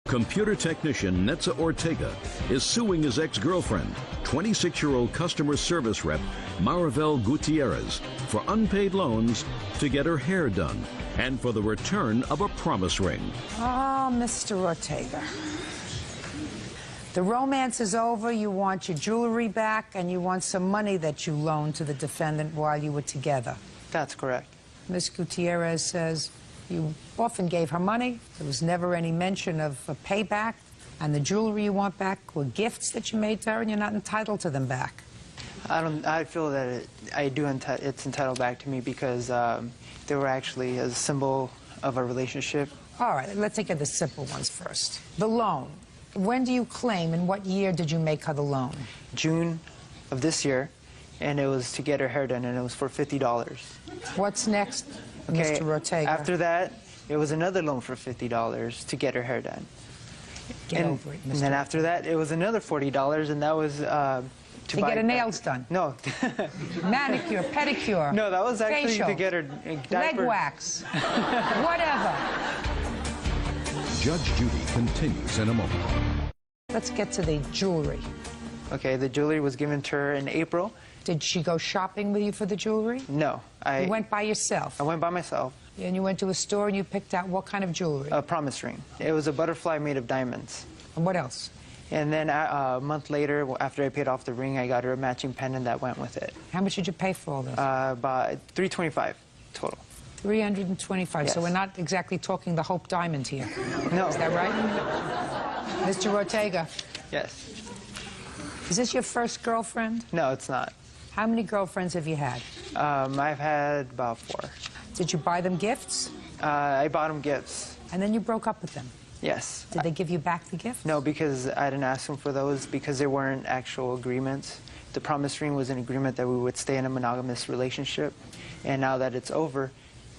Computer technician Netza Ortega is suing his ex-girlfriend, 26-year-old customer service rep Maribel Gutierrez, for unpaid loans to get her hair done and for the return of a promise ring. Oh, Mr. Ortega. The romance is over. You want your jewelry back, and you want some money that you loaned to the defendant while you were together. That's correct. Ms. Gutierrez says you often gave her money. There was never any mention of a payback. And the jewelry you want back were gifts that you made to her, and you're not entitled to them back. I feel that it's entitled back to me because they were actually a symbol of a relationship. All right, let's take the simple ones first. The loan. When do you claim, and what year did you make her the loan? June of this year, and it was to get her hair done, and it was for $50. What's next, Okay, Mr. Ortega? after that, it was another loan for $50 to get her hair done. Get over it, Mr. And then after that, it was another $40, and that was to get her nails done? No. Manicure, pedicure. No, that was actually facial, to get her leg wax, whatever. Judge Judy continues in a moment. Let's get to the jewelry. Okay, the jewelry was given to her in April. Did she go shopping with you for the jewelry? No. You went by yourself? I went by myself. And you went to a store and you picked out what kind of jewelry? A promise ring. It was a butterfly made of diamonds. And what else? And then a month later, after I paid off the ring, I got her a matching pendant that went with it. How much did you pay for all this? About $325 total. $325. Yes. So we're not exactly talking the Hope Diamond here. No. Is that right? Mr. Ortega. Yes. Is this your first girlfriend? No, it's not. How many girlfriends have you had? I've had about 4. Did you buy them gifts? I bought them gifts. And then you broke up with them? Yes. Did they give you back the gifts? No, because I didn't ask them for those because they weren't actual agreements. The promise ring was an agreement that we would stay in a monogamous relationship. And now that it's over,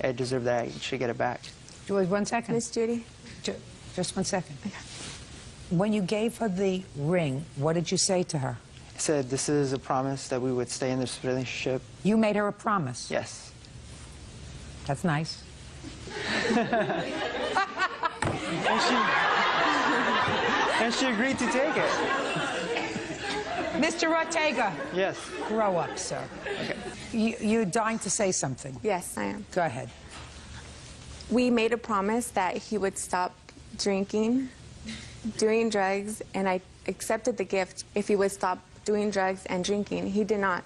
I deserve that. I should get it back. Wait 1 second. Miss Judy? Just 1 second. Okay. When you gave her the ring, what did you say to her? I said this is a promise that we would stay in this relationship. You made her a promise? Yes. That's nice. And she agreed to take it. Mr. Ortega. Yes. Grow up, sir. Okay. You're dying to say something. Yes, I am. Go ahead. We made a promise that he would stop drinking, doing drugs, and I accepted the gift if he would stop doing drugs and drinking. He did not.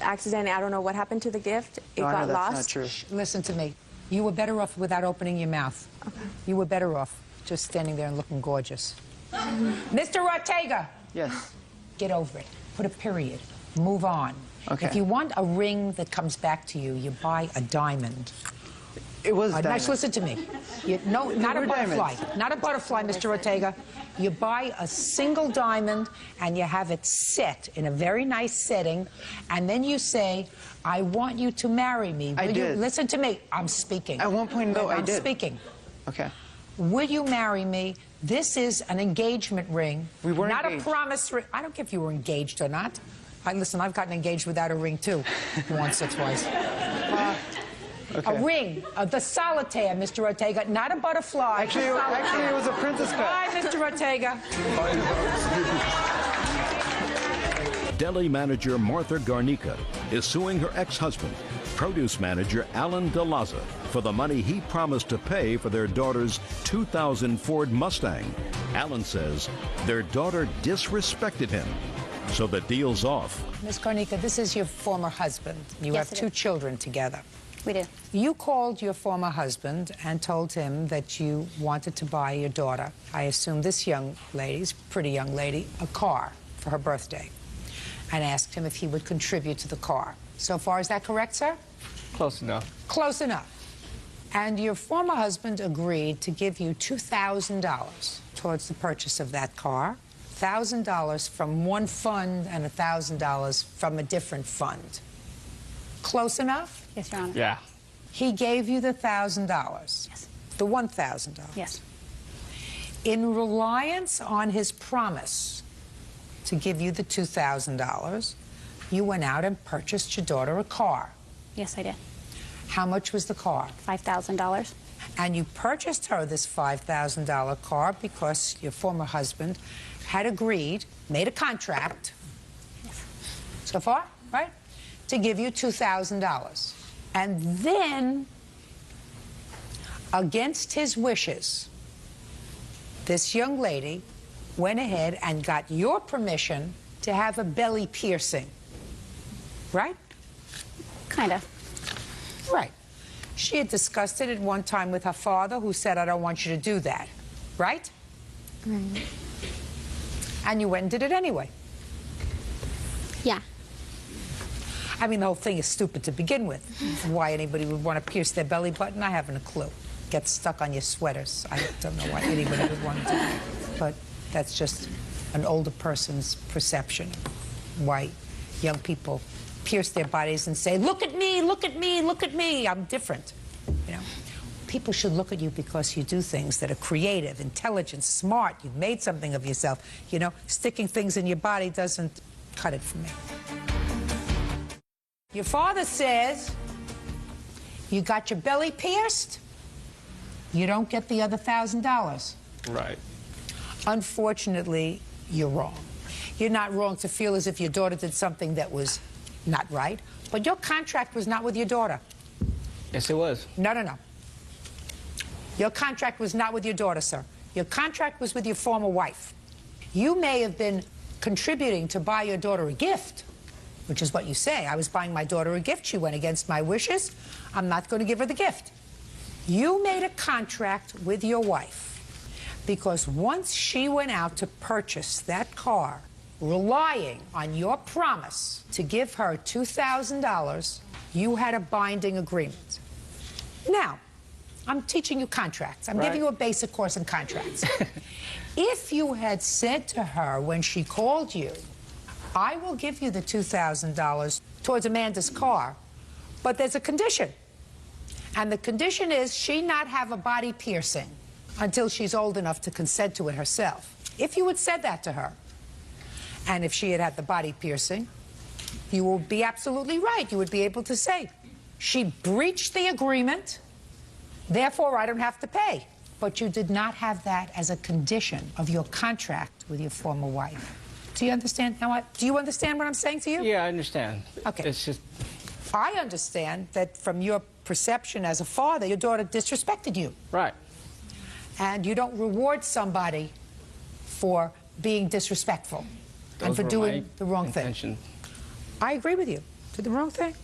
Accidentally, I don't know what happened to the gift. It No, I know got that's lost. not true. Listen to me. You were better off without opening your mouth. Okay. You were better off just standing there and looking gorgeous. Mr. Ortega. Yes. Get over it. Put a period. Move on. Okay. If you want a ring that comes back to you, you buy a diamond. It was Now, diamond. listen to me. No, not a were butterfly. diamonds. Not a butterfly, Mr. Ortega. You buy a single diamond and you have it set in a very nice setting, and then you say, I want you to marry me. I Will you did. listen to me? I'm speaking. At one point, no, I I'm did. speaking. Okay. Will you marry me? This is an engagement ring. We weren't not engaged. a promise ring. I don't care if you were engaged or not. Listen, I've gotten engaged without a ring, too. Once or twice. Okay. A ring, the solitaire, Mr. Ortega, not a butterfly. Actually, a solitaire. it was a princess cut. Bye, Mr. Ortega. Deli manager Martha Garnica is suing her ex-husband, produce manager Alan DeLaza, for the money he promised to pay for their daughter's 2000 Ford Mustang. Alan says their daughter disrespected him, so the deal's off. Ms. Garnica, this is your former husband. You Yes, have it 2 is. children together. We do. You called your former husband and told him that you wanted to buy your daughter, I assume this young lady's, pretty young lady, a car for her birthday, and asked him if he would contribute to the car. So far, is that correct, sir? Close enough. Close enough. And your former husband agreed to give you $2,000 towards the purchase of that car, $1,000 from one fund and $1,000 from a different fund. Close enough? Yes, Your Honor. Yeah. He gave you the $1,000. Yes. The $1,000. Yes. In reliance on his promise to give you the $2,000, you went out and purchased your daughter a car. Yes, I did. How much was the car? $5,000. And you purchased her this $5,000 car because your former husband had agreed, made a contract, so far, right, to give you $2,000. And then, against his wishes, this young lady went ahead and got your permission to have a belly piercing, right? Kind of. Right. She had discussed it at one time with her father, who said, I don't want you to do that, right? Right. And you went and did it anyway. Yeah. I mean, the whole thing is stupid to begin with. Why anybody would want to pierce their belly button, I haven't a clue. Gets stuck on your sweaters. I don't know why anybody would want to do that. But that's just an older person's perception of why young people pierce their bodies and say, look at me, look at me, look at me, I'm different. You know, people should look at you because you do things that are creative, intelligent, smart. You've made something of yourself. You know, sticking things in your body doesn't cut it for me. Your father says you got your belly pierced, you don't get the other $1,000. Right. Unfortunately, you're wrong. You're not wrong to feel as if your daughter did something that was not right, but your contract was not with your daughter. Yes, it was. No, no, no. Your contract was not with your daughter, sir. Your contract was with your former wife. You may have been contributing to buy your daughter a gift, which is what you say. I was buying my daughter a gift. She went against my wishes. I'm not going to give her the gift. You made a contract with your wife because once she went out to purchase that car, relying on your promise to give her $2,000, you had a binding agreement. Now, I'm teaching you contracts. I'm giving you a basic course in contracts. If you had said to her when she called you, I will give you the $2,000 towards Amanda's car, but there's a condition. And the condition is she not have a body piercing until she's old enough to consent to it herself. If you had said that to her, and if she had had the body piercing, you would be absolutely right. You would be able to say, she breached the agreement, therefore I don't have to pay. But you did not have that as a condition of your contract with your former wife. Do you understand? Do you understand what I'm saying to you? Yeah, I understand. Okay. It's just... I understand that from your perception as a father, your daughter disrespected you. Right. And you don't reward somebody for being disrespectful and for doing the wrong thing. I agree with you. Did the wrong thing.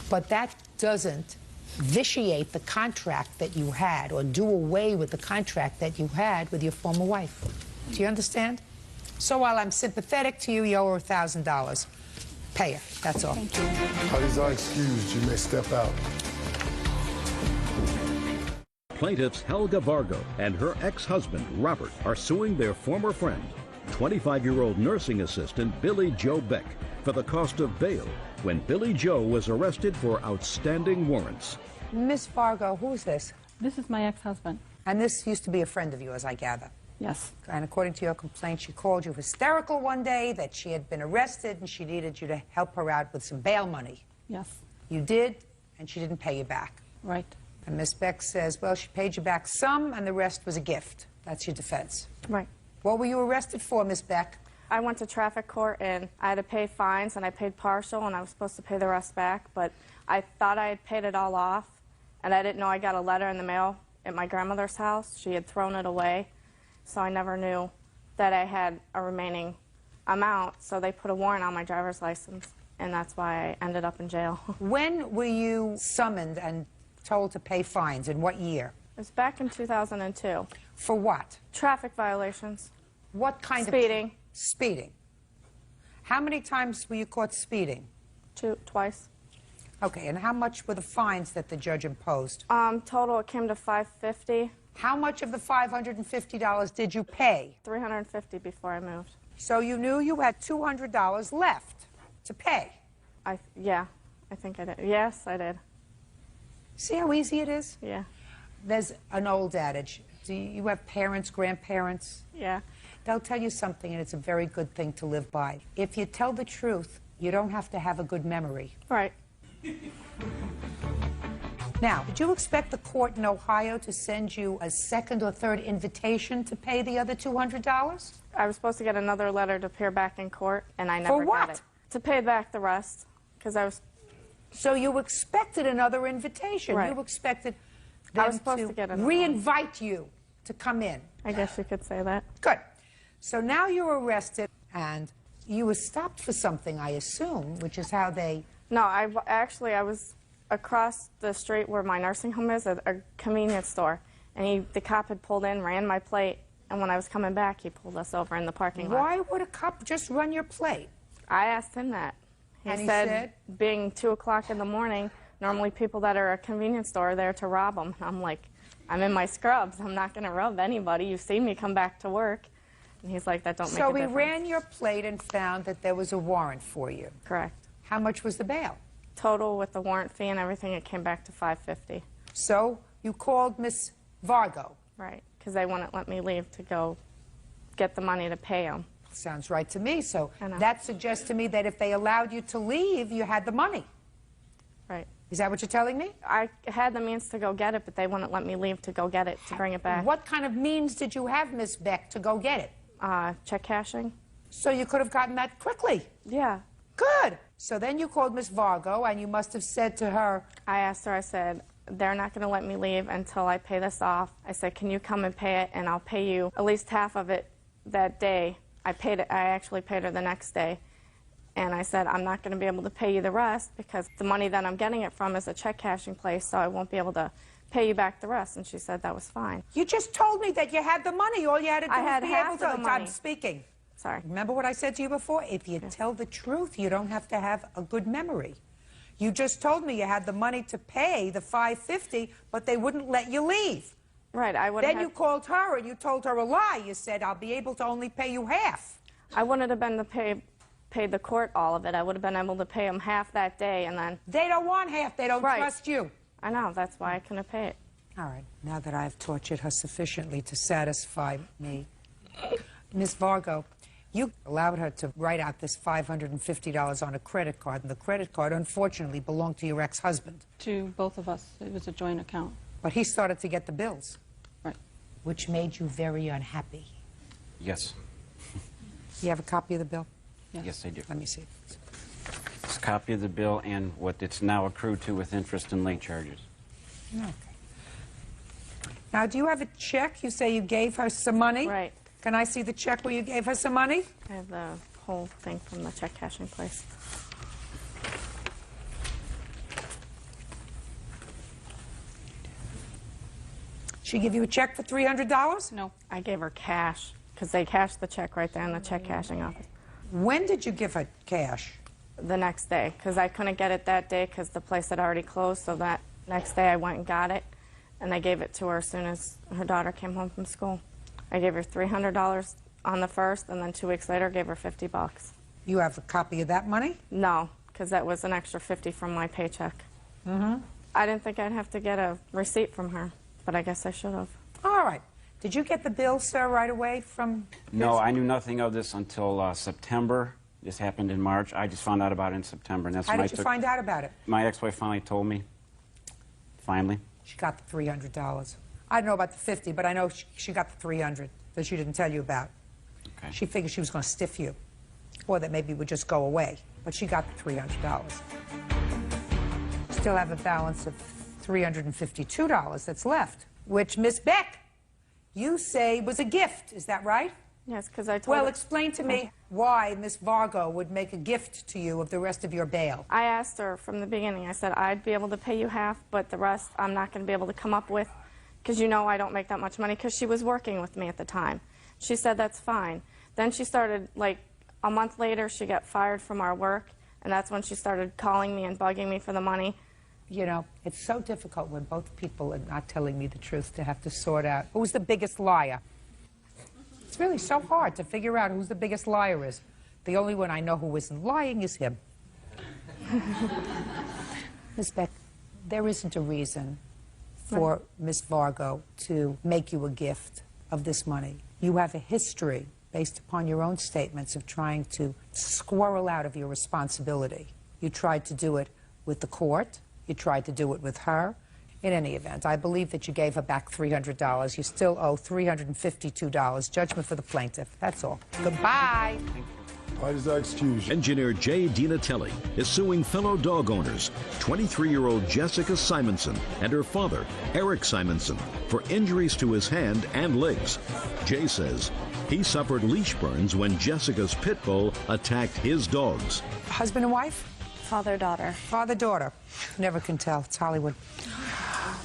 But that doesn't vitiate the contract that you had or do away with the contract that you had with your former wife. Do you understand? So while I'm sympathetic to you, you owe her $1,000. Pay her. That's all. Thank you. Parties are excused. You may step out. Plaintiffs Helga Vargo and her ex-husband, Robert, are suing their former friend, 25-year-old nursing assistant Billy Joe Beck, for the cost of bail when Billy Joe was arrested for outstanding warrants. Miss Vargo, who's this? This is my ex-husband. And this used to be a friend of yours, I gather. Yes. And according to your complaint, she called you hysterical one day, that she had been arrested and she needed you to help her out with some bail money. Yes. You did, and she didn't pay you back. Right. And Miss Beck says, well, she paid you back some, and the rest was a gift. That's your defense. Right. What were you arrested for, Miss Beck? I went to traffic court and I had to pay fines, and I paid partial, and I was supposed to pay the rest back, but I thought I had paid it all off, and I didn't know I got a letter in the mail at my grandmother's house. She had thrown it away, so I never knew that I had a remaining amount, so they put a warrant on my driver's license, and that's why I ended up in jail. When were you summoned and told to pay fines? In what year? It was back in 2002. For what? Traffic violations. What kind of... Speeding. Speeding. How many times were you caught speeding? Twice. Okay, and how much were the fines that the judge imposed? Total, it came to $550. How much of the $550 did you pay? $350 before I moved. So you knew you had $200 left to pay? Yeah, I think I did. Yes, I did. See how easy it is? Yeah. There's an old adage. Do you have parents, grandparents? Yeah. They'll tell you something, and it's a very good thing to live by. If you tell the truth, you don't have to have a good memory. Right. Now, did you expect the court in Ohio to send you a second or third invitation to pay the other $200? I was supposed to get another letter to appear back in court, and I never got it. To pay back the rest, because I was... So you expected another invitation. Right. You expected I them was supposed to get another re-invite you to come in. I guess you could say that. Good. So now you're arrested, and you were stopped for something, I assume, which is how they... No, I was across the street where my nursing home is, a convenience store, and the cop had pulled in, ran my plate, and when I was coming back, he pulled us over in the parking lot. Why would a cop just run your plate? I asked him that. And he said, being 2 o'clock in the morning, normally people that are at a convenience store are there to rob them. I'm like, I'm in my scrubs. I'm not going to rob anybody. You see me come back to work. And he's like, that don't make a difference. So he ran your plate and found that there was a warrant for you. Correct. How much was the bail? Total with the warrant fee and everything, it came back to $550. So you called Miss Vargo. Right, because they wouldn't let me leave to go get the money to pay them. Sounds right to me. So I know. that suggests to me that if they allowed you to leave, you had the money. Right. Is that what you're telling me? I had the means to go get it, but they wouldn't let me leave to go get it, to bring it back. What kind of means did you have, Miss Beck, to go get it? Check cashing. So you could have gotten that quickly. Yeah. Good. So then you called Miss Vargo, and you must have said to her... I asked her, I said, they're not going to let me leave until I pay this off. I said, can you come and pay it, and I'll pay you at least half of it that day. I actually paid her the next day. And I said, I'm not going to be able to pay you the rest because the money that I'm getting it from is a check cashing place, so I won't be able to pay you back the rest. And she said that was fine. You just told me that you had the money. All you had to do was be able to... the money. I'm speaking. Sorry. Remember what I said to you before? If you tell the truth, you don't have to have a good memory. You just told me you had the money to pay the $550, but they wouldn't let you leave. Right, I would. Then you called her and you told her a lie. You said, I'll be able to only pay you half. I wouldn't have been to pay the court all of it. I would have been able to pay them half that day, and then... They don't want half. They don't trust you. I know. That's why I couldn't pay it. All right. Now that I've tortured her sufficiently to satisfy me, Miss Vargo, you allowed her to write out this $550 on a credit card, and the credit card, unfortunately, belonged to your ex-husband. To both of us. It was a joint account. But he started to get the bills. Right. Which made you very unhappy. Yes. You have a copy of the bill? Yes, I do. Let me see. It's a copy of the bill and what it's now accrued to with interest and late charges. Okay. Now, do you have a check? You say you gave her some money? Right. Can I see the check where you gave her some money? I have the whole thing from the check cashing place. She give you a check for $300? No. I gave her cash because they cashed the check right there in the check cashing office. When did you give her cash? The next day, because I couldn't get it that day because the place had already closed, so that next day I went and got it, and I gave it to her as soon as her daughter came home from school. I gave her $300 on the first, and then 2 weeks later gave her $50. You have a copy of that money? No, because that was an extra $50 from my paycheck. Mm-hmm. I didn't think I'd have to get a receipt from her, but I guess I should have. All right. Did you get the bill, sir, right away from... No, I knew nothing of this until September. This happened in March. I just found out about it in September. And that's How when did you find out about it? My ex-wife finally told me. Finally. She got the $300. I don't know about the 50, but I know she got the 300 that she didn't tell you about. Okay. She figured she was going to stiff you, or that maybe it would just go away. But she got the $300. Still have a balance of $352 that's left, which, Miss Beck, you say was a gift. Is that right? Yes, because I told Well, her... explain to me why Miss Vargo would make a gift to you of the rest of your bail. I asked her from the beginning, I said, I'd be able to pay you half, but the rest I'm not going to be able to come up with, because you know I don't make that much money, because she was working with me at the time. She said, that's fine. Then she started, like, a month later, she got fired from our work, and that's when she started calling me and bugging me for the money. You know, it's so difficult when both people are not telling me the truth to have to sort out who's the biggest liar. It's really so hard to figure out who's the biggest liar is. The only one I know who isn't lying is him. Miss Beck, there isn't a reason for Miss Vargo to make you a gift of this money. You have a history, based upon your own statements, of trying to squirrel out of your responsibility. You tried to do it with the court. You tried to do it with her. In any event, I believe that you gave her back $300. You still owe $352. Judgment for the plaintiff. That's all. Goodbye. Why does that excuse you? Engineer Jay Dinatelli is suing fellow dog owners, 23-year-old Jessica Simonson and her father, Eric Simonson, for injuries to his hand and legs. Jay says he suffered leash burns when Jessica's pit bull attacked his dogs. Husband and wife? Father-daughter. Father-daughter. Never can tell. It's Hollywood.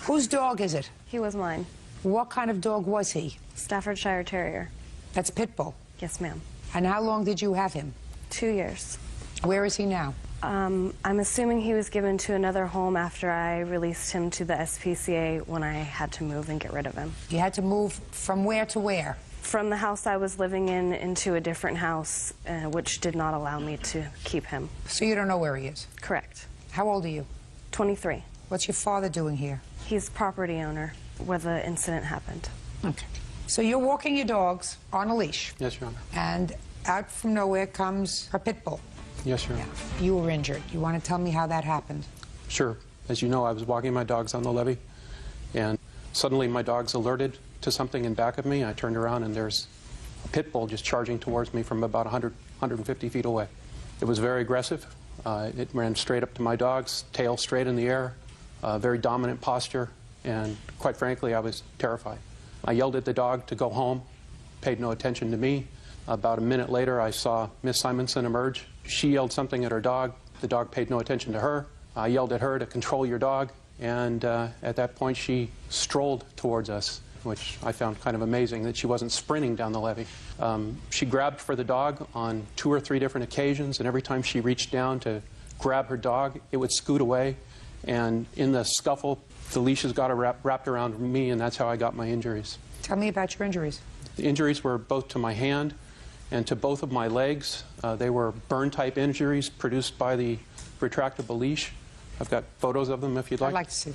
Whose dog is it? He was mine. What kind of dog was he? Staffordshire Terrier. That's pit bull. Yes, ma'am. And how long did you have him? 2 years. Where is he now? I'm assuming he was given to another home after I released him to the SPCA when I had to move and get rid of him. You had to move from where to where? From the house I was living in into a different house, which did not allow me to keep him. So you don't know where he is? Correct. How old are you? 23. What's your father doing here? He's property owner where the incident happened. Okay. So you're walking your dogs on a leash. Yes, Your Honor. And out from nowhere comes her pit bull. Yes, Your Honor. Yeah. You were injured. You want to tell me how that happened? Sure. As you know, I was walking my dogs on the levee, and suddenly my dogs alerted to something in back of me. I turned around, and there's a pit bull just charging towards me from about 150 feet away. It was very aggressive. It ran straight up to my dogs, tail straight in the air, very dominant posture, and quite frankly, I was terrified. I yelled at the dog to go home, paid no attention to me. About a minute later, I saw Miss Simonson emerge. She yelled something at her dog. The dog paid no attention to her. I yelled at her to control your dog, and at that point, she strolled towards us, which I found kind of amazing that she wasn't sprinting down the levee. She grabbed for the dog on 2 or 3 different occasions, and every time she reached down to grab her dog, it would scoot away. And in the scuffle, the leashes got wrapped around me, and that's how I got my injuries. Tell me about your injuries. The injuries were both to my hand and to both of my legs. They were burn-type injuries produced by the retractable leash. I've got photos of them if you'd like. I'd like to see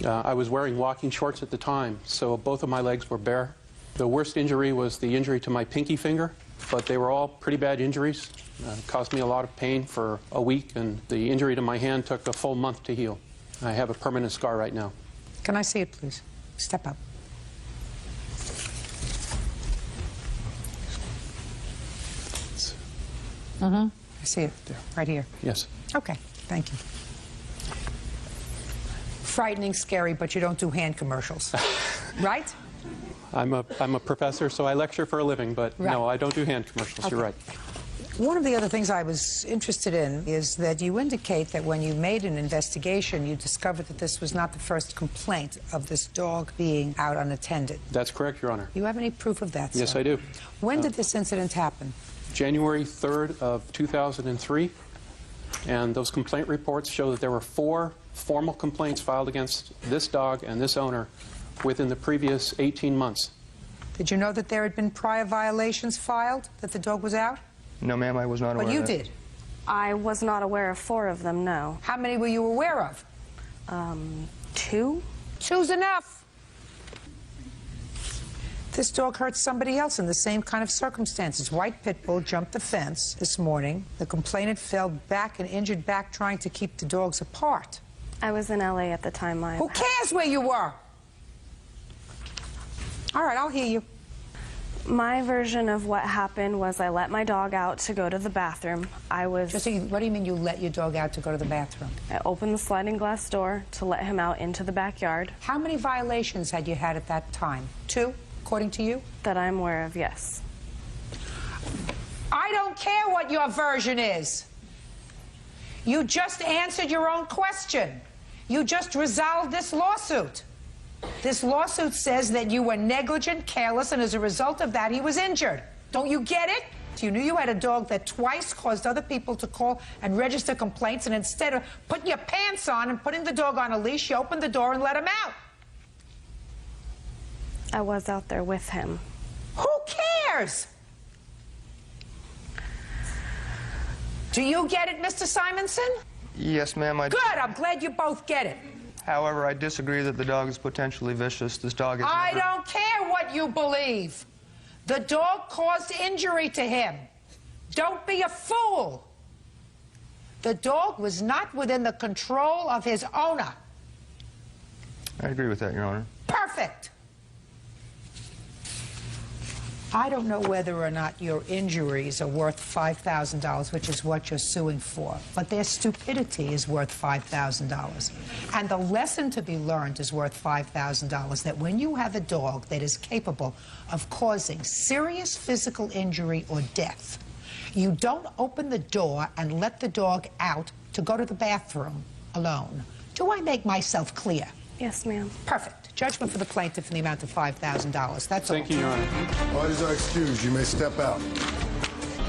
them. I was wearing walking shorts at the time, so both of my legs were bare. The worst injury was the injury to my pinky finger, but they were all pretty bad injuries. It caused me a lot of pain for a week, and the injury to my hand took a full month to heal. I have a permanent scar right now. Can I see it, please? Step up. I see it there, right here. Yes. Okay, thank you. Frightening, scary, but you don't do hand commercials, right? I'm a professor, so I lecture for a living, but Right. no, I don't do hand commercials. Okay. You're right. One of the other things I was interested in is that you indicate that when you made an investigation, you discovered that this was not the first complaint of this dog being out unattended. That's correct, Your Honor. Do you have any proof of that, Yes, sir? I do. When did this incident happen? January 3rd of 2003, and those complaint reports show that there were 4 formal complaints filed against this dog and this owner within the previous 18 months. Did you know that there had been prior violations filed, that the dog was out? No, ma'am, I was not aware Well, you of that. did. I was not aware of 4 of them, no. How many were you aware of? 2? 2's enough. This dog hurt somebody else in the same kind of circumstances. White pit bull jumped the fence this morning. The complainant fell back and injured back trying to keep the dogs apart. I was in LA at the time. Who cares where you were? All right, I'll hear you. My version of what happened was I let my dog out to go to the bathroom. What do you mean you let your dog out to go to the bathroom? I opened the sliding glass door to let him out into the backyard. How many violations had you had at that time? 2, according to you? That I'm aware of, yes. I don't care what your version is. You just answered your own question. You just resolved this lawsuit. This lawsuit says that you were negligent, careless, and as a result of that, he was injured. Don't you get it? You knew you had a dog that twice caused other people to call and register complaints, and instead of putting your pants on and putting the dog on a leash, you opened the door and let him out. I was out there with him. Who cares? Do you get it, Mr. Simonson? Yes, ma'am, I do. Good, I'm glad you both get it. However, I disagree that the dog is potentially vicious. This dog is I don't care what you believe. The dog caused injury to him. Don't be a fool. The dog was not within the control of his owner. I agree with that, Your Honor. Perfect. I don't know whether or not your injuries are worth $5,000, which is what you're suing for, but their stupidity is worth $5,000. And the lesson to be learned is worth $5,000, that when you have a dog that is capable of causing serious physical injury or death, you don't open the door and let the dog out to go to the bathroom alone. Do I make myself clear? Yes, ma'am. Perfect. Judgment for the plaintiff in the amount of $5,000. That's all. Thank you, Your Honor. Parties are excused. You may step out.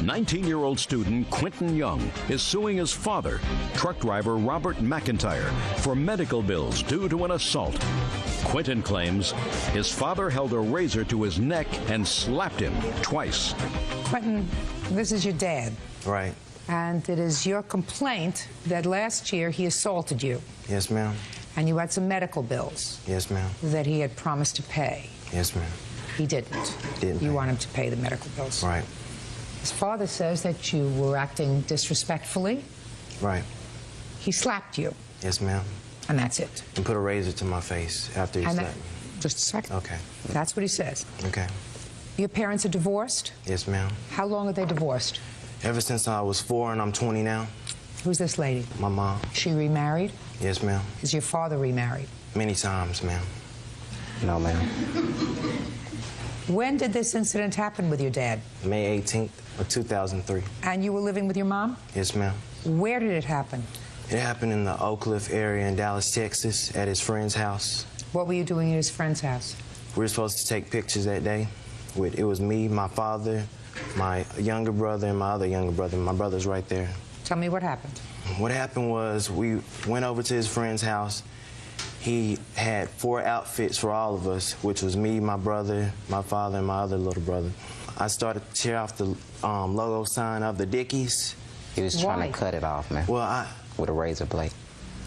19-year-old student Quentin Young is suing his father, truck driver Robert McIntyre, for medical bills due to an assault. Quentin claims his father held a razor to his neck and slapped him twice. Quentin, this is your dad. Right. And it is your complaint that last year he assaulted you. Yes, ma'am. And you had some medical bills. Yes, ma'am. That he had promised to pay. Yes, ma'am. He didn't. Didn't. You want him to pay the medical bills. Right. His father says that you were acting disrespectfully. Right. He slapped you. Yes, ma'am. And that's it. And put a razor to my face after he slapped me. Just a second. Okay. That's what he says. Okay. Your parents are divorced? Yes, ma'am. How long are they divorced? Ever since I was 4 and I'm 20 now. Who's this lady? My mom. She remarried? Yes, ma'am. Is your father remarried? Many times, ma'am. No, ma'am. When did this incident happen with your dad? May 18th of 2003. And you were living with your mom? Yes, ma'am. Where did it happen? It happened in the Oak Cliff area in Dallas, Texas, at his friend's house. What were you doing at his friend's house? We were supposed to take pictures that day. It was me, my father, my younger brother, and my other younger brother. My brother's right there. Tell me what happened. What happened was we went over to his friend's house. He had 4 outfits for all of us, which was me, my brother, my father, and my other little brother. I started to tear off the logo sign of the Dickies. He was trying to cut it off, man. Well, with a razor blade.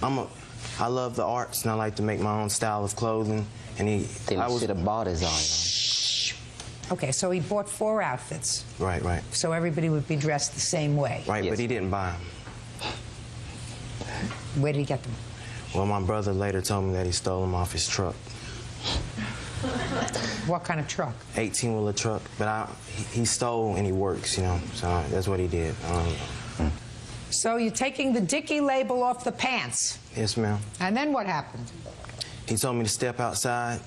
I love the arts, and I like to make my own style of clothing. And he should have bought his own. Shh. Okay, so he bought 4 outfits. Right, right. So everybody would be dressed the same way. Right, yes. But he didn't buy them. Where did he get them? Well, my brother later told me that he stole them off his truck. What kind of truck? 18-wheeler truck, but he stole and he works, you know, so that's what he did. So you're taking the Dickie label off the pants? Yes, ma'am. And then what happened? He told me to step outside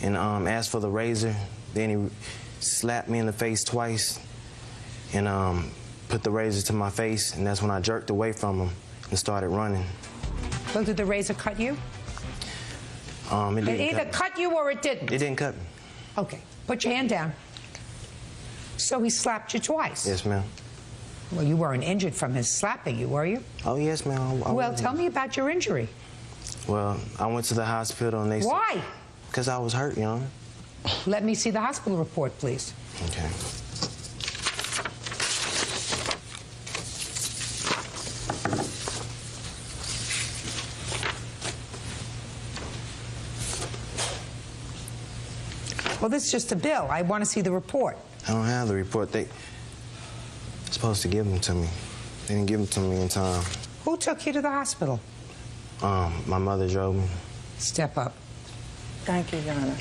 and ask for the razor. Then he slapped me in the face twice and put the razor to my face, and that's when I jerked away from him and started running. Well, did the razor cut you? It didn't either cut you or it didn't. It didn't cut me. Okay, put your hand down. So he slapped you twice? Yes, ma'am. Well, you weren't injured from his slapping you, were you? Oh, yes, ma'am. Well, tell me about your injury. Well, I went to the hospital and they said... Why? Because I was hurt, you know. Let me see the hospital report, please. Okay. Well, this is just a bill. I want to see the report. I don't have the report. They supposed to give them to me. They didn't give them to me in time. Who took you to the hospital? My mother drove me. Step up. Thank you, Your Honor.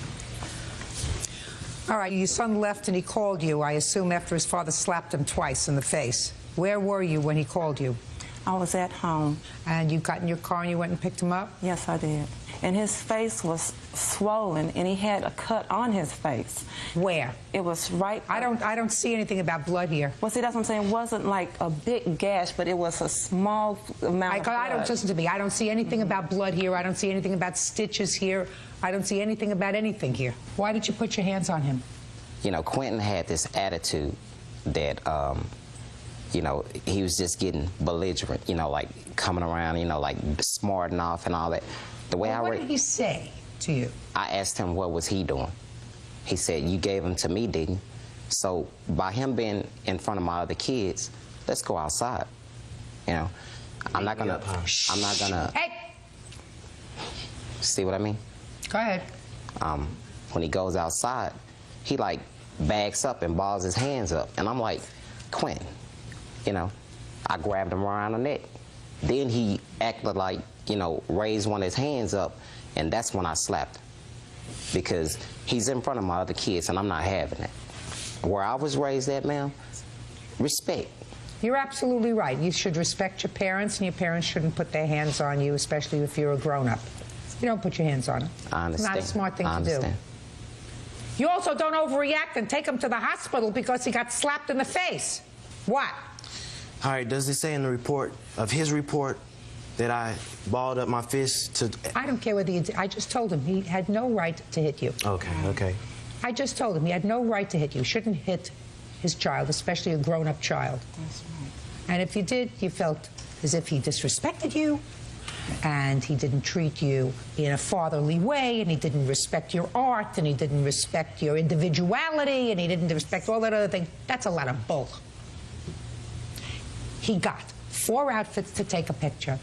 All right, your son left and he called you, I assume, after his father slapped him twice in the face. Where were you when he called you? I was at home. And you got in your car and you went and picked him up? Yes, I did. And his face was swollen, and he had a cut on his face. Where? It was right... I don't see anything about blood here. Well, see, that's what I'm saying. It wasn't like a big gash, but it was a small amount of blood. I don't listen to me. I don't see anything about blood here. I don't see anything about stitches here. I don't see anything about anything here. Why did you put your hands on him? You know, Quentin had this attitude that, you know, he was just getting belligerent, you know, like coming around, you know, like smarting off and all that. The way what did he say to you? I asked him what was he doing. He said, you gave him to me, didn't you? So by him being in front of my other kids, let's go outside. You know, I'm not gonna. Hey! See what I mean? Go ahead. When he goes outside, he like backs up and balls his hands up, and I'm like, Quentin, you know, I grabbed him around the neck. Then he acted like, you know, raised one of his hands up And that's when I slapped him, because he's in front of my other kids, and I'm not having it. Where I was raised at, ma'am, respect. You're absolutely right. You should respect your parents, and your parents shouldn't put their hands on you, especially if you're a grown-up. You don't put your hands on them. I understand. It's not a smart thing I to do. understand. You also don't overreact and take him to the hospital because he got slapped in the face. What? All right, does it say in the report, of his report, that I balled up my fist to... I don't care whether you did. I just told him he had no right to hit you. Okay. I just told him he had no right to hit you. Shouldn't hit his child, especially a grown-up child. That's right. And if you did, you felt as if he disrespected you, and he didn't treat you in a fatherly way, and he didn't respect your art, and he didn't respect your individuality, and he didn't respect all that other thing. That's a lot of bull. He got 4 outfits to take a picture.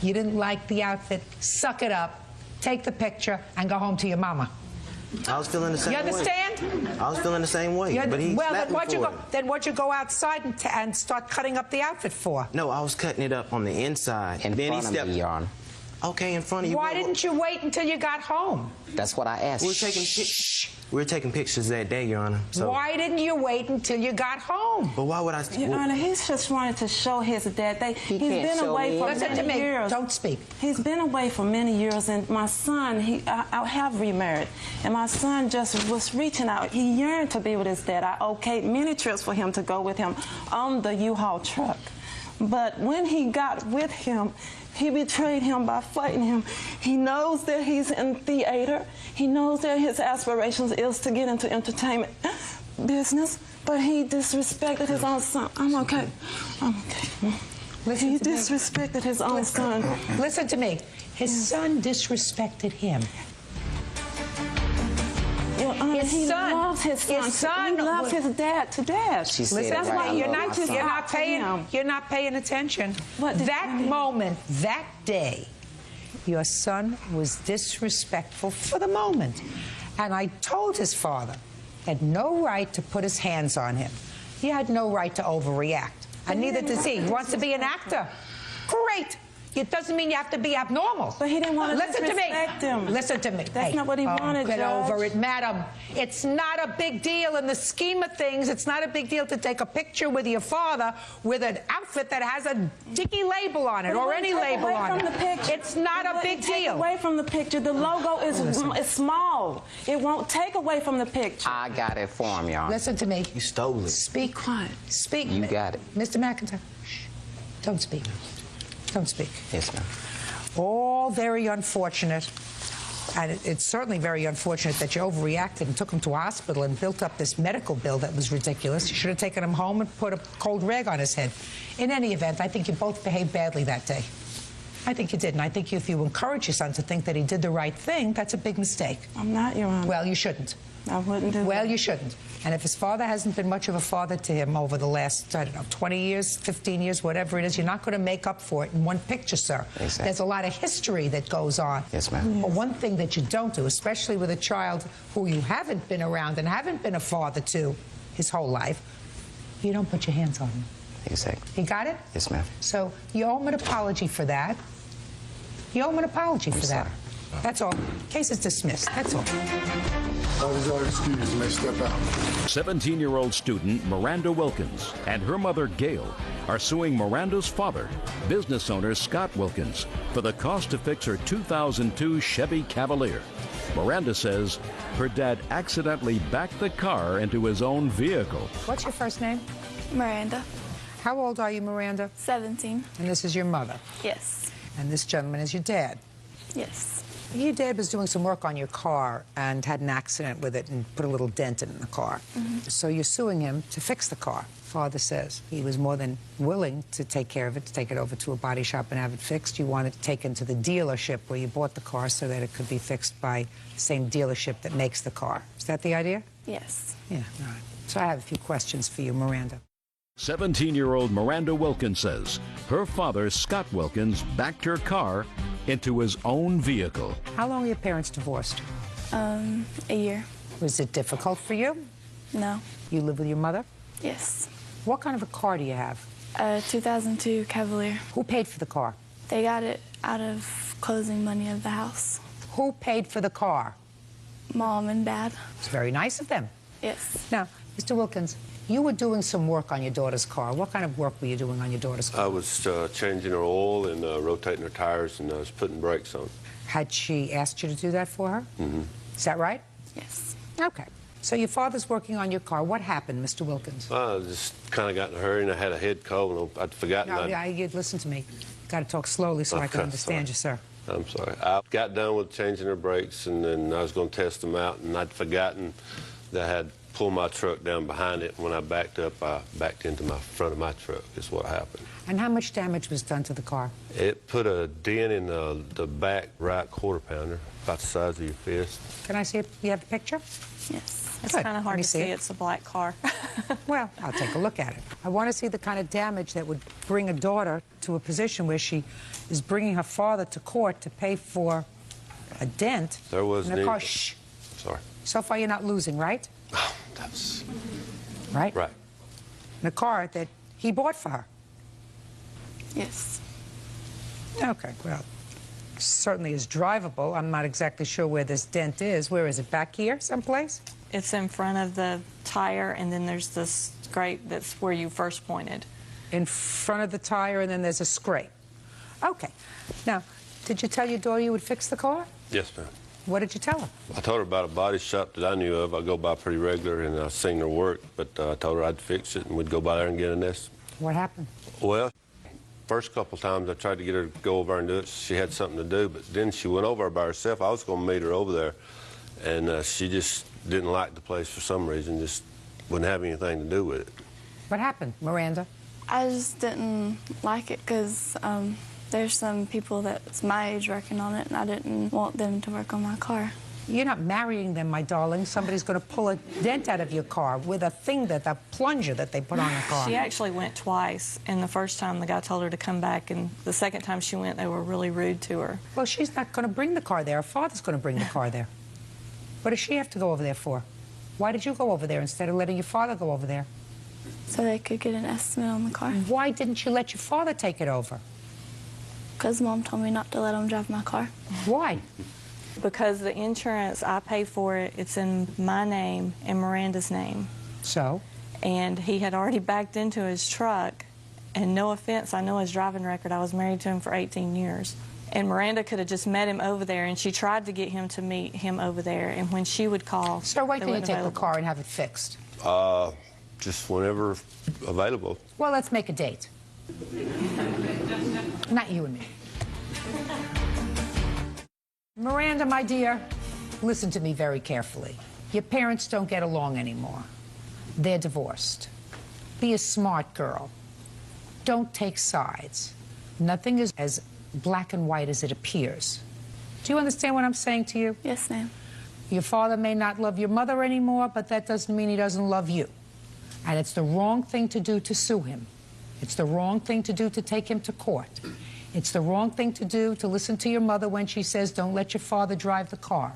You didn't like the outfit, suck it up, take the picture, and go home to your mama. I was feeling the same way. You understand? I was feeling the same way, but he slapped me for it. Then what'd you go outside and start cutting up the outfit for? No, I was cutting it up on the inside. In front of me, Your Honor. Okay, in front of you. Why didn't you wait until you got home? That's what I asked. We were taking pictures that day, Your Honor. So. Why didn't you wait until you got home? But why would I... Your Honor, he's just wanted to show his dad. He's been away for many years. Don't speak. He's been away for many years, and my son, I have remarried, and my son just was reaching out. He yearned to be with his dad. I okayed many trips for him to go with him on the U-Haul truck. But when he got with him, he betrayed him by fighting him. He knows that he's in theater. He knows that his aspirations is to get into entertainment business, but he disrespected his own son. I'm okay. He disrespected his own son. Listen to me. His son disrespected him. Your Honor, he loves his son. He loves his dad to death. That's why you're not paying attention. That moment, that day, your son was disrespectful for the moment. And I told his father he had no right to put his hands on him. He had no right to overreact. And neither does he. He wants to be an actor. Great. It doesn't mean you have to be abnormal. But he didn't want to disrespect him. Listen to me. That's not what he wanted, Get Judge. over it, madam. It's not a big deal in the scheme of things. It's not a big deal to take a picture with your father with an outfit that has a dicky label on it or any label on it. It's not a big deal. Away from the picture. The logo is small. It won't take away from the picture. I got it for him, Your Honor. Listen to me. You stole it. Speak quiet. Speak. You got it. Mr. McIntyre, shh. Don't speak. Don't speak. Yes, ma'am. All very unfortunate. And it's certainly very unfortunate that you overreacted and took him to a hospital and built up this medical bill that was ridiculous. You should have taken him home and put a cold rag on his head. In any event, I think you both behaved badly that day. I think you did. And I think if you encourage your son to think that he did the right thing, that's a big mistake. I'm not, Your Honor. Well, you shouldn't. I wouldn't do that. Well, you shouldn't. And if his father hasn't been much of a father to him over the last, I don't know, 20 years, 15 years, whatever it is, you're not going to make up for it in one picture, sir. Exactly. There's a lot of history that goes on. Yes, ma'am. But one thing that you don't do, especially with a child who you haven't been around and haven't been a father to his whole life, you don't put your hands on him. Exactly. You got it? Yes, ma'am. So you owe him an apology for that. You owe him an apology for that. That's all. Case is dismissed. That's all. Parties are excused. You may step out. 17-year-old student Miranda Wilkins and her mother Gail are suing Miranda's father, business owner Scott Wilkins, for the cost to fix her 2002 Chevy Cavalier. Miranda says her dad accidentally backed the car into his own vehicle. What's your first name? Miranda. How old are you, Miranda? 17. And this is your mother? Yes. And this gentleman is your dad? Yes. Your dad was doing some work on your car and had an accident with it and put a little dent in the car. So you're suing him to fix the car. Father says he was more than willing to take care of it, to take it over to a body shop and have it fixed. You want it taken to the dealership where you bought the car so that it could be fixed by the same dealership that makes the car. Is that the idea? Yes. Yeah, all right. So I have a few questions for you, Miranda. 17-year-old Miranda Wilkins says her father, Scott Wilkins, backed her car into his own vehicle. How long are your parents divorced? A year. Was it difficult for you? No. You live with your mother? Yes. What kind of a car do you have? A 2002 Cavalier. Who paid for the car? They got it out of closing money of the house. Who paid for the car? Mom and Dad. It's very nice of them. Yes. Now, Mr. Wilkins, you were doing some work on your daughter's car. What kind of work were you doing on your daughter's car? I was changing her oil and rotating her tires, and I was putting brakes on. Had she asked you to do that for her? Mm-hmm. Is that right? Yes. Okay. So your father's working on your car. What happened, Mr. Wilkins? I just kind of got in a hurry, and I had a head cold, and I'd forgotten. No, you'd listen to me. Got to talk slowly so I can understand you, sir. I'm sorry. I got done with changing her brakes, and then I was going to test them out, and I'd forgotten that I had pulled my truck down behind it. When I backed up, I backed into my front of my truck is what happened. And how much damage was done to the car? It put a dent in the back right quarter-pounder, about the size of your fist. Can I see it? You have a picture? Yes. It's kind of hard to see. It's a black car. Well, I'll take a look at it. I want to see the kind of damage that would bring a daughter to a position where she is bringing her father to court to pay for a dent There was in a car. Shh. Sorry. So far, you're not losing, right? Oh, that's... Right? Right. In a car that he bought for her. Yes. Okay, well, certainly is drivable. I'm not exactly sure where this dent is. Where is it? Back here someplace? It's in front of the tire, and then there's this scrape that's where you first pointed. In front of the tire, and then there's a scrape. Okay. Now, did you tell your daughter you would fix the car? Yes, ma'am. What did you tell her? I told her about a body shop that I knew of. I go by pretty regular, and I seen her work, but I told her I'd fix it, and we'd go by there and get an estimate. What happened? Well, first couple times I tried to get her to go over and do it. She had something to do, but then she went over by herself. I was going to meet her over there, and she just didn't like the place for some reason, just wouldn't have anything to do with it. What happened, Miranda? I just didn't like it because there's some people that's my age working on it, and I didn't want them to work on my car. You're not marrying them, my darling. Somebody's going to pull a dent out of your car with a thing that, a plunger that they put on the car. She actually went twice, and the first time the guy told her to come back, and the second time she went, they were really rude to her. Well, she's not going to bring the car there. Her father's going to bring the car there. What does she have to go over there for? Why did you go over there instead of letting your father go over there? So they could get an estimate on the car. Why didn't you let your father take it over? Because Mom told me not to let him drive my car. Why? Because the insurance, I paid for it, it's in my name and Miranda's name. So? And he had already backed into his truck, and no offense, I know his driving record. I was married to him for 18 years. And Miranda could have just met him over there, and she tried to get him to meet him over there, and when she would call, Sir, why can't you take the car and have it fixed? Just whenever available. Well, let's make a date. Not you and me. Miranda, my dear, listen to me very carefully. Your parents don't get along anymore. They're divorced. Be a smart girl. Don't take sides. Nothing is as black and white as it appears. Do you understand what I'm saying to you? Yes, ma'am. Your father may not love your mother anymore, but that doesn't mean he doesn't love you. And it's the wrong thing to do to sue him. It's the wrong thing to do to take him to court. It's the wrong thing to do to listen to your mother when she says, don't let your father drive the car.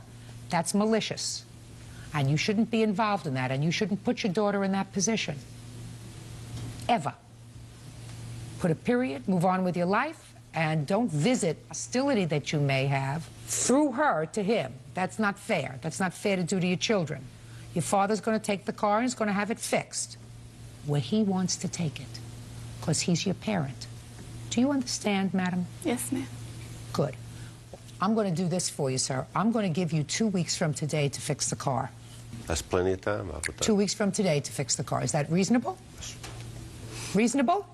That's malicious. And you shouldn't be involved in that, and you shouldn't put your daughter in that position. Ever. Put a period, move on with your life, and don't visit hostility that you may have through her to him. That's not fair. That's not fair to do to your children. Your father's going to take the car and he's going to have it fixed where he wants to take it, because he's your parent. Do you understand, madam? Yes, ma'am. Good. I'm going to do this for you, sir. I'm going to give you 2 weeks from today to fix the car. That's plenty of time, I would think. 2 weeks from today to fix the car. Is that reasonable? Reasonable?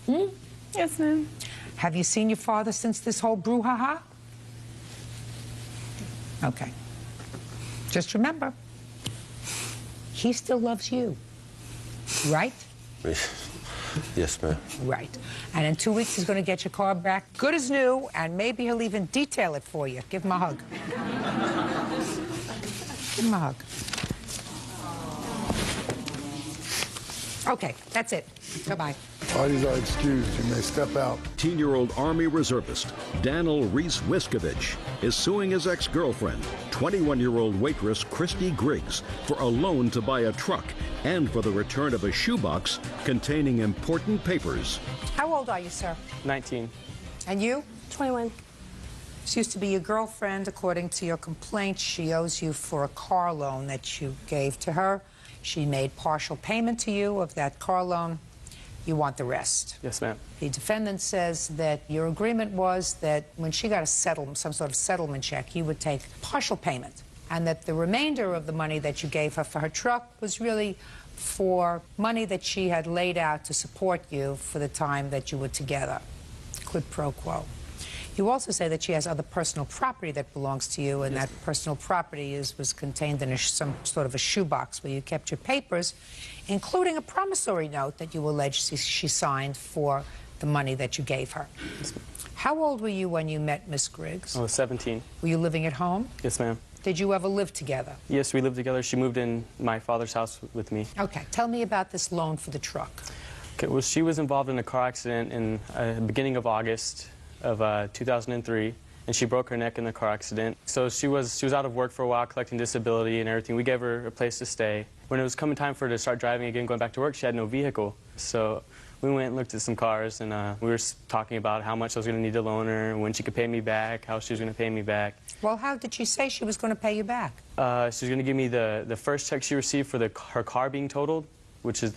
Hmm? Yes, ma'am. Have you seen your father since this whole brouhaha? Okay. Just remember, he still loves you, right? Yes, ma'am. Right. And in 2 weeks, he's going to get your car back good as new, and maybe he'll even detail it for you. Give him a hug. Give him a hug. Okay, that's it. Goodbye. Parties are excused. You may step out. 18-year-old Army reservist Daniel Reese-Wiskovich is suing his ex-girlfriend, 21-year-old waitress Christy Griggs, for a loan to buy a truck and for the return of a shoebox containing important papers. How old are you, sir? 19. And you? 21. She used to be your girlfriend. According to your complaint, she owes you for a car loan that you gave to her. She made partial payment to you of that car loan. You want the rest. Yes, ma'am. The defendant says that your agreement was that when she got a settlement, some sort of settlement check, you would take partial payment, and that the remainder of the money that you gave her for her truck was really for money that she had laid out to support you for the time that you were together. Quid pro quo. You also say that she has other personal property that belongs to you, and that personal property was contained in some sort of a shoebox where you kept your papers, including a promissory note that you allege she signed for the money that you gave her. How old were you when you met Miss Griggs? I was 17. Were you living at home? Yes, ma'am. Did you ever live together? Yes, we lived together. She moved in my father's house with me. Okay. Tell me about this loan for the truck. Okay, well, she was involved in a car accident in the beginning of August of 2003, and she broke her neck in the car accident. So she was out of work for a while, collecting disability and everything. We gave her a place to stay. When it was coming time for her to start driving again, going back to work, she had no vehicle. So we went and looked at some cars, and we were talking about how much I was going to need to loan her, when she could pay me back, how she was going to pay me back. Well, how did she say she was going to pay you back? She was going to give me the first check she received for her car being totaled, which is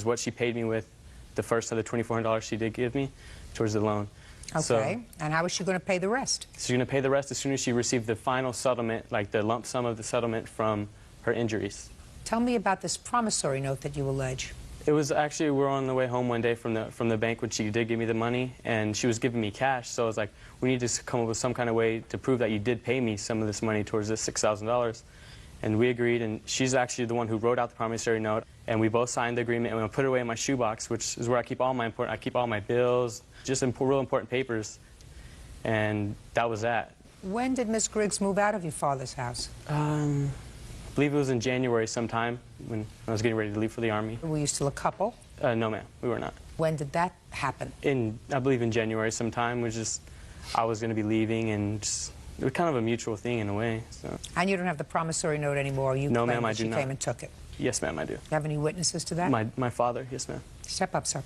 what she paid me with, the first of the $2,400 she did give me towards the loan. Okay, so, and how is she going to pay the rest? She's going to pay the rest as soon as she received the final settlement, like the lump sum of the settlement from her injuries. Tell me about this promissory note that you allege. It was actually, we were on the way home one day from the bank when she did give me the money, and she was giving me cash, so I was like, we need to come up with some kind of way to prove that you did pay me some of this money towards this $6,000. And we agreed, and she's actually the one who wrote out the promissory note, and we both signed the agreement, and we put it away in my shoebox, which is where I keep all my bills, just real important papers, and that was that. When did Miss Griggs move out of your father's house? I believe it was in January sometime, when I was getting ready to leave for the Army. Were you still a couple? No, ma'am, we were not. When did that happen? I believe in January sometime. I was going to be leaving, and it was kind of a mutual thing in a way. So. And you don't have the promissory note anymore? You no, ma'am, I do not. She came and took it? Yes, ma'am, I do. You have any witnesses to that? My father, yes, ma'am. Step up, sir.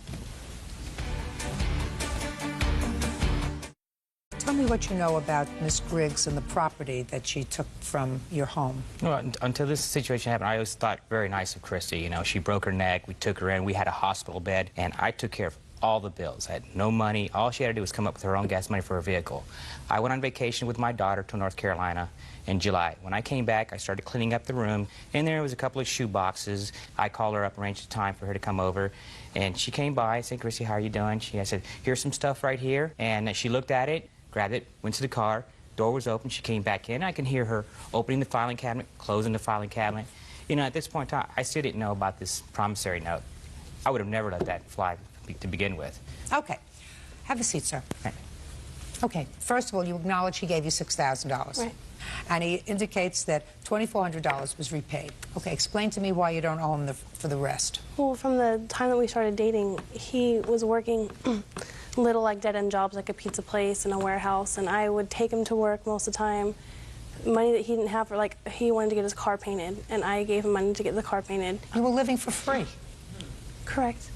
Tell me what you know about Miss Griggs and the property that she took from your home. Well, until this situation happened, I always thought very nice of Christy. You know, she broke her neck, we took her in, we had a hospital bed, and I took care of all the bills. I had no money. All she had to do was come up with her own gas money for her vehicle. I went on vacation with my daughter to North Carolina in July. When I came back, I started cleaning up the room, and there was a couple of shoe boxes. I called her up, arranged a time for her to come over, and she came by. I said, Christy, how are you doing? I said, here's some stuff right here. And she looked at it, grabbed it, went to the car, door was open, she came back in. I can hear her opening the filing cabinet, closing the filing cabinet. You know, at this point in time, I still didn't know about this promissory note. I would have never let that fly to begin with. Okay. Have a seat, sir. Okay. First of all, you acknowledge he gave you $6,000. Right. And he indicates that $2,400 was repaid. Okay, explain to me why you don't owe him for the rest. Well, from the time that we started dating, he was working little like dead-end jobs like a pizza place and a warehouse, and I would take him to work most of the time. Money that he didn't have, he wanted to get his car painted, and I gave him money to get the car painted. You were living for free. Correct.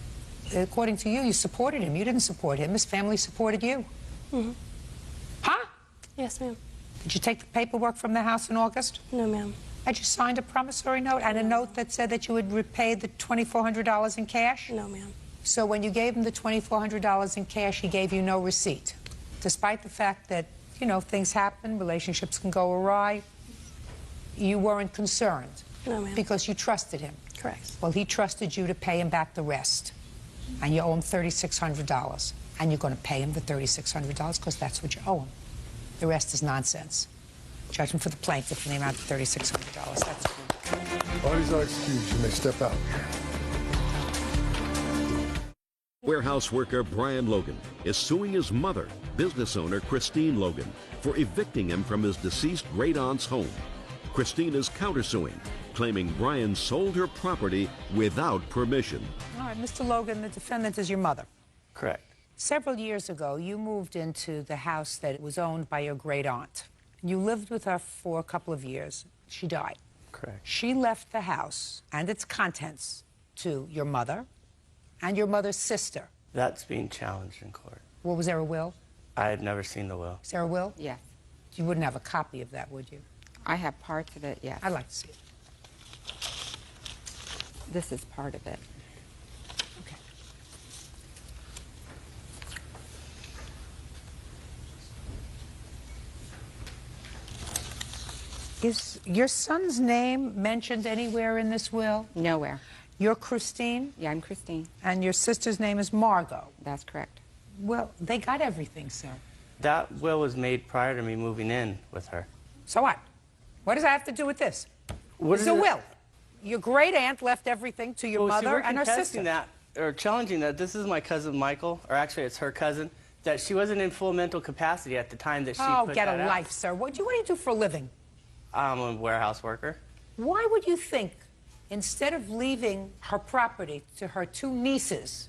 According to you, you supported him. You didn't support him. His family supported you. Mm-hmm. Huh? Yes, ma'am. Did you take the paperwork from the house in August? No, ma'am. Had you signed a promissory note and a note that said that you would repay the $2,400 in cash? No, ma'am. So when you gave him the $2,400 in cash, he gave you no receipt, despite the fact that, you know, things happen, relationships can go awry. You weren't concerned. No, ma'am. Because you trusted him. Correct. Well, he trusted you to pay him back the rest, and you owe him $3,600, and you're going to pay him the $3,600 because that's what you owe him. The rest is nonsense. Judgment for the plaintiff in the amount of $3,600. That's it. Parties are excused. You may step out. Warehouse worker Brian Logan is suing his mother, business owner Christine Logan, for evicting him from his deceased great-aunt's home. Christine is countersuing, claiming Brian sold her property without permission. All right, Mr. Logan, the defendant is your mother. Correct. Several years ago, you moved into the house that was owned by your great-aunt. You lived with her for a couple of years. She died. Correct. She left the house and its contents to your mother and your mother's sister. That's being challenged in court. Well, was there a will? I had never seen the will. Is there a will? Yes. You wouldn't have a copy of that, would you? I have parts of it, yes. I'd like to see it. This is part of it. Okay. Is your son's name mentioned anywhere in this will? Nowhere. You're Christine? Yeah, I'm Christine. And your sister's name is Margot? That's correct. Well, they got everything, sir. That will was made prior to me moving in with her. So what? What does that have to do with this? What It's is a it? will. Your great aunt left everything to your Well, see, mother we're and her contesting sister. that, or challenging that. This is my cousin Michael, or actually it's her cousin, that she wasn't in full mental capacity at the time that she Oh, put get that a out. life, sir. What do you do for a living? I'm a warehouse worker. Why would you think, instead of leaving her property to her two nieces,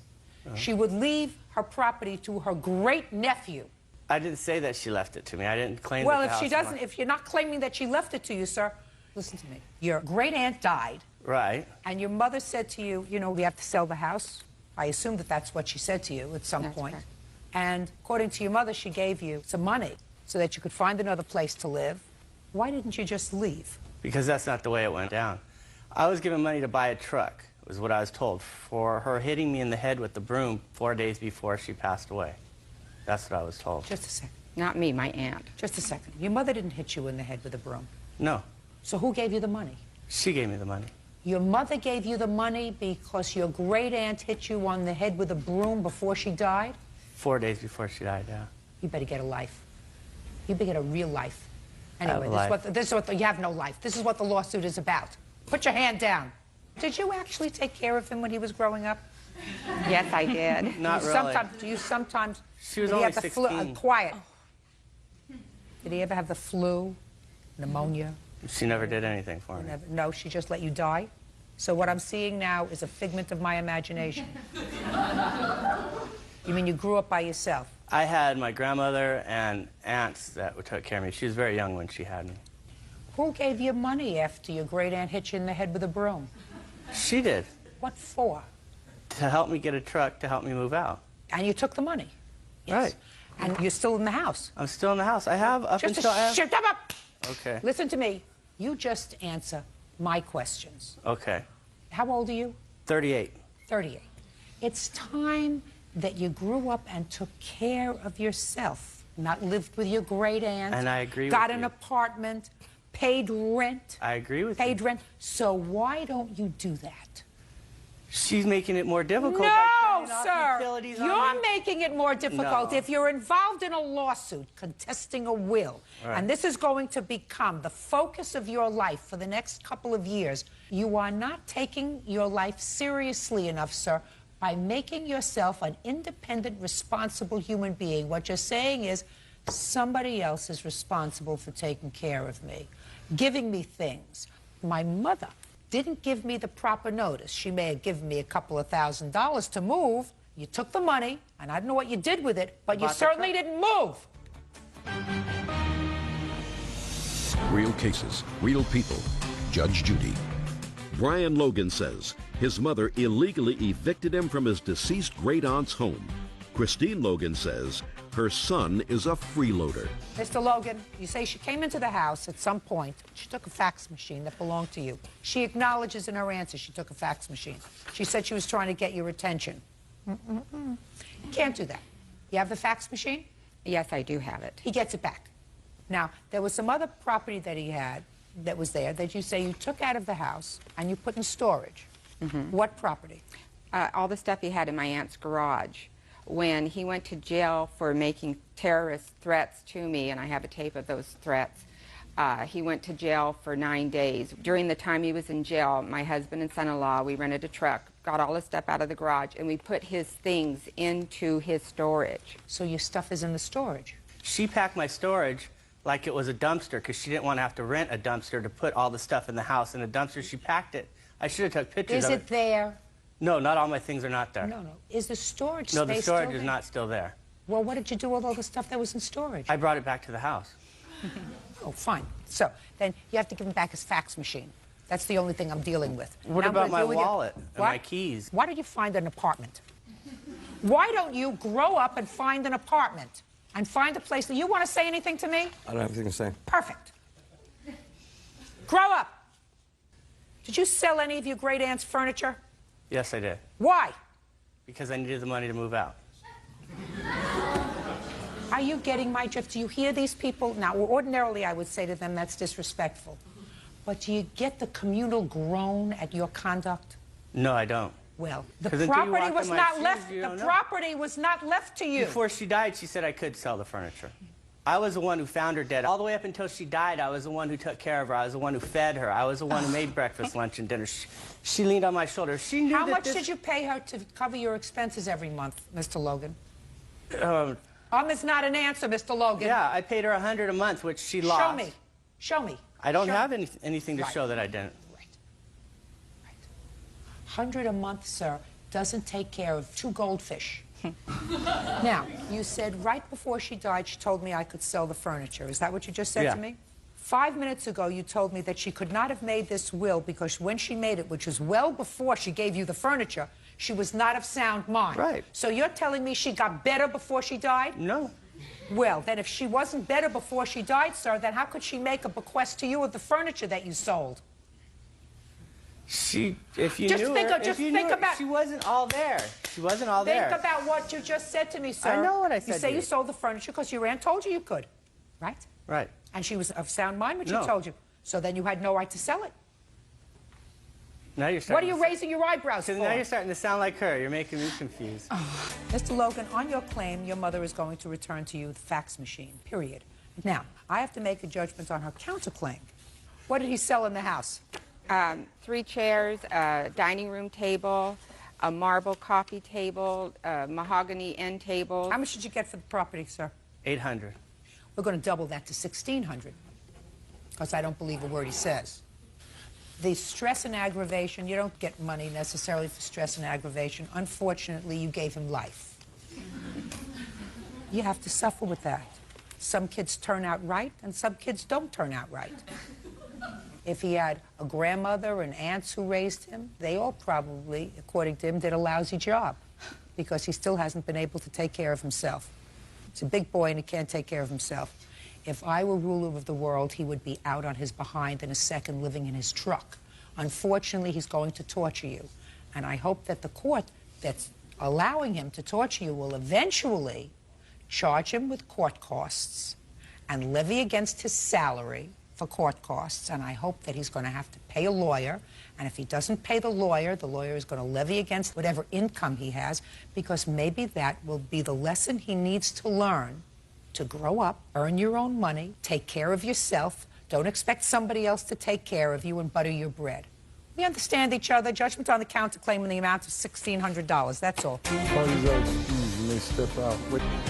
she would leave her property to her great nephew? I didn't say that she left it to me. I didn't claim Well, that if the she house was doesn't, mine. if you're not claiming that she left it to you, sir, listen to me. Your great aunt died, Right. and your mother said to you, you know, we have to sell the house. I assume that that's what she said to you at some point. correct. And according to your mother, she gave you some money so that you could find another place to live. Why didn't you just leave? Because that's not the way it went down. I was given money to buy a truck, was what I was told, for her hitting me in the head with the broom 4 days before she passed away. That's what I was told. Just a second. Not me, my aunt. Just a second. Your mother didn't hit you in the head with a broom. No, So who gave you the money? she gave me the money. Your mother gave you the money because your great aunt hit you on the head with a broom before she died? 4 days before she died, yeah. You better get a life. You better get a real life. Anyway, life. this is what you have no life. This is what the lawsuit is about. Put your hand down. Did you actually take care of him when he was growing up? Yes, I did. Not you really. Sometimes, do you sometimes? She was did he only have the flu? 16. Quiet. Did he ever have the flu, pneumonia? She never did anything for me. No, she just let you die. So what I'm seeing now is a figment of my imagination. You mean you grew up by yourself? I had my grandmother and aunts that took care of me. She was very young when she had me. Who gave you money after your great aunt hit you in the head with a broom? She did. What for? To help me get a truck to help me move out. And you took the money. Right. And you're still in the house. I'm still in the house. I have up Just until I have... shut up. Okay. Listen to me. You just answer my questions. Okay. How old are you? 38. 38. It's time that you grew up and took care of yourself, not lived with your great aunt. And I agree got with an you. apartment, paid rent. I agree with you. Paid rent. So why don't you do that? She's making it more difficult by No, turning off sir. utilities on You're me. making it more difficult. No. If you're involved in a lawsuit contesting a will, Right. and this is going to become the focus of your life for the next couple of years, you are not taking your life seriously enough, sir, by making yourself an independent, responsible human being. What you're saying is, somebody else is responsible for taking care of me, giving me things. My mother didn't give me the proper notice. She may have given me a couple of $1,000s to move. You took the money, and I don't know what you did with it, but you Bought the certainly truck. didn't move. Real cases, real people. Judge Judy. Brian Logan says his mother illegally evicted him from his deceased great-aunt's home. Christine Logan says her son is a freeloader. Mr. Logan, you say she came into the house at some point. She took a fax machine that belonged to you. She acknowledges in her answer she took a fax machine. She said she was trying to get your attention. You can't do that. You have the fax machine? Yes, I do have it. He gets it back. Now, there was some other property that he had that was there that you say you took out of the house and you put in storage. What property? All the stuff he had in my aunt's garage. When he went to jail for making terrorist threats to me, and I have a tape of those threats, he went to jail for 9 days. During the time he was in jail, my husband and son-in-law, we rented a truck, got all his stuff out of the garage, and we put his things into his storage. So your stuff is in the storage? She packed my storage like it was a dumpster because she didn't want to have to rent a dumpster to put all the stuff in the house in a dumpster. She packed it. I should have took pictures Is of it there? No, not all my things are not there. No, no. Is the storage No, the space storage still is there? not still there. Well, what did you do with all the stuff that was in storage? I brought it back to the house. Oh, fine. So then you have to give him back his fax machine. That's the only thing I'm dealing with. What Now I'm about gonna my deal with your- wallet and What? my keys? Why don't you find an apartment? Why don't you grow up and find an apartment? and find a place that you want to say anything to me? I don't have anything to say. Perfect. Grow up. Did you sell any of your great aunt's furniture? Yes, I did. Why? Because I needed the money to move out. Are you getting my drift? Do you hear these people? Now, ordinarily, I would say to them, that's disrespectful. But do you get the communal groan at your conduct? No, I don't. Well, the 'Cause until you property walk was in my not shoes, left. you The don't know. property was not left to you. Before she died, she said I could sell the furniture. I was the one who found her dead. All the way up until she died, I was the one who took care of her. I was the one who fed her. I was the one who made breakfast, lunch, and dinner. She leaned on my shoulder. She knew How that much this... did you pay her to cover your expenses every month, Mr. Logan? It's not an answer, Mr. Logan. Yeah, I paid her $100 a month, which she lost. Show me. Show me. I don't Show have me. anything to Right. show that I didn't. 100 a month, sir, doesn't take care of 2 goldfish. Now, you said right before she died, she told me I could sell the furniture. Is that what you just said Yeah. to me? 5 minutes ago, you told me that she could not have made this will because when she made it, which was well before she gave you the furniture, she was not of sound mind. Right. So you're telling me she got better before she died? No. Well, then if she wasn't better before she died, sir, then how could she make a bequest to you of the furniture that you sold? If you Just knew think her, of- just if you think knew her, about- she wasn't all there. She wasn't all there. Think about what you just said to me, sir. I know what I said You say to you you. sold the furniture because your aunt told you you could, right? Right. And she was of sound mind when she No. told you. So then you had no right to sell it. Now you're What starting are you to raising your eyebrows for? now you're starting to sound like her. You're making me confused. Mr. Logan, on your claim, your mother is going to return to you the fax machine, period. Now, I have to make a judgment on her counterclaim. What did he sell in the house? 3 chairs, a dining room table, a marble coffee table, a mahogany end table. How much did you get for the property, sir? $800. We're going to double that to $1,600 because I don't believe a word he says. The stress and aggravation, you don't get money necessarily for stress and aggravation. Unfortunately, you gave him life. You have to suffer with that. Some kids turn out right, and some kids don't turn out right. If he had a grandmother and aunts who raised him, they all probably, according to him, did a lousy job because he still hasn't been able to take care of himself. He's a big boy and he can't take care of himself. If I were ruler of the world, he would be out on his behind in a second living in his truck. Unfortunately, he's going to torture you. And I hope that the court that's allowing him to torture you will eventually charge him with court costs and levy against his salary for court costs. And I hope that he's going to have to pay a lawyer. And if he doesn't pay the lawyer is going to levy against whatever income he has, because maybe that will be the lesson he needs to learn to grow up, earn your own money, take care of yourself. Don't expect somebody else to take care of you and butter your bread. We understand each other. Judgment on the counterclaim in the amount of $1,600. That's all. Parties are excused when they step out.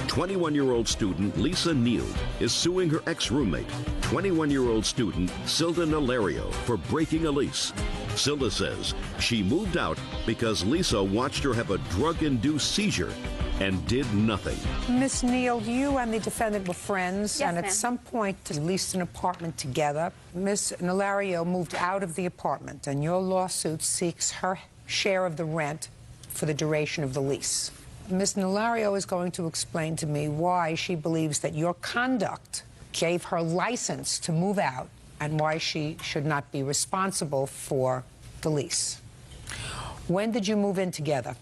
21-year-old student Lisa Neal is suing her ex-roommate, 21-year-old student Silda Nalario, for breaking a lease. Silda says she moved out because Lisa watched her have a drug-induced seizure and did nothing. Miss Neal, you and the defendant were friends, Yes, and at ma'am. some point leased an apartment together. Miss Nalario moved out of the apartment, and your lawsuit seeks her share of the rent for the duration of the lease. Miss Nalario is going to explain to me why she believes that your conduct gave her license to move out and why she should not be responsible for the lease. When did you move in together?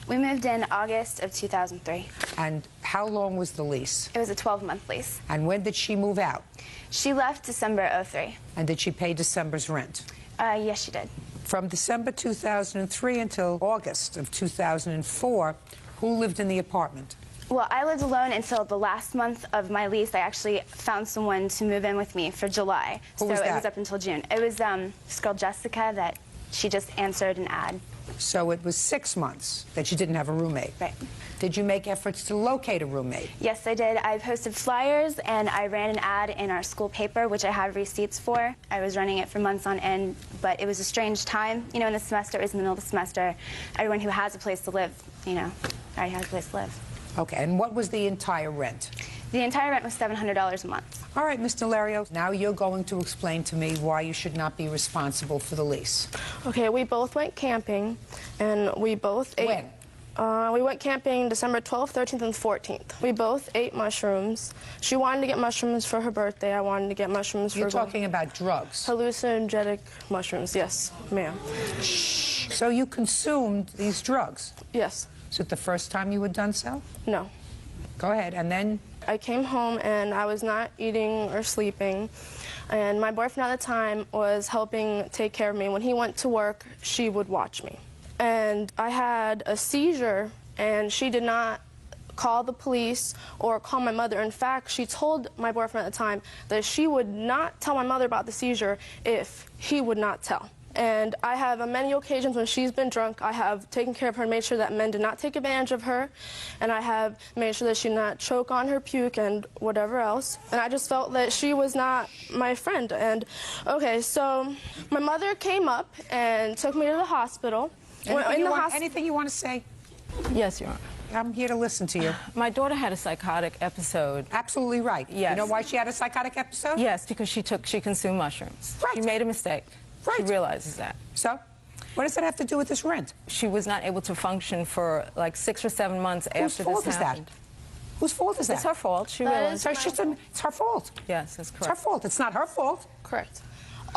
We moved in August of 2003. And how long was the lease? It was a 12-month lease. And when did she move out? She left December 03. And did she pay December's rent? Yes, she did. From December 2003 until August of 2004, who lived in the apartment? Well, I lived alone until the last month of my lease. I actually found someone to move in with me for July. Who was It that? was up until June. It was this girl, Jessica, that she just answered an ad. So it was 6 months that you didn't have a roommate. Right. Did you make efforts to locate a roommate? Yes, I did. I posted flyers and I ran an ad in our school paper, which I have receipts for. I was running it for months on end, but it was a strange time. You know, in the semester, it was in the middle of the semester. Everyone who has a place to live, you know, already has a place to live. Okay, and what was the entire rent? The entire rent was $700 a month. All right, Mr. Lario, now you're going to explain to me why you should not be responsible for the lease. Okay, we both went camping, and we both ate. When? We went camping December 12th, 13th, and 14th. We both ate mushrooms. She wanted to get mushrooms for her birthday. I wanted to get mushrooms for... You're talking about drugs? Hallucinogenic mushrooms, yes, ma'am. So you consumed these drugs? Yes. Is it the first time you had done so? No. Go ahead, and then? I came home and I was not eating or sleeping. And my boyfriend at the time was helping take care of me. When he went to work, she would watch me. And I had a seizure, and she did not call the police or call my mother. In fact, she told my boyfriend at the time that she would not tell my mother about the seizure if he would not tell. And I have on many occasions when she's been drunk, I have taken care of her and made sure that men did not take advantage of her. And I have made sure that she did not choke on her puke and whatever else. And I just felt that she was not my friend. And, okay, so my mother came up and took me to the hospital. Anything you want to say? Yes, Your Honor. I'm here to listen to you. My daughter had a psychotic episode. Absolutely right. Yes. You know why she had a psychotic episode? Yes, because she consumed mushrooms. Right. She made a mistake. Right. She realizes that. So? What does that have to do with this rent? She was not able to function for like 6 or 7 months after this happened. Whose fault is that? Whose fault is that? It's her fault. She realized. It's her fault. Yes, that's correct. It's her fault. It's not her fault. Correct.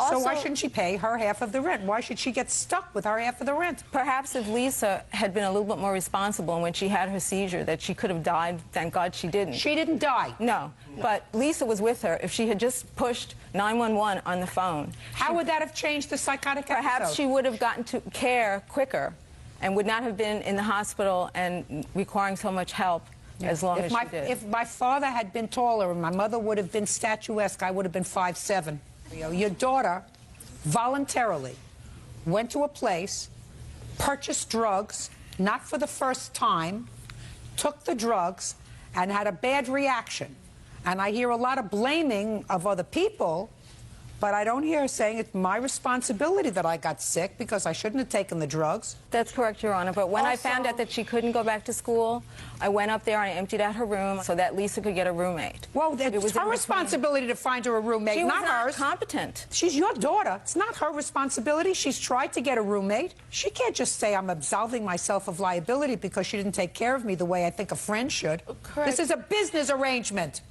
So why shouldn't she pay her half of the rent? Why should she get stuck with her half of the rent? Perhaps if Lisa had been a little bit more responsible and when she had her seizure that she could have died. Thank God she didn't. She didn't die. No. But Lisa was with her. If she had just pushed 911 on the phone. How would that have changed the psychotic episode? Perhaps she would have gotten to care quicker and would not have been in the hospital and requiring so much help as long as she did. If my father had been taller and my mother would have been statuesque, I would have been 5'7". Your daughter voluntarily went to a place, purchased drugs, not for the first time, took the drugs, and had a bad reaction. And I hear a lot of blaming of other people, but I don't hear her saying it's my responsibility that I got sick because I shouldn't have taken the drugs. That's correct, Your Honor. But when I found out that she couldn't go back to school, I went up there and I emptied out her room so that Lisa could get a roommate. Well, it's her responsibility to find her a roommate, she not was not hers. Competent. She's your daughter. It's not her responsibility. She's tried to get a roommate. She can't just say I'm absolving myself of liability because she didn't take care of me the way I think a friend should. Correct. This is a business arrangement.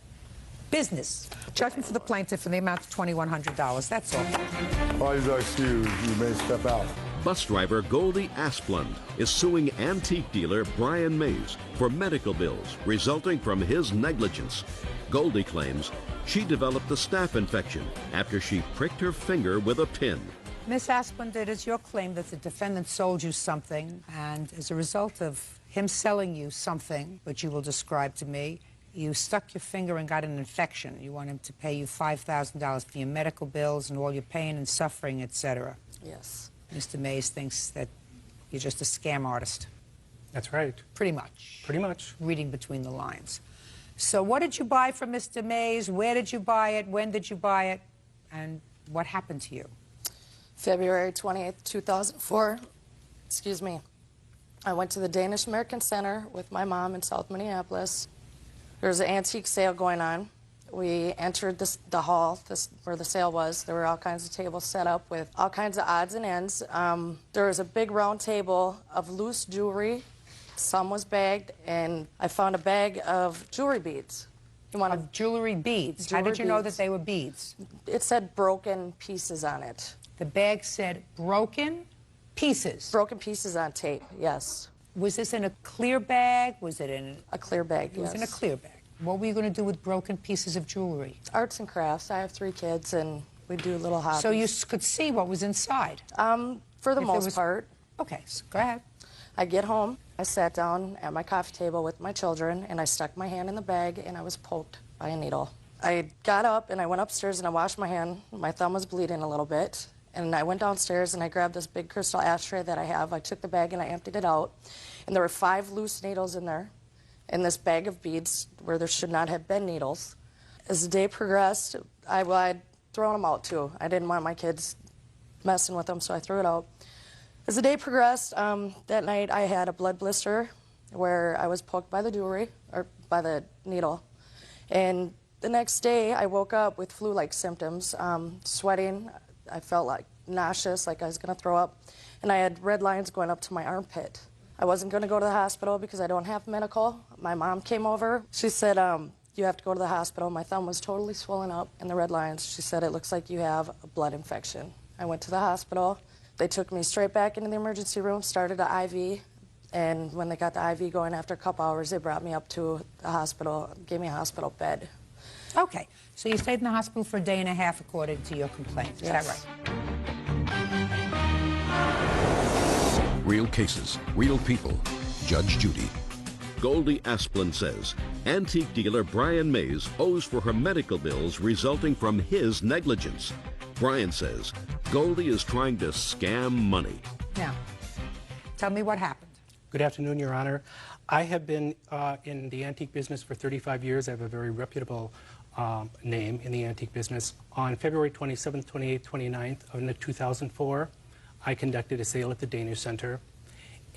Business. Judgment for the plaintiff in the amount of $2,100. That's all. All you guys you may step out. Bus driver Goldie Asplund is suing antique dealer Brian Mays for medical bills resulting from his negligence. Goldie claims she developed a staph infection after she pricked her finger with a pin. Miss Asplund, it is your claim that the defendant sold you something, and as a result of him selling you something, which you will describe to me, you stuck your finger and got an infection. You want him to pay you $5,000 for your medical bills and all your pain and suffering, etc. Yes. Mr. Mays thinks that you're just a scam artist. That's right. Pretty much. Pretty much. Reading between the lines. So what did you buy from Mr. Mays? Where did you buy it? When did you buy it? And what happened to you? February 28th, 2004. Excuse me. I went to the Danish American Center with my mom in South Minneapolis. There was an antique sale going on. We entered the hall where the sale was. There were all kinds of tables set up with all kinds of odds and ends. There was a big round table of loose jewelry. Some was bagged, and I found a bag of jewelry beads. Of jewelry beads? How did you know that they were beads? It said broken pieces on it. The bag said broken pieces? Broken pieces on tape, yes. Was this in a clear bag? Was it in a clear bag? It was in a clear bag. What were you going to do with broken pieces of jewelry? Arts and crafts. I have 3 kids, and we do little hobbies. So you could see what was inside? For the most part. Okay, so go ahead. I get home. I sat down at my coffee table with my children, and I stuck my hand in the bag, and I was poked by a needle. I got up, and I went upstairs, and I washed my hand. My thumb was bleeding a little bit. And I went downstairs, and I grabbed this big crystal ashtray that I have. I took the bag, and I emptied it out. And there were 5 loose needles in there, in this bag of beads where there should not have been needles. As the day progressed, I'd thrown them out, too. I didn't want my kids messing with them, so I threw it out. As the day progressed, that night I had a blood blister where I was poked by the jewelry, or by the needle. And the next day, I woke up with flu-like symptoms, sweating. I felt like nauseous, like I was going to throw up. And I had red lines going up to my armpit. I wasn't going to go to the hospital because I don't have medical. My mom came over. She said, you have to go to the hospital. My thumb was totally swollen up in the red lines. She said, it looks like you have a blood infection. I went to the hospital. They took me straight back into the emergency room, started an IV, and when they got the IV going after a couple hours, they brought me up to the hospital, gave me a hospital bed. Okay, so you stayed in the hospital for a day and a half according to your complaint. Is that right? Real cases, real people. Judge Judy. Goldie Asplin says antique dealer Brian Mays owes for her medical bills resulting from his negligence. Brian says Goldie is trying to scam money. Now, tell me what happened. Good afternoon, Your Honor. I have been in the antique business for 35 years. I have a very reputable name in the antique business. On February 27th, 28th, 29th of 2004, I conducted a sale at the Danish Center,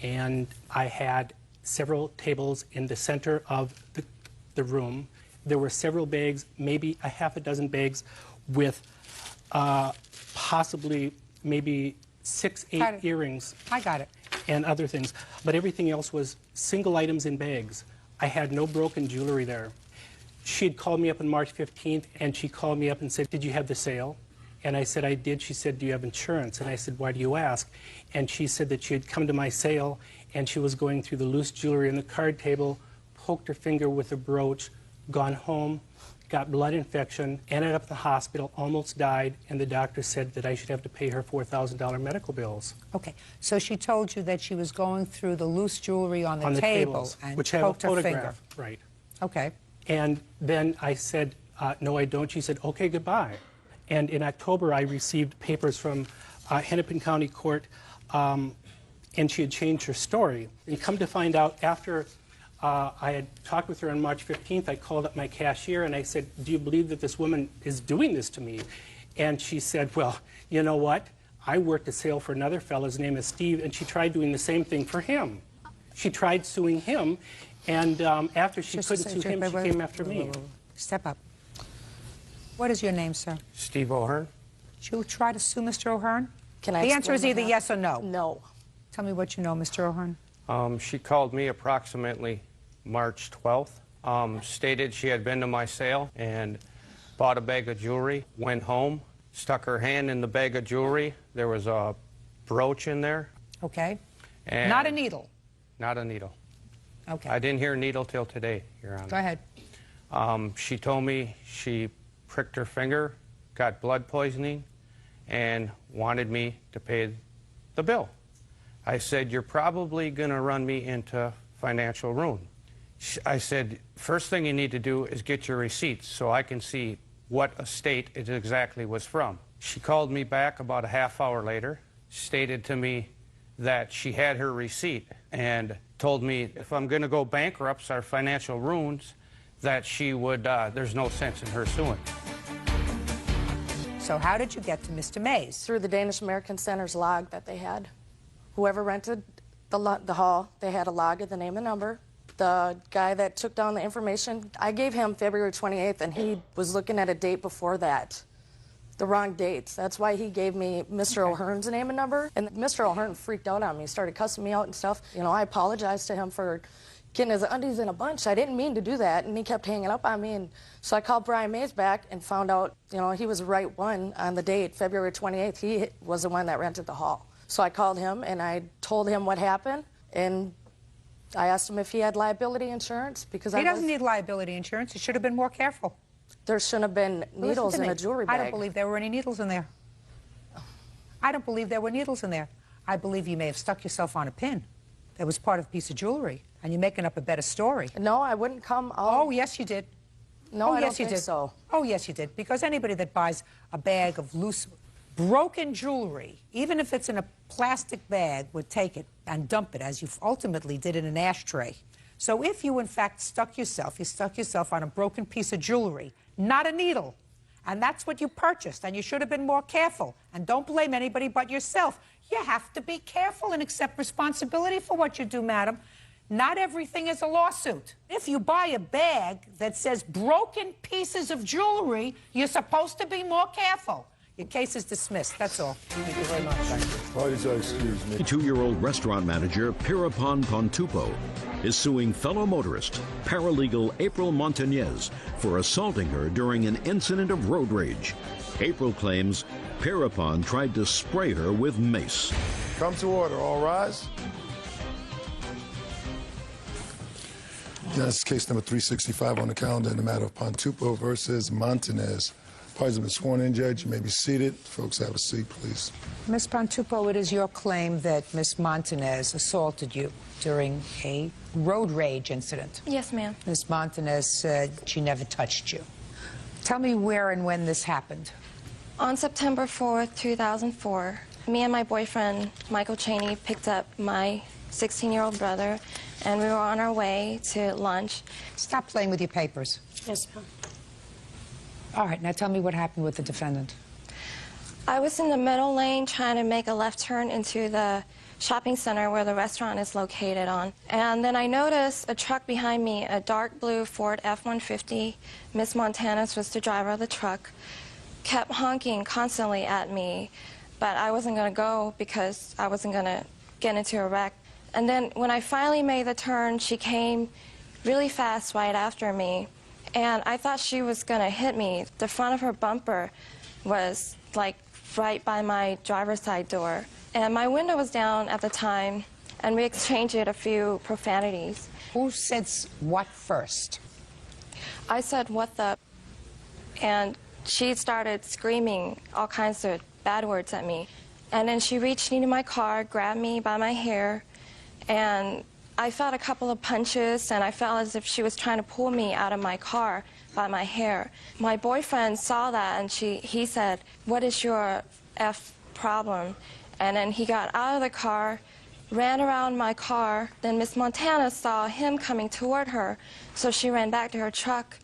and I had several tables in the center of the room. There were several bags, maybe a half a dozen bags, with possibly maybe 6, 8 earrings. I got it. And other things. But everything else was single items in bags. I had no broken jewelry there. She had called me up on March 15th, and she called me up and said, did you have the sale? And I said, I did. She said, do you have insurance? And I said, why do you ask? And she said that she had come to my sale, and she was going through the loose jewelry on the card table, poked her finger with a brooch, gone home, got blood infection, ended up in the hospital, almost died, and the doctor said that I should have to pay her $4,000 medical bills. Okay, so she told you that she was going through the loose jewelry on the table tables, and which have a poked her finger. photograph, right. Okay. And then I said, no, I don't. She said, okay, goodbye. And in October, I received papers from Hennepin County Court, and she had changed her story. And come to find out, after I had talked with her on March 15th, I called up my cashier, and I said, do you believe that this woman is doing this to me? And she said, well, you know what? I worked a sale for another fellow, his name is Steve, and she tried doing the same thing for him. She tried suing him, and after she couldn't sue him, she came after me. Step up. What is your name, sir? Steve O'Hearn. Did you try to sue Mr. O'Hearn? Can I The answer is explain either that? yes or no. No. Tell me what you know, Mr. O'Hearn. She called me approximately March 12th, stated she had been to my sale and bought a bag of jewelry, went home, stuck her hand in the bag of jewelry. There was a brooch in there. Okay. And Not a needle. Not a needle. Okay. I didn't hear needle till today, Your Honor. Go ahead. She told me she pricked her finger, got blood poisoning, and wanted me to pay the bill. I said, you're probably going to run me into financial ruin. I said, first thing you need to do is get your receipts so I can see what estate it exactly was from. She called me back about a half hour later, stated to me that she had her receipt, and told me if I'm going to go bankrupt or financial ruins, that she would, there's no sense in her suing. So how did you get to Mr. Mays? Through the Danish American Center's log that they had. Whoever rented the hall, they had a log of the name and number. The guy that took down the information, I gave him February 28th, and he was looking at a date before that. The wrong dates. That's why he gave me Mr. O'Hearn's name and number. And Mr. O'Hearn freaked out on me, started cussing me out and stuff. You know, I apologized to him for getting his undies in a bunch. I didn't mean to do that, and he kept hanging up on me. And so I called Brian Mays back and found out, you know, he was the right one on the date, February 28th. He was the one that rented the hall. So I called him, and I told him what happened, and I asked him if he had liability insurance, because He doesn't need liability insurance. He should have been more careful. There shouldn't have been needles in a jewelry bag. I don't believe there were any needles in there. I don't believe there were needles in there. I believe you may have stuck yourself on a pin that was part of a piece of jewelry, and you're making up a better story. No, I wouldn't come. Oh, yes, you did. No, oh, I yes, don't you think did. so. Oh, yes, you did. Because anybody that buys a bag of loose, broken jewelry, even if it's in a plastic bag, would take it and dump it, as you ultimately did in an ashtray. So if you, in fact, you stuck yourself on a broken piece of jewelry, not a needle. And that's what you purchased, and you should have been more careful. And don't blame anybody but yourself. You have to be careful and accept responsibility for what you do, madam. Not everything is a lawsuit. If you buy a bag that says broken pieces of jewelry, you're supposed to be more careful. Your case is dismissed. That's all. Thank you very much. Parties are excused, me. 22-year-old restaurant manager Pirapon Pontupo is suing fellow motorist, paralegal April Montañez, for assaulting her during an incident of road rage. April claims Pirapon tried to spray her with mace. Come to order. All rise. Yes, case number 365 on the calendar in the matter of Pontupo versus Montañez. Parties have been sworn in, Judge. You may be seated. Folks, have a seat, please. Ms. Pontupo, it is your claim that Ms. Montañez assaulted you during a road rage incident. Yes, ma'am. Ms. Montañez said she never touched you. Tell me where and when this happened. On September 4th, 2004, me and my boyfriend, Michael Cheney, picked up my 16-year-old brother, and we were on our way to lunch. Stop playing with your papers. Yes, ma'am. All right, now tell me what happened with the defendant. I was in the middle lane trying to make a left turn into the shopping center where the restaurant is located on. And then I noticed a truck behind me, a dark blue Ford F-150. Miss Montañez was the driver of the truck, kept honking constantly at me, but I wasn't going to go because I wasn't going to get into a wreck. And then when I finally made the turn, she came really fast right after me, and I thought she was going to hit me. The front of her bumper was like right by my driver's side door, and my window was down at the time, and we exchanged a few profanities. Who said what first? I said, "What the?" And she started screaming all kinds of bad words at me. And then she reached into my car, grabbed me by my hair, and I felt a couple of punches, and I felt as if she was trying to pull me out of my car by my hair. My boyfriend saw that, and he said, "What is your F problem?" And then he got out of the car, ran around my car. Then Miss Montañez saw him coming toward her, so she ran back to her truck.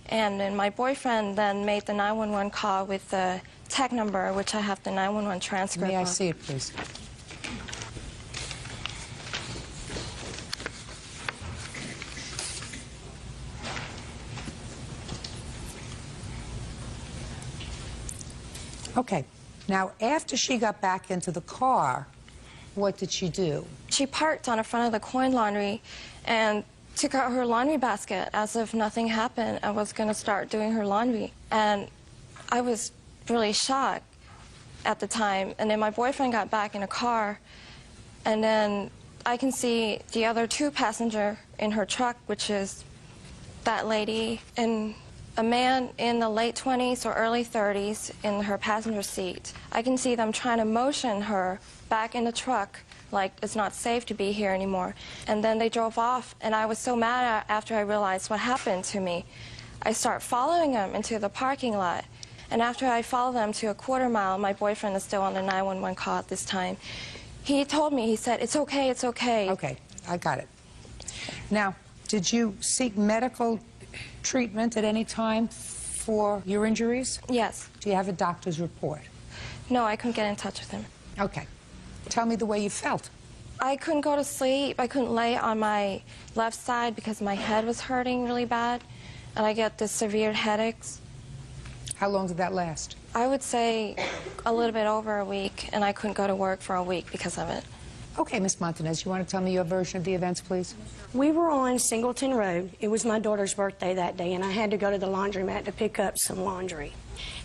And then my boyfriend then made the 911 call with the tech number, which I have the 911 transcript. May I see it, please? Okay. Now, after she got back into the car, what did she do? She parked on the front of the coin laundry and took out her laundry basket as if nothing happened. I was going to start doing her laundry. And I was really shocked at the time. And then my boyfriend got back in a car, and then I can see the other two passengers in her truck, which is that lady and a man in the late 20s or early 30s in her passenger seat. I can see them trying to motion her back in the truck like it's not safe to be here anymore. And then they drove off, and I was so mad after I realized what happened to me. I start following them into the parking lot, and after I follow them to a quarter mile, my boyfriend is still on the 911 call at this time. He told me, he said, "It's okay, it's okay." Okay, I got it. Now, did you seek medical treatment at any time for your injuries? Yes. Do you have a doctor's report? No, I couldn't get in touch with him. Okay. Tell me the way you felt. I couldn't go to sleep. I couldn't lay on my left side because my head was hurting really bad, and I get the severe headaches. How long did that last? I would say a little bit over a week, and I couldn't go to work for a week because of it. Okay, Ms. Montañez, you want to tell me your version of the events, please? We were on Singleton Road. It was my daughter's birthday that day, and I had to go to the laundromat to pick up some laundry.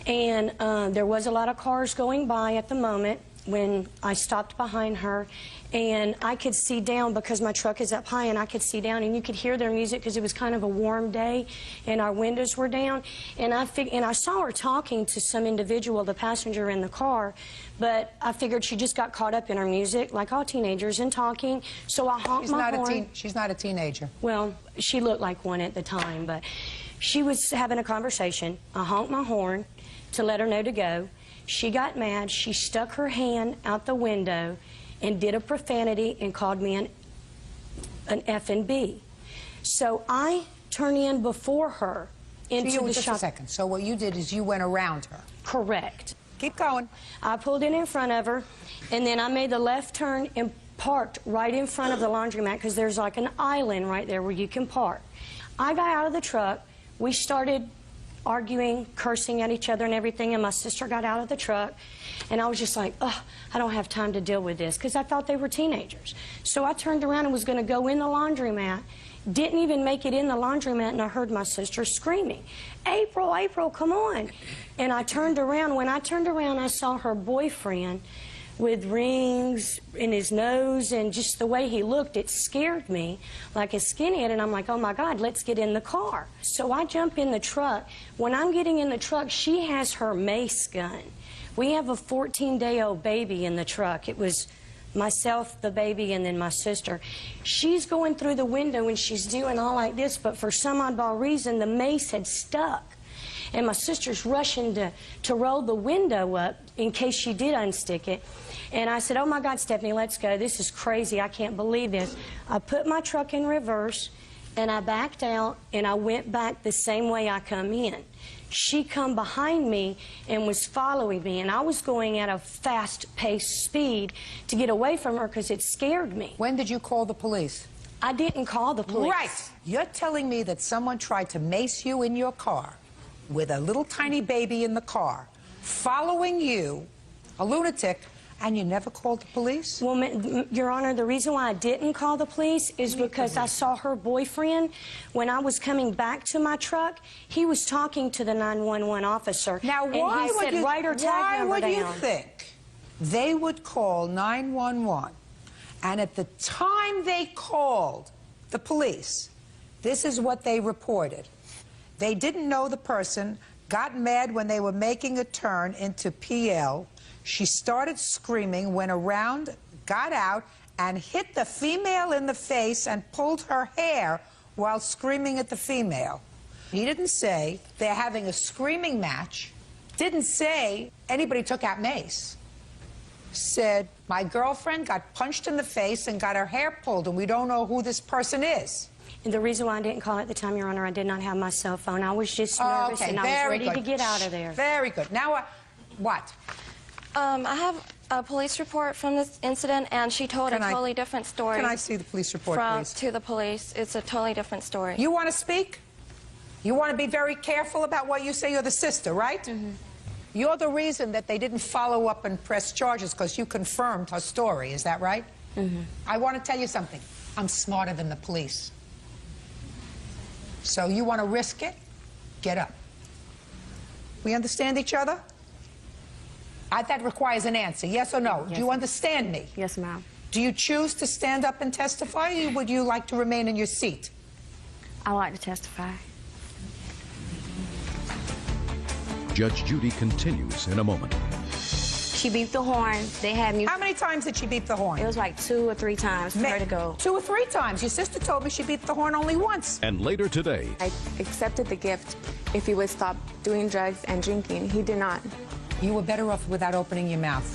And there was a lot of cars going by at the moment when I stopped behind her, and I could see down because my truck is up high, and I could see down, and you could hear their music because it was kind of a warm day, and our windows were down. And I saw her talking to some individual, the passenger in the car, but I figured she just got caught up in her music, like all teenagers, and talking. So I honked my horn. She's not a teenager. Well, she looked like one at the time, but she was having a conversation. I honked my horn to let her know to go. She got mad. She stuck her hand out the window and did a profanity and called me an F and B. So I turned in before her into the shop. Just a second. So what you did is you went around her. Correct. Keep going. I pulled in front of her, and then I made the left turn and parked right in front of the laundromat because there's like an island right there where you can park. I got out of the truck. We started arguing, cursing at each other and everything, and my sister got out of the truck, and I was just like, ugh, I don't have time to deal with this, because I thought they were teenagers. So I turned around and was going to go in the laundromat, didn't even make it in the laundromat, and I heard my sister screaming, April, April, come on. And I turned around. When I turned around, I saw her boyfriend with rings in his nose, and just the way he looked, it scared me like a skinhead, and I'm like, oh my God, let's get in the car. So I jump in the truck. When I'm getting in the truck, she has her mace gun. We have a 14-day-old baby in the truck. It was myself, the baby, and then my sister. She's going through the window and she's doing all like this, but for some oddball reason, the mace had stuck. And my sister's rushing to roll the window up in case she did unstick it. And I said, oh my God, Stephanie, let's go. This is crazy. I can't believe this. I put my truck in reverse and I backed out and I went back the same way I come in. She come behind me and was following me, and I was going at a fast-paced speed to get away from her because it scared me. When did you call the police? I didn't call the police. Right. You're telling me that someone tried to mace you in your car with a little tiny baby in the car, following you, a lunatic, and you never called the police? Well, Your Honor, the reason why I didn't call the police is because I saw her boyfriend. When I was coming back to my truck, he was talking to the 911 officer. Now, why would you, write her tag number down. Why would you think they would call 911, and at the time they called the police, this is what they reported. They didn't know the person, got mad when they were making a turn into PL. She started screaming, went around, got out, and hit the female in the face and pulled her hair while screaming at the female. He didn't say they're having a screaming match, didn't say anybody took out mace. Said, my girlfriend got punched in the face and got her hair pulled, and we don't know who this person is. And the reason why I didn't call at the time, Your Honor, I did not have my cell phone. I was just nervous, and I was ready to get out of there. Very good. Now, what? I have a police report from this incident, and she told a totally different story. Can I see the police report, please? To the police. It's a totally different story. You want to speak? You want to be very careful about what you say? You're the sister, right? Mm-hmm. You're the reason that they didn't follow up and press charges because you confirmed her story. Is that right? Mm-hmm. I want to tell you something. I'm smarter than the police. So you want to risk it? Get up. We understand each other? That requires an answer, yes or no? Yes. Do you understand me? Yes, ma'am. Do you choose to stand up and testify, or would you like to remain in your seat? I like to testify. Judge Judy continues in a moment. She beeped the horn. They had me. How many times did she beep the horn? It was like 2 or 3 times for her to go. 2 or 3 times. Your sister told me she beeped the horn only once. And later today, I accepted the gift if he would stop doing drugs and drinking. He did not. You were better off without opening your mouth.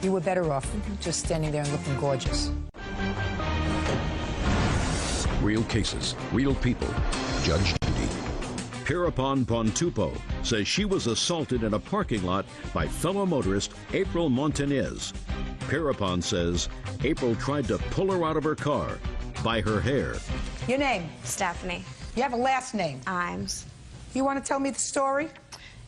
You were better off just standing there and looking gorgeous. Real cases, real people. Judge Judy. Pierapon Pontupo says she was assaulted in a parking lot by fellow motorist April Montanez. Pierapon says April tried to pull her out of her car by her hair. Your name? Stephanie. You have a last name? Imes. You want to tell me the story?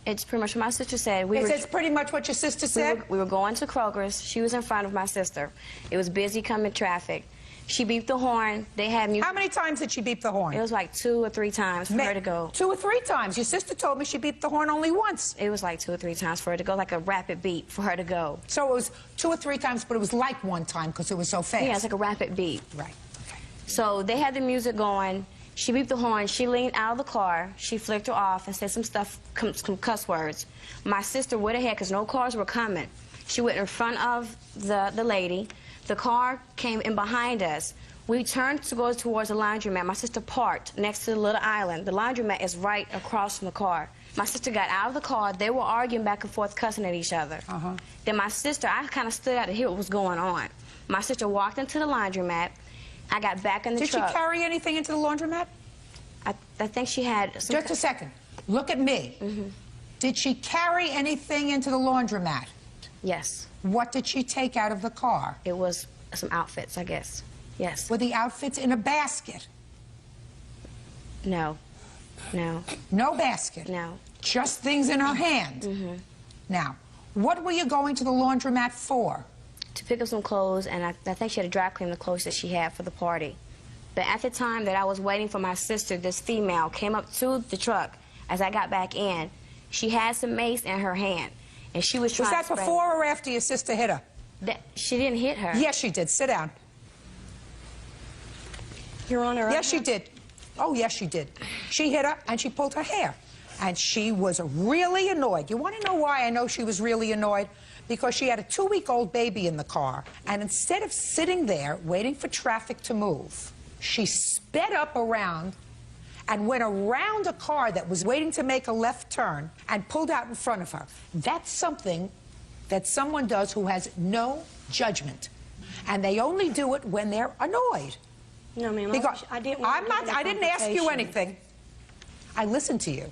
It's pretty much what my sister said. It's pretty much what your sister said? We were going to Kroger's. She was in front of my sister. It was busy coming traffic. She beeped the horn. They had music. How many times did she beep the horn? It was like 2 or 3 times for her to go. 2 or 3 times? Your sister told me she beeped the horn only once. It was like 2 or 3 times for her to go, like a rapid beep for her to go. So it was 2 or 3 times, but it was like 1 time because it was so fast. Yeah, it's like a rapid beep. Right. Okay. So they had the music going. She beeped the horn. She leaned out of the car. She flicked her off and said some stuff, some cuss words. My sister went ahead because no cars were coming. She went in front of the lady. The car came in behind us. We turned to go towards the laundromat. My sister parked next to the little island. The laundromat is right across from the car. My sister got out of the car. They were arguing back and forth, cussing at each other. Then my sister, I kind of stood out to hear what was going on. My sister walked into the laundromat. I got back in the truck. Did she carry anything into the laundromat? I think she had some... Just a second. Look at me. Did she carry anything into the laundromat? Yes. What did she take out of the car? It was some outfits, I guess. Yes. Were the outfits in a basket? No. No. No basket? No. Just things in her hand? Mm-hmm. Now, what were you going to the laundromat for? To pick up some clothes, and I think she had to dry clean the clothes that she had for the party. But at the time that I was waiting for my sister, this female came up to the truck as I got back in. She had some mace in her hand, and she was trying to Was that before or after your sister hit her? She didn't hit her. Yes, she did. Sit down. Your Honor, yes, she did. Oh, yes, she did. She hit her, and she pulled her hair. And she was really annoyed. You want to know why I know she was really annoyed? Because she had a 2-week-old baby in the car, and instead of sitting there waiting for traffic to move, she sped up around and went around a car that was waiting to make a left turn and pulled out in front of her. That's something that someone does who has no judgment, and they only do it when they're annoyed. No, ma'am. I didn't ask you anything. I listened to you.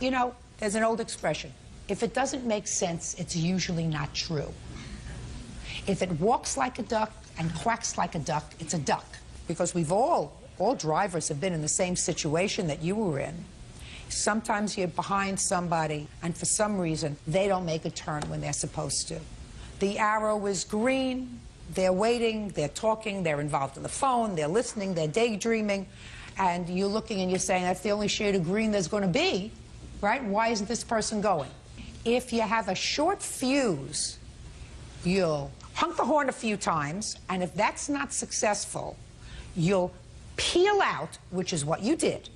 You know, there's an old expression. If it doesn't make sense, it's usually not true. If it walks like a duck and quacks like a duck, it's a duck. Because we've all drivers have been in the same situation that you were in. Sometimes you're behind somebody, and for some reason, they don't make a turn when they're supposed to. The arrow is green, they're waiting, they're talking, they're involved in the phone, they're listening, they're daydreaming, and you're looking and you're saying, that's the only shade of green there's going to be, right? Why isn't this person going? If you have a short fuse, you'll honk the horn a few times, and if that's not successful, you'll peel out, which is what you did.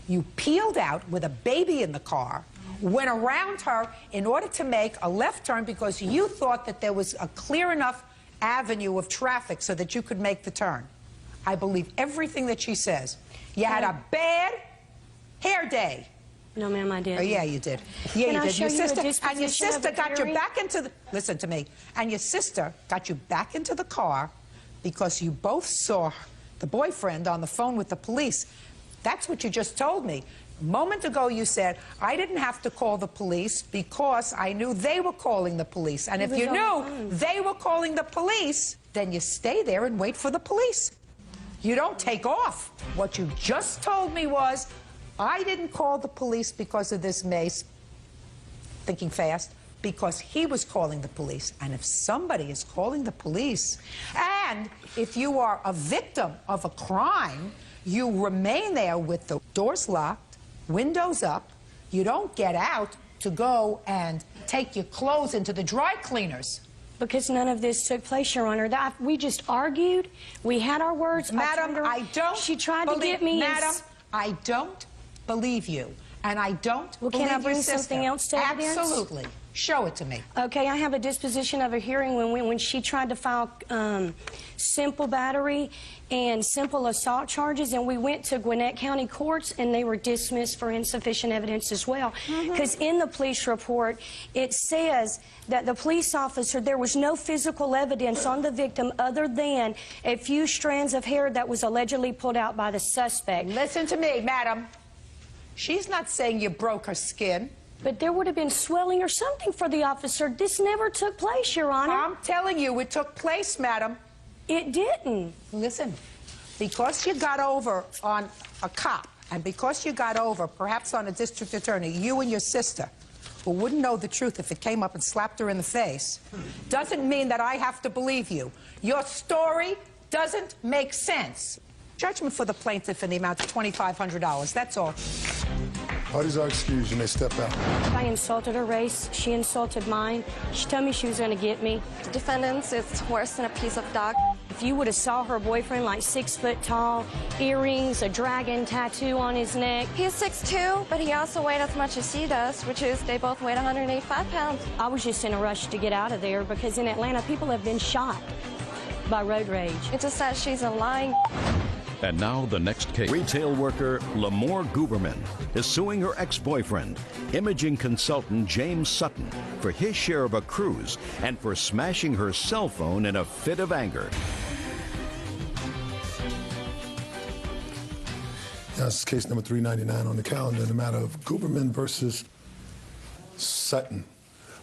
You peeled out with a baby in the car, went around her in order to make a left turn because you thought that there was a clear enough avenue of traffic so that you could make the turn. I believe everything that she says. You had a bad hair day. No, ma'am, I didn't. Oh, yeah, you did. Yeah, you did. Your sister got you hearing? back into the... Listen to me. And your sister got you back into the car because you both saw the boyfriend on the phone with the police. That's what you just told me. A moment ago, you said, I didn't have to call the police because I knew they were calling the police. And if you knew they were calling the police, then you stay there and wait for the police. You don't take off. What you just told me was, I didn't call the police because of this mace, thinking fast, because he was calling the police. And if somebody is calling the police, and if you are a victim of a crime, you remain there with the doors locked, windows up, you don't get out to go and take your clothes into the dry cleaners. Because none of this took place, Your Honor. We just argued. We had our words. Madam, I don't She tried to get me... Madam, I don't believe you. And I don't believe can I bring your sister. something else to evidence? Absolutely. Show it to me. Okay, I have a disposition of a hearing when she tried to file simple battery and simple assault charges, and we went to Gwinnett County courts, and they were dismissed for insufficient evidence as well. Because in the police report, it says that the police officer, there was no physical evidence on the victim other than a few strands of hair that was allegedly pulled out by the suspect. Listen to me, madam. She's not saying you broke her skin. But there would have been swelling or something for the officer. This never took place, Your Honor. I'm telling you, it took place, madam. It didn't. Listen, because you got over on a cop, and because you got over perhaps on a district attorney, you and your sister, who wouldn't know the truth if it came up and slapped her in the face, doesn't mean that I have to believe you. Your story doesn't make sense. Judgment for the plaintiff in the amount of $2,500. That's all. Parties are excused. You may step out. I insulted her race. She insulted mine. She told me she was going to get me. Defendants, it's worse than a piece of dog. If you would have saw her boyfriend, like 6 foot tall, earrings, a dragon tattoo on his neck. He's 6'2", but he also weighed as much as she does, which is they both weighed 185 pounds. I was just in a rush to get out of there because in Atlanta, people have been shot by road rage. It's just that she's a lying... And now the next case. Retail worker Lamore Guberman is suing her ex-boyfriend, imaging consultant James Sutton, for his share of a cruise and for smashing her cell phone in a fit of anger. This is case number 399 on the calendar in the matter of Guberman versus Sutton.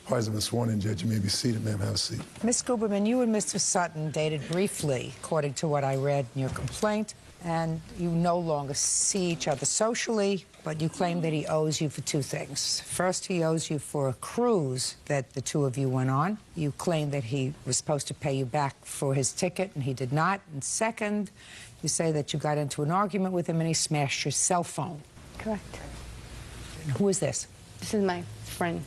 Parties have been sworn in, Judge. You may be seated, ma'am. Have a seat. Miss Guberman, you and Mr. Sutton dated briefly, according to what I read in your complaint, and you no longer see each other socially but you claim that he owes you for two things. First, he owes you for a cruise that the two of you went on. You claim that he was supposed to pay you back for his ticket, and he did not. And second, you say that you got into an argument with him and he smashed your cell phone. Correct. And who is this? This is my friend,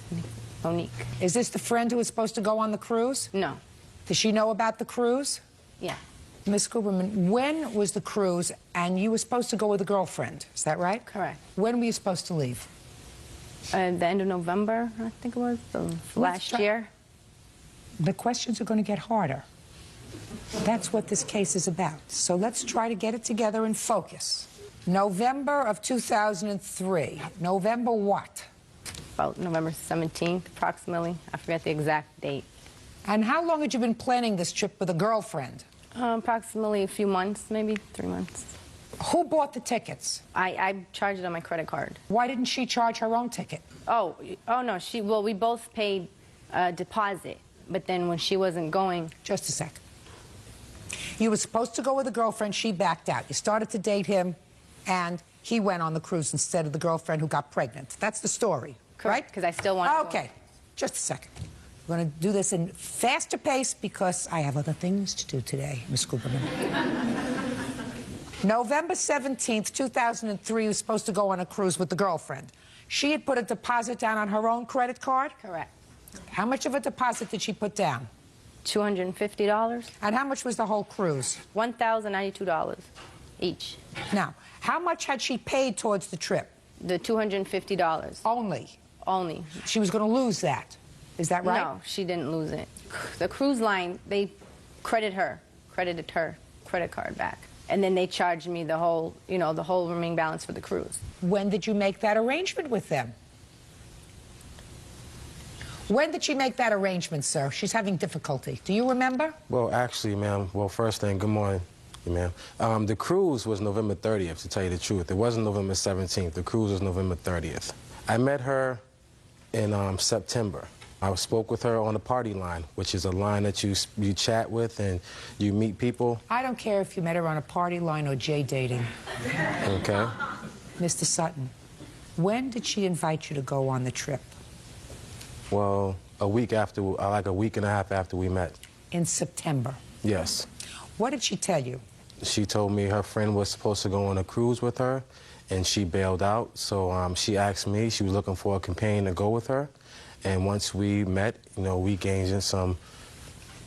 Monique. Is this the friend who was supposed to go on the cruise? No. Does she know about the cruise? Yeah. Miss Guberman, when was the cruise, and you were supposed to go with a girlfriend, is that right? Correct. When were you supposed to leave? The end of November, I think it was, last year. The questions are going to get harder. That's what this case is about. So let's try to get it together and focus. November of 2003. November what? About November 17th, approximately. I forget the exact date. And how long had you been planning this trip with a girlfriend? Approximately a few months, maybe 3 months. Who bought the tickets? I charged it on my credit card. Why didn't she charge her own ticket? Oh no, well, we both paid a deposit, but then when she wasn't going... Just a sec. You were supposed to go with a girlfriend, she backed out. You started to date him, and he went on the cruise instead of the girlfriend who got pregnant. That's the story, right? Because I still want to Okay, just a second. We're going to do this in faster pace because I have other things to do today, Miss Guberman. November 17th, 2003, you were supposed to go on a cruise with the girlfriend. She had put a deposit down on her own credit card? Correct. How much of a deposit did she put down? $250. And how much was the whole cruise? $1,092 each. Now, how much had she paid towards the trip? The $250. Only? Only. She was going to lose that. Is that right? No, she didn't lose it. The cruise line, they credited her credit card back. And then they charged me the whole, the whole remaining balance for the cruise. When did you make that arrangement with them? When did she make that arrangement, sir? She's having difficulty. Do you remember? Well, actually, ma'am, first thing, good morning, ma'am. The cruise was November 30th, to tell you the truth. It wasn't November 17th. The cruise was November 30th. I met her in September. I spoke with her on the party line, which is a line that you chat with and you meet people. I don't care if you met her on a party line or J dating. Okay. Mr. Sutton, when did she invite you to go on the trip? Well, a week after, like a week and a half after we met. In September? Yes. What did she tell you? She told me her friend was supposed to go on a cruise with her, and she bailed out. So she asked me, she was looking for a companion to go with her. And once we met, we engaged in some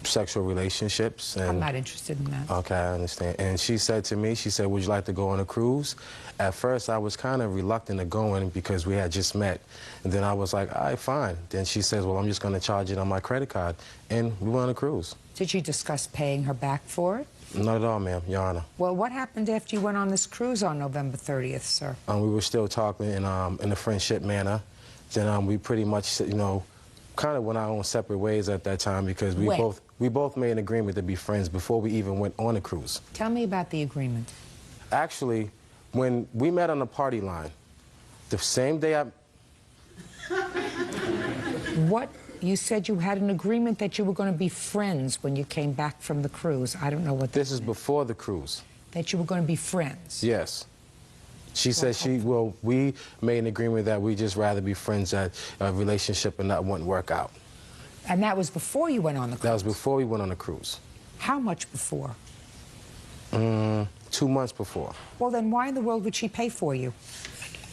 sexual relationships. And, I'm not interested in that. Okay, I understand. And she said to me, she said, would you like to go on a cruise? At first, I was kind of reluctant to go in because we had just met. And then I was like, all right, fine. Then she says, well, I'm just going to charge it on my credit card. And we went on a cruise. Did you discuss paying her back for it? Not at all, ma'am, Your Honor. Well, what happened after you went on this cruise on November 30th, sir? We were still talking in a friendship manner. Then we pretty much, kind of went our own separate ways at that time because we both made an agreement to be friends before we even went on a cruise. Tell me about the agreement. Actually, when we met on the party line, the same day What? You said you had an agreement that you were going to be friends when you came back from the cruise. I don't know what This is before the cruise. That you were going to be friends? Yes. She said we made an agreement that we just rather be friends at a relationship and not wouldn't work out. And that was before you went on the cruise? That was before we went on the cruise. How much before? 2 months before. Well, then why in the world would she pay for you?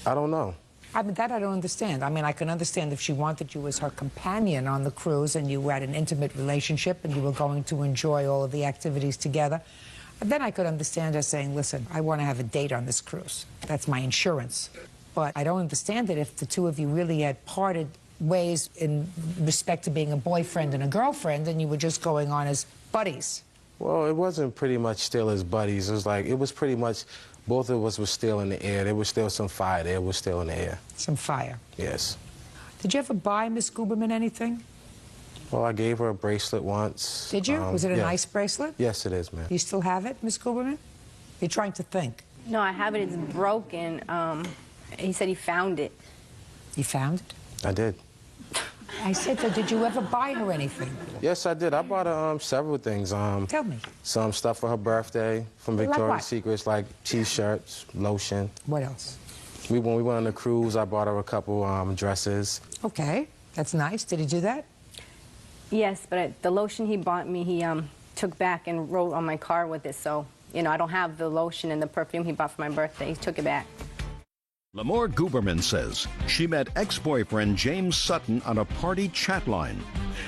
I don't know. I mean, that I don't understand. I mean, I can understand if she wanted you as her companion on the cruise and you had an intimate relationship and you were going to enjoy all of the activities together. Then I could understand her saying, listen, I want to have a date on this cruise. That's my insurance. But I don't understand it if the two of you really had parted ways in respect to being a boyfriend and a girlfriend and you were just going on as buddies. Well, it wasn't pretty much still as buddies. It was pretty much both of us were still in the air. There was still some fire there. It was still in the air. Some fire? Yes. Did you ever buy Miss Guberman anything? Well, I gave her a bracelet once. Did you? Was it a nice bracelet? Yes, it is, ma'am. You still have it, Miss Guberman? You're trying to think. No, I have it. It's broken. He said he found it. You found it? I did. I said, so did you ever buy her anything? Yes, I did. I bought her several things. Tell me. Some stuff for her birthday from Victoria's Secrets, like T-shirts, lotion. What else? When we went on the cruise, I bought her a couple dresses. Okay, that's nice. Did he do that? Yes, but the lotion he bought me, he took back and wrote on my car with it. So, you know, I don't have the lotion and the perfume he bought for my birthday. He took it back. Lamore Guberman says she met ex-boyfriend James Sutton on a party chat line.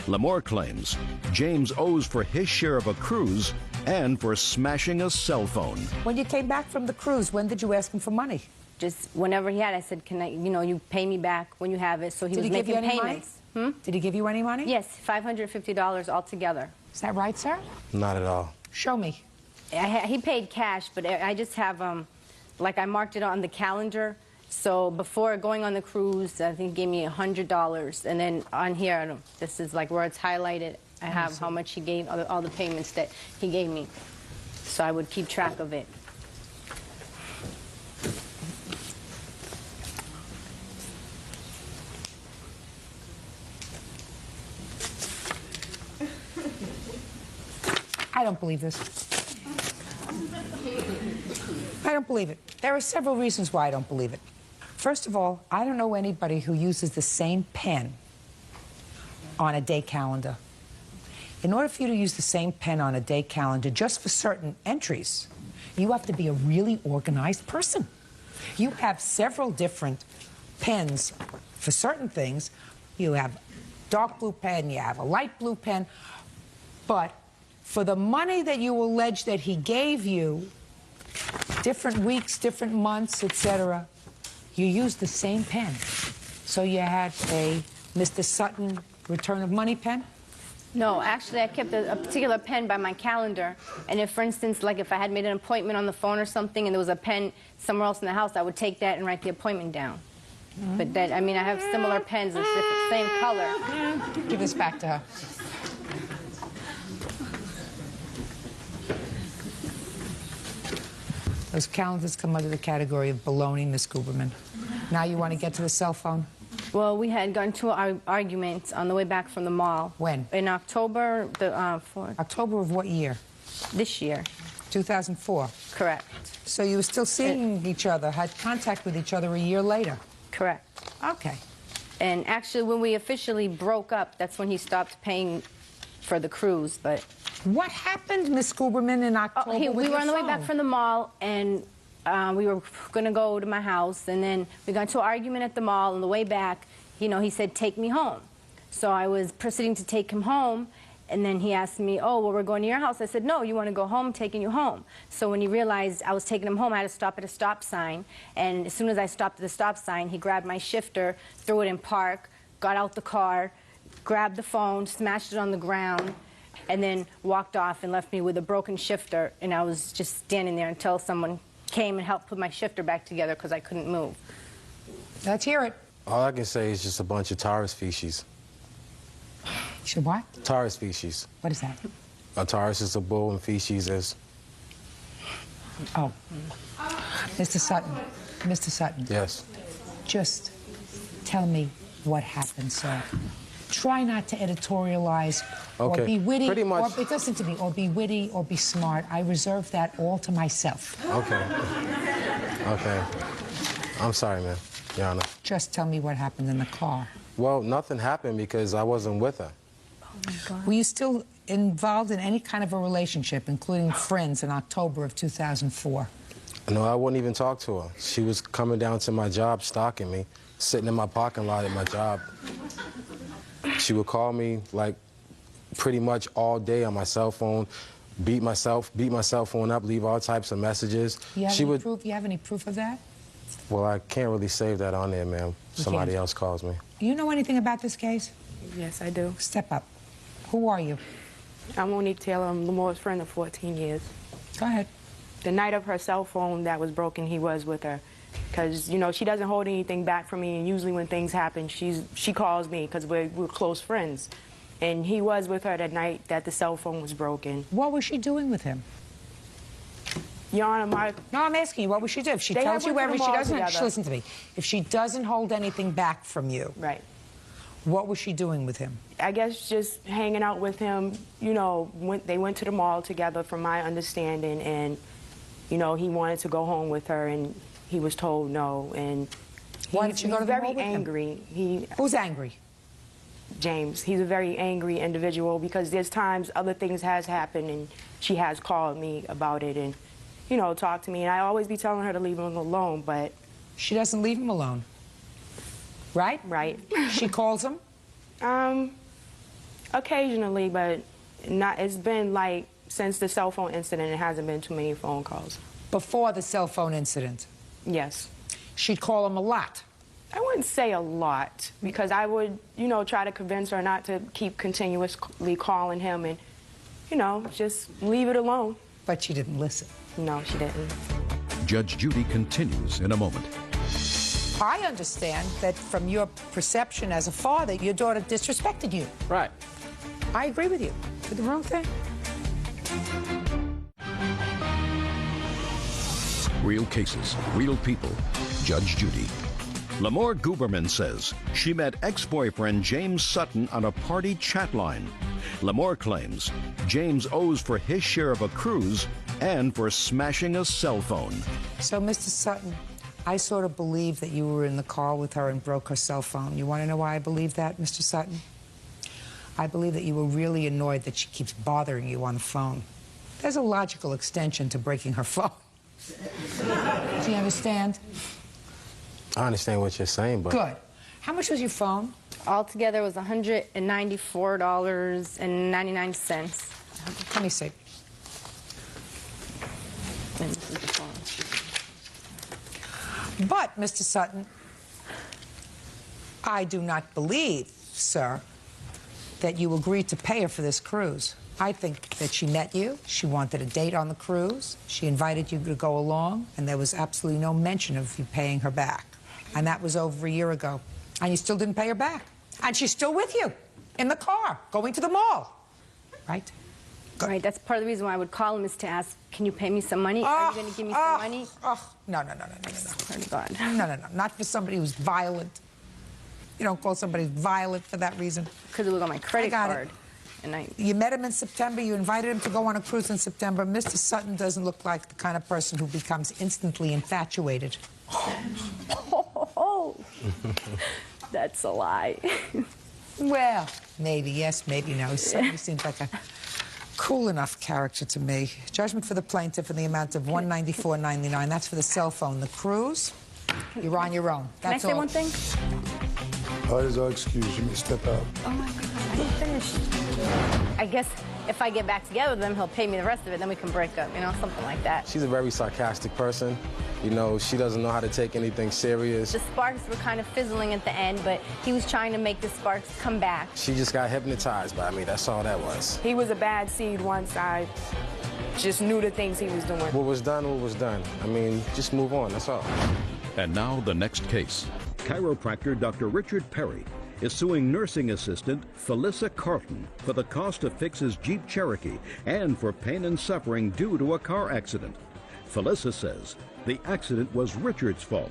Lamore claims James owes for his share of a cruise and for smashing a cell phone. When you came back from the cruise, when did you ask him for money? Just whenever he had, I said, can I, you know, you pay me back when you have it. So he was making payments. Did he give you any money? Yes, $550 altogether. Is that right, sir? Not at all. Show me. He paid cash, but I just have, like I marked it on the calendar. So before going on the cruise, I think he gave me $100. And then on here, this is like where it's highlighted. I have how much he gave, all the payments that he gave me. So I would keep track of it. I don't believe this. I don't believe it. There are several reasons why I don't believe it. First of all, I don't know anybody who uses the same pen on a day calendar. In order for you to use the same pen on a day calendar just for certain entries, you have to be a really organized person. You have several different pens for certain things. You have dark blue pen, you have a light blue pen, but for the money that you allege that he gave you, different weeks, different months, etc., you used the same pen. So you had a Mr. Sutton return of money pen? No, actually, I kept a particular pen by my calendar. And if, for instance, like if I had made an appointment on the phone or something and there was a pen somewhere else in the house, I would take that and write the appointment down. But that, I mean, I have similar pens, it's different, same color. Give this back to her. Those calendars come under the category of baloney, Miss Guberman. Now you want to get to the cell phone? Well, we had gotten to an argument on the way back from the mall. When? In October, October of what year? This year. 2004? Correct. So you were still seeing each other, had contact with each other a year later? Correct. Okay. And actually, when we officially broke up, that's when he stopped paying for the cruise, but... What happened, Miss Guberman, in October with we were your on the way phone? back from the mall, and we were going to go to my house, and then we got into an argument at the mall. On the way back, you know, he said, take me home. So I was proceeding to take him home, and then he asked me, oh, well, we're going to your house. I said, no, you want to go home? I'm taking you home. So when he realized I was taking him home, I had to stop at a stop sign, and as soon as I stopped at the stop sign, he grabbed my shifter, threw it in park, got out the car, grabbed the phone, smashed it on the ground, and then walked off and left me with a broken shifter, and I was just standing there until someone came and helped put my shifter back together because I couldn't move. Let's hear it. All I can say is just a bunch of Taurus species. Should what? Taurus species. What is that? A Taurus is a bull and species is... Oh. Mr. Sutton. Mr. Sutton. Yes. Just tell me what happened, sir. Try not to editorialize or be witty. Pretty much. Or, it doesn't to be, or be witty or be smart. I reserve that all to myself. Okay. Okay. I'm sorry, man, Your Honor. Just tell me what happened in the car. Well, nothing happened because I wasn't with her. Oh, my God. Were you still involved in any kind of a relationship, including friends, in October of 2004? No, I wouldn't even talk to her. She was coming down to my job, stalking me, sitting in my parking lot at my job. She would call me, like, pretty much all day on my cell phone, beat my cell phone up, leave all types of messages. You have any proof of that? Well, I can't really save that on there, ma'am. Somebody else calls me. Do you know anything about this case? Yes, I do. Step up. Who are you? I'm Monique Taylor. I'm Lamore's friend of 14 years. Go ahead. The night of her cell phone that was broken, he was with her. Because, you know, she doesn't hold anything back from me, and usually when things happen, she calls me because we're close friends. And he was with her that night that the cell phone was broken. What was she doing with him? Your Honor, No, I'm asking you, what was she doing? If she tells you wherever she doesn't... Listen to me. If she doesn't hold anything back from you... Right. What was she doing with him? I guess just hanging out with him. You know, they went to the mall together, from my understanding, and, you know, he wanted to go home with her, and he was told no, and Why did you go to the mall very with him? angry. Who's angry? James. He's a very angry individual because there's times other things has happened and she has called me about it and, you know, talked to me. And I always be telling her to leave him alone, but... She doesn't leave him alone. Right? Right. She calls him? Occasionally, but not. It's been like since the cell phone incident, it hasn't been too many phone calls. Before the cell phone incident? Yes. She'd call him a lot? I wouldn't say a lot, because I would, you know, try to convince her not to keep continuously calling him and, you know, just leave it alone. But she didn't listen? No, she didn't. Judge Judy continues in a moment. I understand that from your perception as a father, your daughter disrespected you. Right. I agree with you. Did the wrong thing. Real cases, real people. Judge Judy. Lamore Guberman says she met ex-boyfriend James Sutton on a party chat line. Lamore claims James owes for his share of a cruise and for smashing a cell phone. So, Mr. Sutton, I sort of believe that you were in the car with her and broke her cell phone. You want to know why I believe that, Mr. Sutton? I believe that you were really annoyed that she keeps bothering you on the phone. There's a logical extension to breaking her phone. Do you understand? I understand what you're saying, but... Good. How much was your phone? Altogether, it was $194.99. Let me see. And this is the phone. But, Mr. Sutton, I do not believe, sir, that you agreed to pay her for this cruise. I think that she met you, she wanted a date on the cruise, she invited you to go along, and there was absolutely no mention of you paying her back. And that was over a year ago. And you still didn't pay her back. And she's still with you, in the car, going to the mall. Right? Right, that's part of the reason why I would call him, is to ask, can you pay me some money? Are you going to give me some money? No. Oh, God. No. Not for somebody who's violent. You don't call somebody violent for that reason. Because it was on my credit card. And You met him in September, you invited him to go on a cruise in September. Mr. Sutton doesn't look like the kind of person who becomes instantly infatuated. Oh, that's a lie. Well, maybe yes, maybe no. He certainly seems like a cool enough character to me. Judgment for the plaintiff in the amount of $194.99. That's for the cell phone. The cruise, you're on your own. That's Can I say all. one thing? That is our excuse. You may step out. Oh, my God. I didn't finish. I guess if I get back together with him, he'll pay me the rest of it, then we can break up, you know, something like that. She's a very sarcastic person. You know, she doesn't know how to take anything serious. The sparks were kind of fizzling at the end, but he was trying to make the sparks come back. She just got hypnotized by me. That's all that was. He was a bad seed once I just knew the things he was doing. What was done, I mean, just move on, that's all. And now the next case. Chiropractor Dr. Richard Perry is suing nursing assistant Felissa Carlton for the cost to fix his Jeep Cherokee and for pain and suffering due to a car accident. Felissa says the accident was Richard's fault.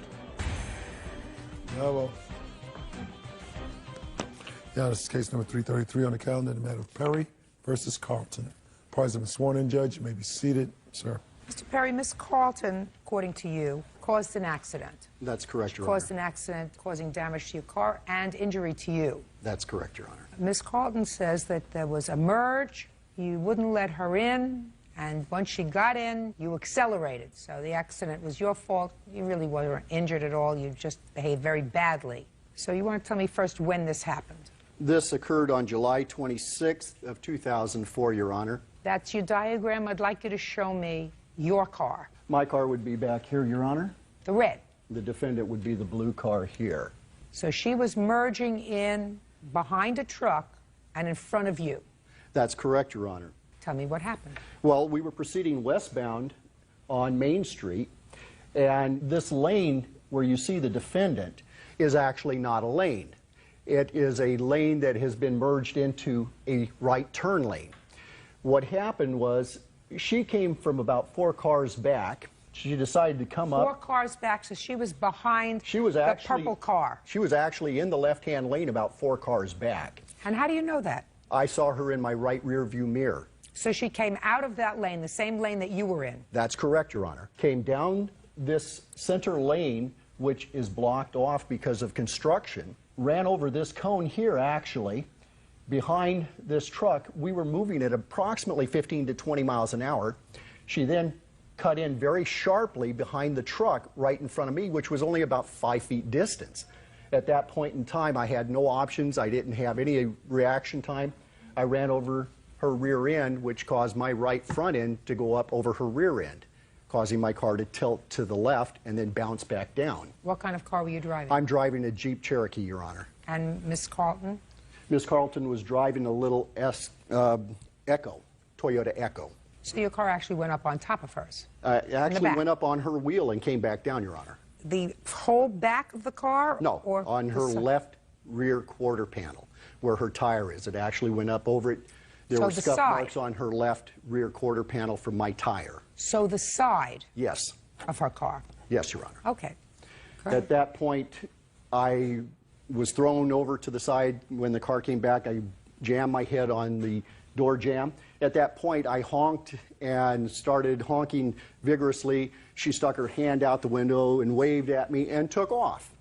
This is case number 333 on the calendar, the matter of Perry versus Carlton. Parties have been sworn in, Judge. You may be seated, sir. Mr. Perry, Miss Carlton, according to you, caused an accident. That's correct, Your Caused Honor. an accident causing damage to your car and injury to you. That's correct, Your Honor. Miss Carlton says that there was a merge, you wouldn't let her in, and once she got in, you accelerated. So the accident was your fault. You really weren't injured at all. You just behaved very badly. So you want to tell me first when this happened? This occurred on July 26th of 2004, Your Honor. That's your diagram. I'd like you to show me your car. My car would be back here, Your Honor. The red. The defendant would be the blue car here. So she was merging in behind a truck and in front of you. That's correct, Your Honor. Tell me what happened. Well, we were proceeding westbound on Main Street, and this lane where you see the defendant is actually not a lane. It is a lane that has been merged into a right turn lane. What happened was she came from about 4 cars back. She decided to come up. 4 cars back, so she was behind the purple car. She was actually in the left-hand lane about 4 cars back. And how do you know that? I saw her in my right rear view mirror. So she came out of that lane, the same lane that you were in. That's correct, Your Honor. Came down this center lane, which is blocked off because of construction, ran over this cone here, actually, behind this truck. We were moving at approximately 15 to 20 miles an hour. She then cut in very sharply behind the truck right in front of me, which was only about 5 feet distance. At that point in time, I had no options. I didn't have any reaction time. I ran over her rear end, which caused my right front end to go up over her rear end, causing my car to tilt to the left and then bounce back down. What kind of car were you driving? I'm driving a Jeep Cherokee, Your Honor. And Miss Carlton? Miss Carlton was driving a little Echo, Toyota Echo. So your car actually went up on top of hers? It actually went up on her wheel and came back down, Your Honor. The whole back of the car? No, or on her left rear quarter panel, where her tire is. It actually went up over it. There were scuff marks on her left rear quarter panel from my tire. So the side? Yes. Of her car? Yes, Your Honor. Okay. At that point, I was thrown over to the side. When the car came back, I jammed my head on the door jamb. At that point, I honked and started honking vigorously. She stuck her hand out the window and waved at me and took off.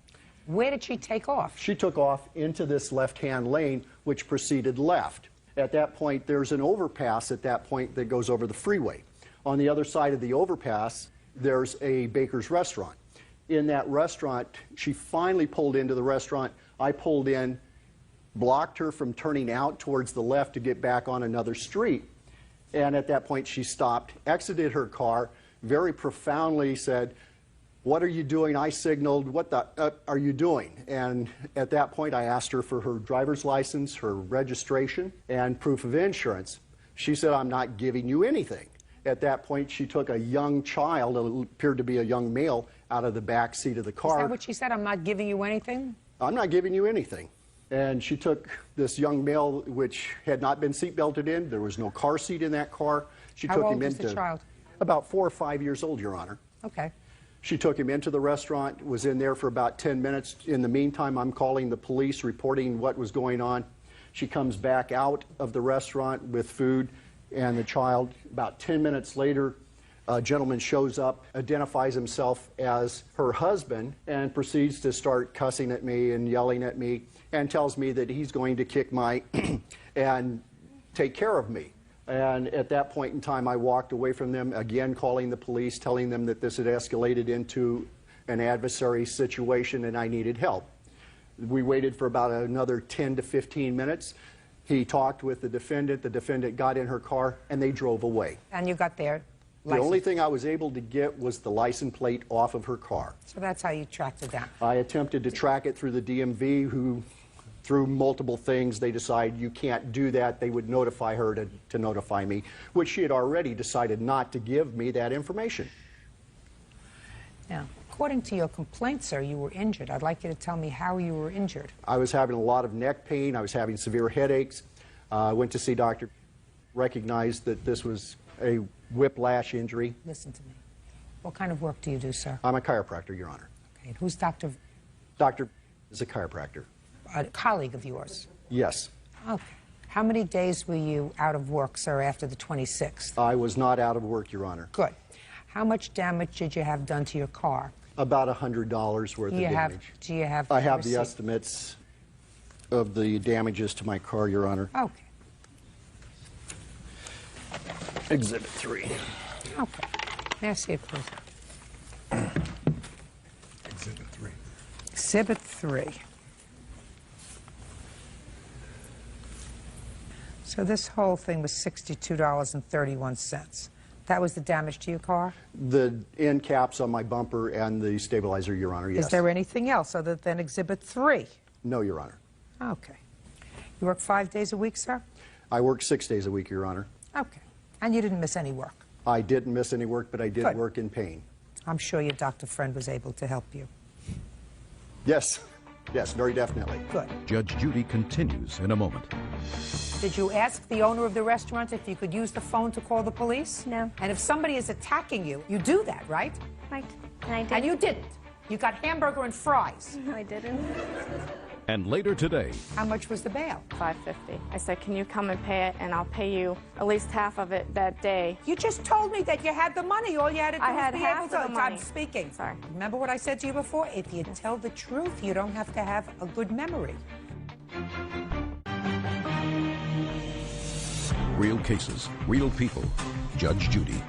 Where did she take off? She took off into this left-hand lane, which proceeded left. At that point, there's an overpass at that point that goes over the freeway. On the other side of the overpass, there's a baker's restaurant. In that restaurant, she finally pulled into the restaurant. I pulled in, blocked her from turning out towards the left to get back on another street. And at that point, she stopped, exited her car, very profoundly said, "What are you doing?" I signaled, "What the are you doing?" And at that point, I asked her for her driver's license, her registration, and proof of insurance. She said, "I'm not giving you anything." At that point, she took a young child, who appeared to be a young male, out of the back seat of the car. Is that what she said? I'm not giving you anything? I'm not giving you anything. And she took this young male, which had not been seatbelted in. There was no car seat in that car. She took him into the child? About 4 or 5 years old, Your Honor. Okay. She took him into the restaurant, was in there for about 10 minutes. In the meantime, I'm calling the police, reporting what was going on. She comes back out of the restaurant with food and the child. About 10 minutes later, a gentleman shows up, identifies himself as her husband, and proceeds to start cussing at me and yelling at me, and tells me that he's going to kick my and take care of me. And at that point in time, I walked away from them, again calling the police, telling them that this had escalated into an adversary situation and I needed help. We waited for about another 10 to 15 minutes. He talked with the defendant got in her car, and they drove away. And you got there? The only thing I was able to get was the license plate off of her car. So that's how you tracked it down? I attempted to track it through the DMV, who, through multiple things, they decide you can't do that. They would notify her to notify me, which she had already decided not to give me that information. Now, according to your complaint, sir, you were injured. I'd like you to tell me how you were injured. I was having a lot of neck pain. I was having severe headaches. I went to see Dr. Recognized that this was a whiplash injury. Listen to me. What kind of work do you do, sir? I'm a chiropractor, Your Honor. Okay. And who's Dr.? Dr. is a chiropractor. A colleague of yours? Yes. Okay. How many days were you out of work, sir, after the 26th? I was not out of work, Your Honor. Good. How much damage did you have done to your car? About $100 worth of damage. Do you have I have the estimates of the damages to my car, Your Honor. Okay. Exhibit 3. Okay. May I see it, please? Exhibit 3. Exhibit 3. So this whole thing was $62.31. That was the damage to your car? The end caps on my bumper and the stabilizer, Your Honor, yes. Is there anything else other than Exhibit 3? No, Your Honor. Okay. You work 5 days a week, sir? I work 6 days a week, Your Honor. Okay. And you didn't miss any work? I didn't miss any work, but I did Good. work in pain. I'm sure your doctor friend was able to help you. Yes. Yes, very definitely. Good. Judge Judy continues in a moment. Did you ask the owner of the restaurant if you could use the phone to call the police? No. And if somebody is attacking you, you do that, right? Right. And I did. And you didn't. You got hamburger and fries. No, I didn't. And later today, How much was the bail? $550. I said, can you come and pay it, and I'll pay you at least half of it that day. You just told me that you had the money. All you had to do I was had be half able to. of the money. I'm speaking. Sorry. Remember what I said to you before? If you tell the truth, you don't have to have a good memory. real cases, real people. Judge Judy.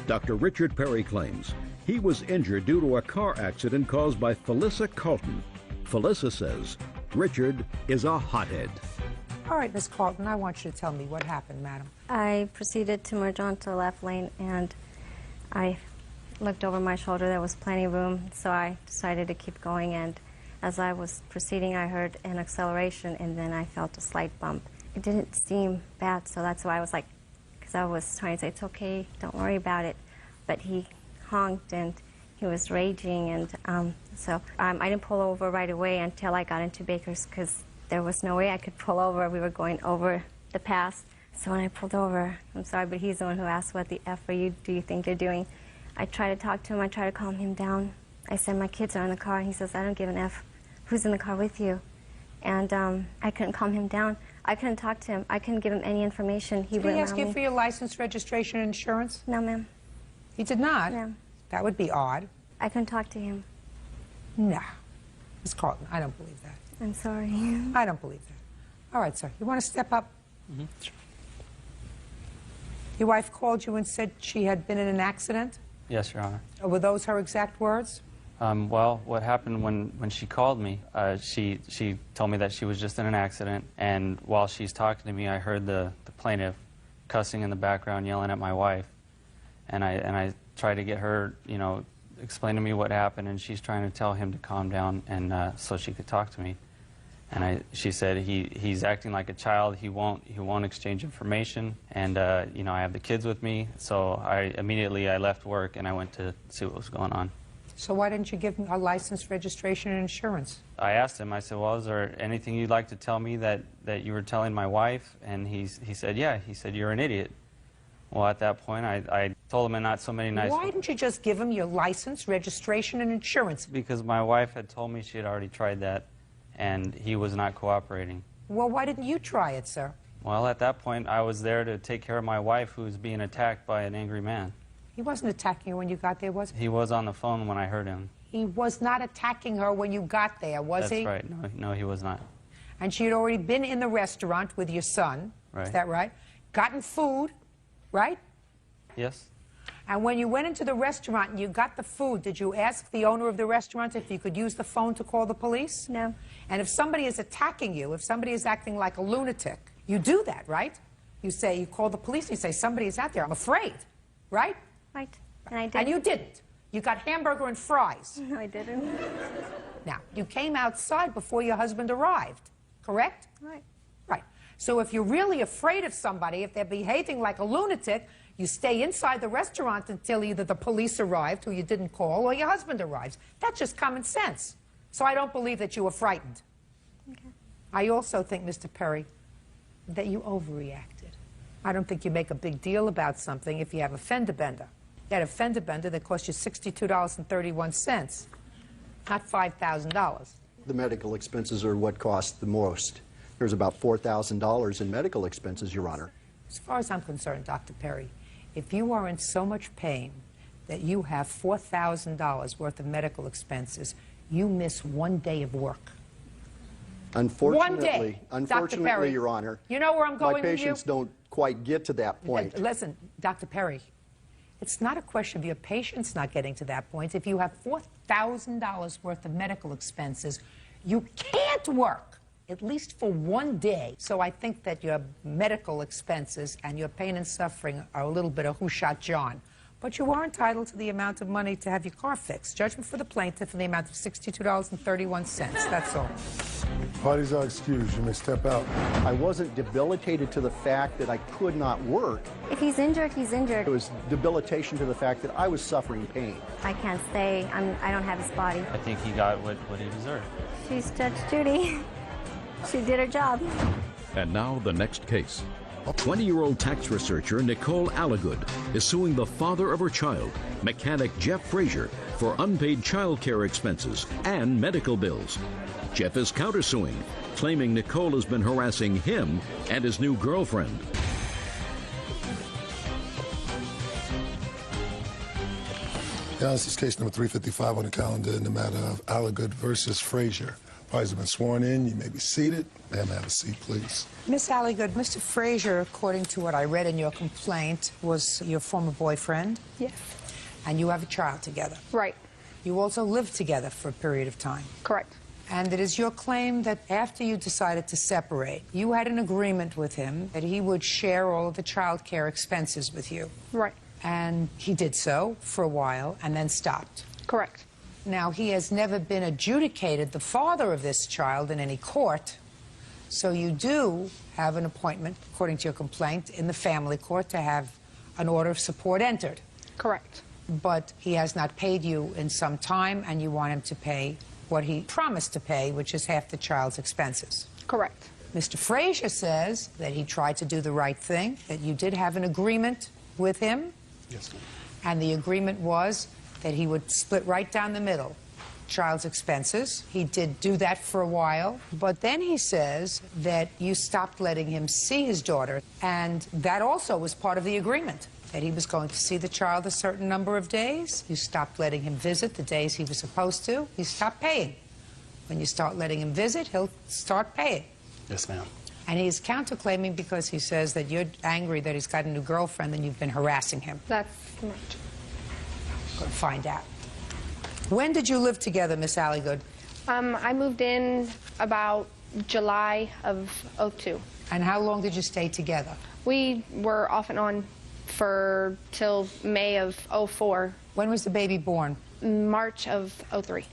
Dr. Richard Perry claims he was injured due to a car accident caused by Felissa Carlton. Felissa says Richard is a hothead. All right, Miss Carlton, I want you to tell me what happened, madam. I proceeded to merge onto the left lane, and I looked over my shoulder. There was plenty of room, so I decided to keep going. And as I was proceeding, I heard an acceleration, and then I felt a slight bump. It didn't seem bad, so that's why I was like, because I was trying to say, it's okay, don't worry about it. But he honked, and he was raging, and so I didn't pull over right away until I got into Baker's, because there was no way I could pull over. We were going over the pass. So when I pulled over, I'm sorry, but he's the one who asked, what the F do you think you're doing? I tried to talk to him. I tried to calm him down. I said, my kids are in the car. And he says, I don't give an F. Who's in the car with you? And I couldn't calm him down. I couldn't talk to him. I couldn't give him any information. Did he ask you for your license, registration, and insurance? No, ma'am. He did not? No. That would be odd. I couldn't talk to him. No. Ms. Carlton, I don't believe that. I'm sorry. I don't believe that. All right, sir. You want to step up? Mm-hmm. Your wife called you and said she had been in an accident? Yes, Your Honor. Were those her exact words? Well, what happened when she called me, she told me that she was just in an accident, and while she's talking to me, I heard the plaintiff cussing in the background, yelling at my wife, and I tried to get her, you know, explain to me what happened, and she's trying to tell him to calm down, and so she could talk to me. And she said he's acting like a child. He won't exchange information. And you know, I have the kids with me, so I immediately left work and I went to see what was going on. So why didn't you give him a license, registration, and insurance? I asked him. I said, "Well, is there anything you'd like to tell me that you were telling my wife?" And he said, "Yeah." He said, "You're an idiot." Well, at that point, I told him in not so many nice Why didn't you just give him your license, registration, and insurance? Because my wife had told me she had already tried that, and he was not cooperating. Well, why didn't you try it, sir? Well, at that point, I was there to take care of my wife, who was being attacked by an angry man. He wasn't attacking her when you got there, was he? He was on the phone when I heard him. He was not attacking her when you got there, was he? That's right. No, he was not. And she had already been in the restaurant with your son. Right. Is that right? Gotten food, right? Yes. And when you went into the restaurant and you got the food, did you ask the owner of the restaurant if you could use the phone to call the police? No. And if somebody is attacking you, if somebody is acting like a lunatic, you do that, right? You say, you call the police and you say, somebody is out there, I'm afraid, right? Right. And I did. And you didn't. You got hamburger and fries. No, I didn't. Now, you came outside before your husband arrived, correct? Right. Right. So if you're really afraid of somebody, if they're behaving like a lunatic, you stay inside the restaurant until either the police arrived, who you didn't call, or your husband arrives. That's just common sense. So I don't believe that you were frightened. Okay. I also think, Mr. Perry, that you overreacted. I don't think you make a big deal about something if you have a fender bender. You had a fender bender that cost you $62.31, not $5,000. The medical expenses are what cost the most. There's about $4,000 in medical expenses, Your Honor. As far as I'm concerned, Dr. Perry, if you are in so much pain that you have $4,000 worth of medical expenses, you miss 1 day of work. Unfortunately, 1 day, Dr. Perry. Your Honor, you know where I'm going my patients don't quite get to that point. Listen, Dr. Perry, it's not a question of your patients not getting to that point. If you have $4,000 worth of medical expenses, you can't work, at least for 1 day. So I think that your medical expenses and your pain and suffering are a little bit of who shot John. But you are entitled to the amount of money to have your car fixed. Judgment for the plaintiff in the amount of $62.31. That's all. Parties are excused. You may step out. I wasn't debilitated to the fact that I could not work. If he's injured, he's injured. It was debilitation to the fact that I was suffering pain. I can't stay. I don't have his body. I think he got what he deserved. She's Judge Judy. She did her job. And now the next case. 20-year-old tax researcher Nicole Alligood is suing the father of her child, mechanic Jeff Frazier, for unpaid child care expenses and medical bills. Jeff is countersuing, claiming Nicole has been harassing him and his new girlfriend. Now, this is case number 355 on the calendar in the matter of Alligood versus Frazier. Parties have been sworn in. You may be seated. Ma'am, have a seat, please. Miss Alligood, Mr. Frazier, according to what I read in your complaint, was your former boyfriend? Yes. And you have a child together? Right. You also lived together for a period of time? Correct. And it is your claim that after you decided to separate, you had an agreement with him that he would share all of the child care expenses with you? Right. And he did so for a while and then stopped? Correct. Now, he has never been adjudicated the father of this child in any court, so you do have an appointment, according to your complaint, in the family court to have an order of support entered. Correct. But he has not paid you in some time, and you want him to pay what he promised to pay, which is half the child's expenses. Correct. Mr. Frazier says that he tried to do the right thing, that you did have an agreement with him. Yes, ma'am. And the agreement was that he would split right down the middle child's expenses. He did do that for a while, but then he says that you stopped letting him see his daughter, and that also was part of the agreement, that he was going to see the child a certain number of days. You stopped letting him visit the days he was supposed to. He stopped paying. When you start letting him visit, he'll start paying. Yes, ma'am. And he's counterclaiming because he says that you're angry that he's got a new girlfriend and you've been harassing him. That's correct. Going to find out. When did you live together, Miss Alligood? I moved in about July of '02. And how long did you stay together? We were off and on for till May of '04. When was the baby born? March of '03.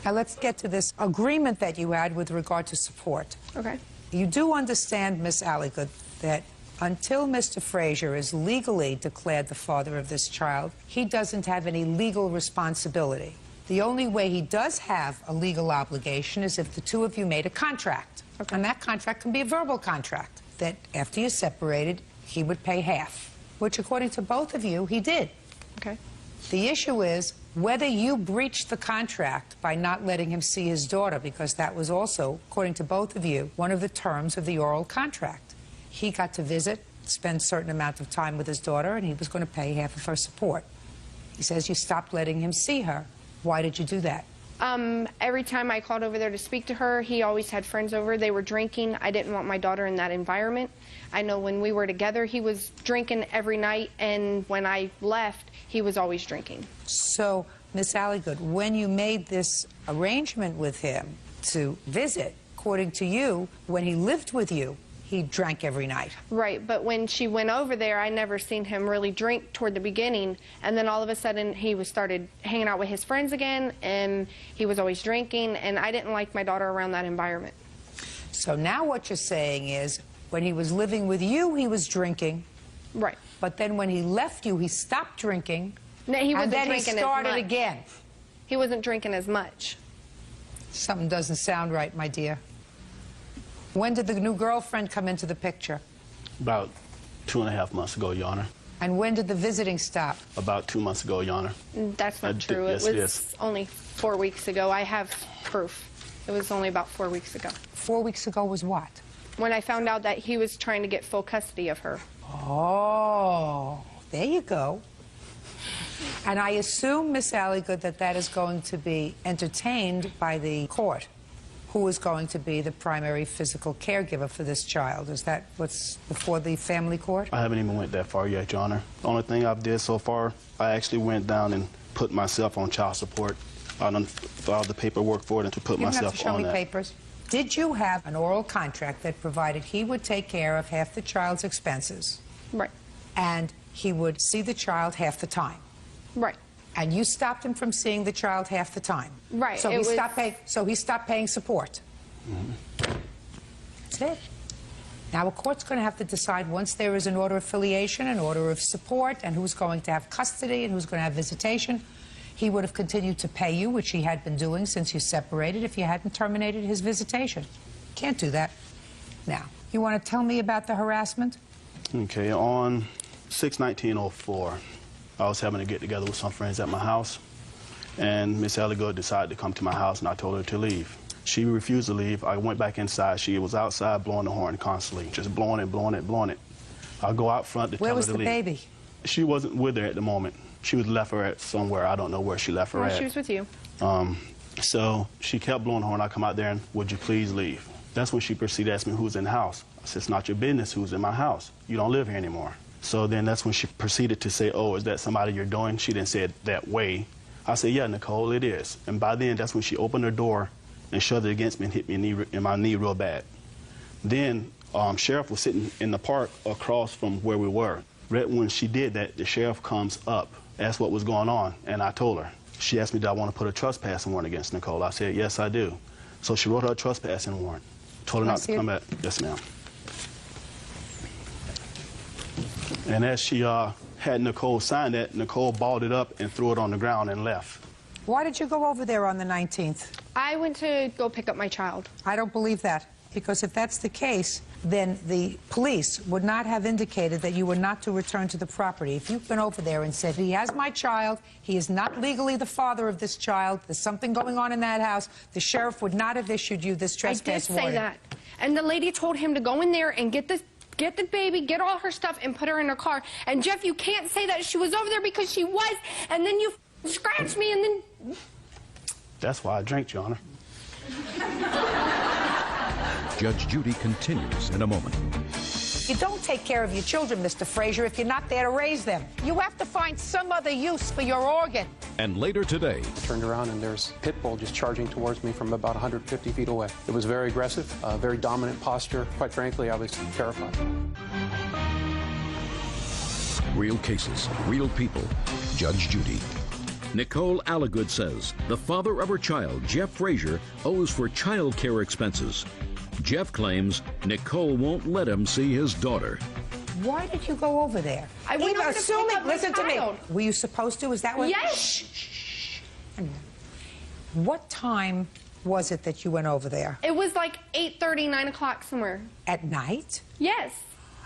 Now let's get to this agreement that you had with regard to support. Okay. You do understand, Miss Alligood, that until Mr. Frazier is legally declared the father of this child, he doesn't have any legal responsibility. The only way he does have a legal obligation is if the two of you made a contract. Okay. And that contract can be a verbal contract, that after you separated, he would pay half, which according to both of you, he did. Okay. The issue is whether you breached the contract by not letting him see his daughter, because that was also, according to both of you, one of the terms of the oral contract. He got to visit, spend a certain amount of time with his daughter, and he was going to pay half of her support. He says you stopped letting him see her. Why did you do that? Every time I called over there to speak to her, he always had friends over. They were drinking. I didn't want my daughter in that environment. I know when we were together, he was drinking every night, and when I left, he was always drinking. So, Miss Alligood, when you made this arrangement with him to visit, according to you, when he lived with you, he drank every night. Right, but when she went over there, I never seen him really drink toward the beginning, and then all of a sudden he started hanging out with his friends again, and he was always drinking, and I didn't like my daughter around that environment. So now what you're saying is, when he was living with you, he was drinking. Right. But then when he left you, he stopped drinking. No, he wasn't and then drinking he started as much. again. He wasn't drinking as much. Something doesn't sound right, my dear. When did the new girlfriend come into the picture? About 2.5 months ago, Your Honor. And when did the visiting stop? About 2 months ago, Your Honor. That's not true. Yes, it it was is. only 4 weeks ago. I have proof. It was only about 4 weeks ago. 4 weeks ago was what? When I found out that he was trying to get full custody of her. Oh, there you go. And I assume, Miss Alligood, that that is going to be entertained by the court. Who is going to be the primary physical caregiver for this child? Is that what's before the family court? I haven't even went that far yet, Your Honor. The only thing I've did so far, I actually went down and put myself on child support. I done filed the paperwork for it and to put You don't myself have to show on me that. papers. Did you have an oral contract that provided he would take care of half the child's expenses? Right. And he would see the child half the time? Right. And you stopped him from seeing the child half the time? Right. So he stopped paying support? Mm-hmm. That's it. Now, a court's going to have to decide once there is an order of affiliation, an order of support, and who's going to have custody and who's going to have visitation. He would have continued to pay you, which he had been doing since you separated, if you hadn't terminated his visitation. Can't do that. Now, You want to tell me about the harassment? Okay, on 6/19/04, I was having a get-together with some friends at my house, and Miss Alligood decided to come to my house, and I told her to leave. She refused to leave. I went back inside. She was outside blowing the horn constantly, just blowing it, blowing it, blowing it. I go out front to tell her to leave. Where was the baby? She wasn't with her at the moment. She was left her at somewhere. I don't know where she left her at. She was with you. So she kept blowing the horn. I come out there and, would you please leave? That's when she proceeded to ask me who's in the house. I said, it's not your business who's in my house. You don't live here anymore. So then that's when she proceeded to say, oh, is that somebody you're doing? She didn't say it that way. I said, yeah, Nicole, it is. And by then, that's when she opened her door and shoved it against me and hit me in my knee real bad. Then sheriff was sitting in the park across from where we were. Right when she did that, the sheriff comes up, asked what was going on, and I told her. She asked me, did I want to put a trespassing warrant against Nicole? I said, yes, I do. So she wrote her a trespassing warrant. Told her not to come back. Yes, ma'am. And as she had Nicole sign that, Nicole balled it up and threw it on the ground and left. Why did you go over there on the 19th? I went to go pick up my child. I don't believe that, because if that's the case, then the police would not have indicated that you were not to return to the property. If you've been over there and said, he has my child, he is not legally the father of this child, there's something going on in that house, the sheriff would not have issued you this trespass warrant. I did say that. And the lady told him to go in there and get the baby, get all her stuff, and put her in her car. And, Jeff, you can't say that she was over there because she was, and then you scratched me, and then... That's why I drank, Your Honor. Judge Judy continues in a moment. You don't take care of your children, Mr. Frazier, if you're not there to raise them. You have to find some other use for your organ. And later today... I turned around and there's a pit bull just charging towards me from about 150 feet away. It was very aggressive, very dominant posture. Quite frankly, I was terrified. Real cases, real people. Judge Judy. Nicole Alligood says the father of her child, Jeff Frazier, owes for child care expenses. Jeff claims Nicole won't let him see his daughter. Why did you go over there? I went over to pick up my listen child. to me. Were you supposed to? Is that what? Yes. Shh. What time was it that you went over there? It was like 8:30, 9 o'clock somewhere. At night? Yes.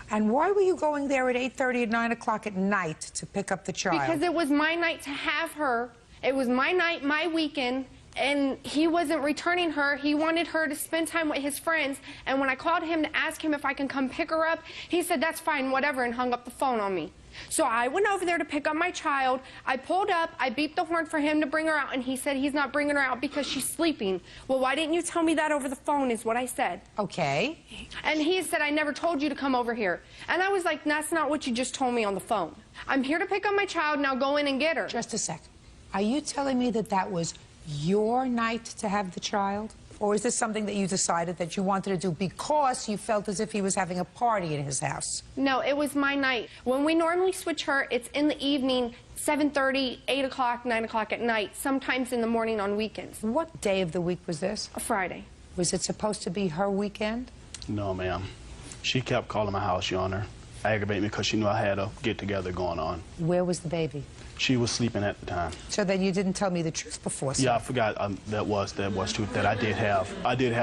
And why were you going there at 8:30 and 9 o'clock at night to pick up the child? Because it was my night to have her. It was my night, my weekend, and he wasn't returning her. He wanted her to spend time with his friends, and when I called him to ask him if I can come pick her up, he said, that's fine, whatever, and hung up the phone on me. So I went over there to pick up my child. I pulled up, I beeped the horn for him to bring her out, and he said he's not bringing her out because she's sleeping. Well, why didn't you tell me that over the phone is what I said. Okay. And he said, I never told you to come over here. And I was like, that's not what you just told me on the phone. I'm here to pick up my child, now go in and get her. Just a sec. Are you telling me that that was your night to have the child? Or is this something that you decided that you wanted to do because you felt as if he was having a party in his house? No, it was my night. When we normally switch her, it's in the evening, 7:30, 8 o'clock, 9 o'clock at night, sometimes in the morning on weekends. What day of the week was this? A Friday. Was it supposed to be her weekend? No, ma'am. She kept calling my house, Your Honor, aggravating me because she knew I had a get-together going on. Where was the baby? She was sleeping at the time. So then you didn't tell me the truth before, sir. Yeah, I forgot that was true, that I did have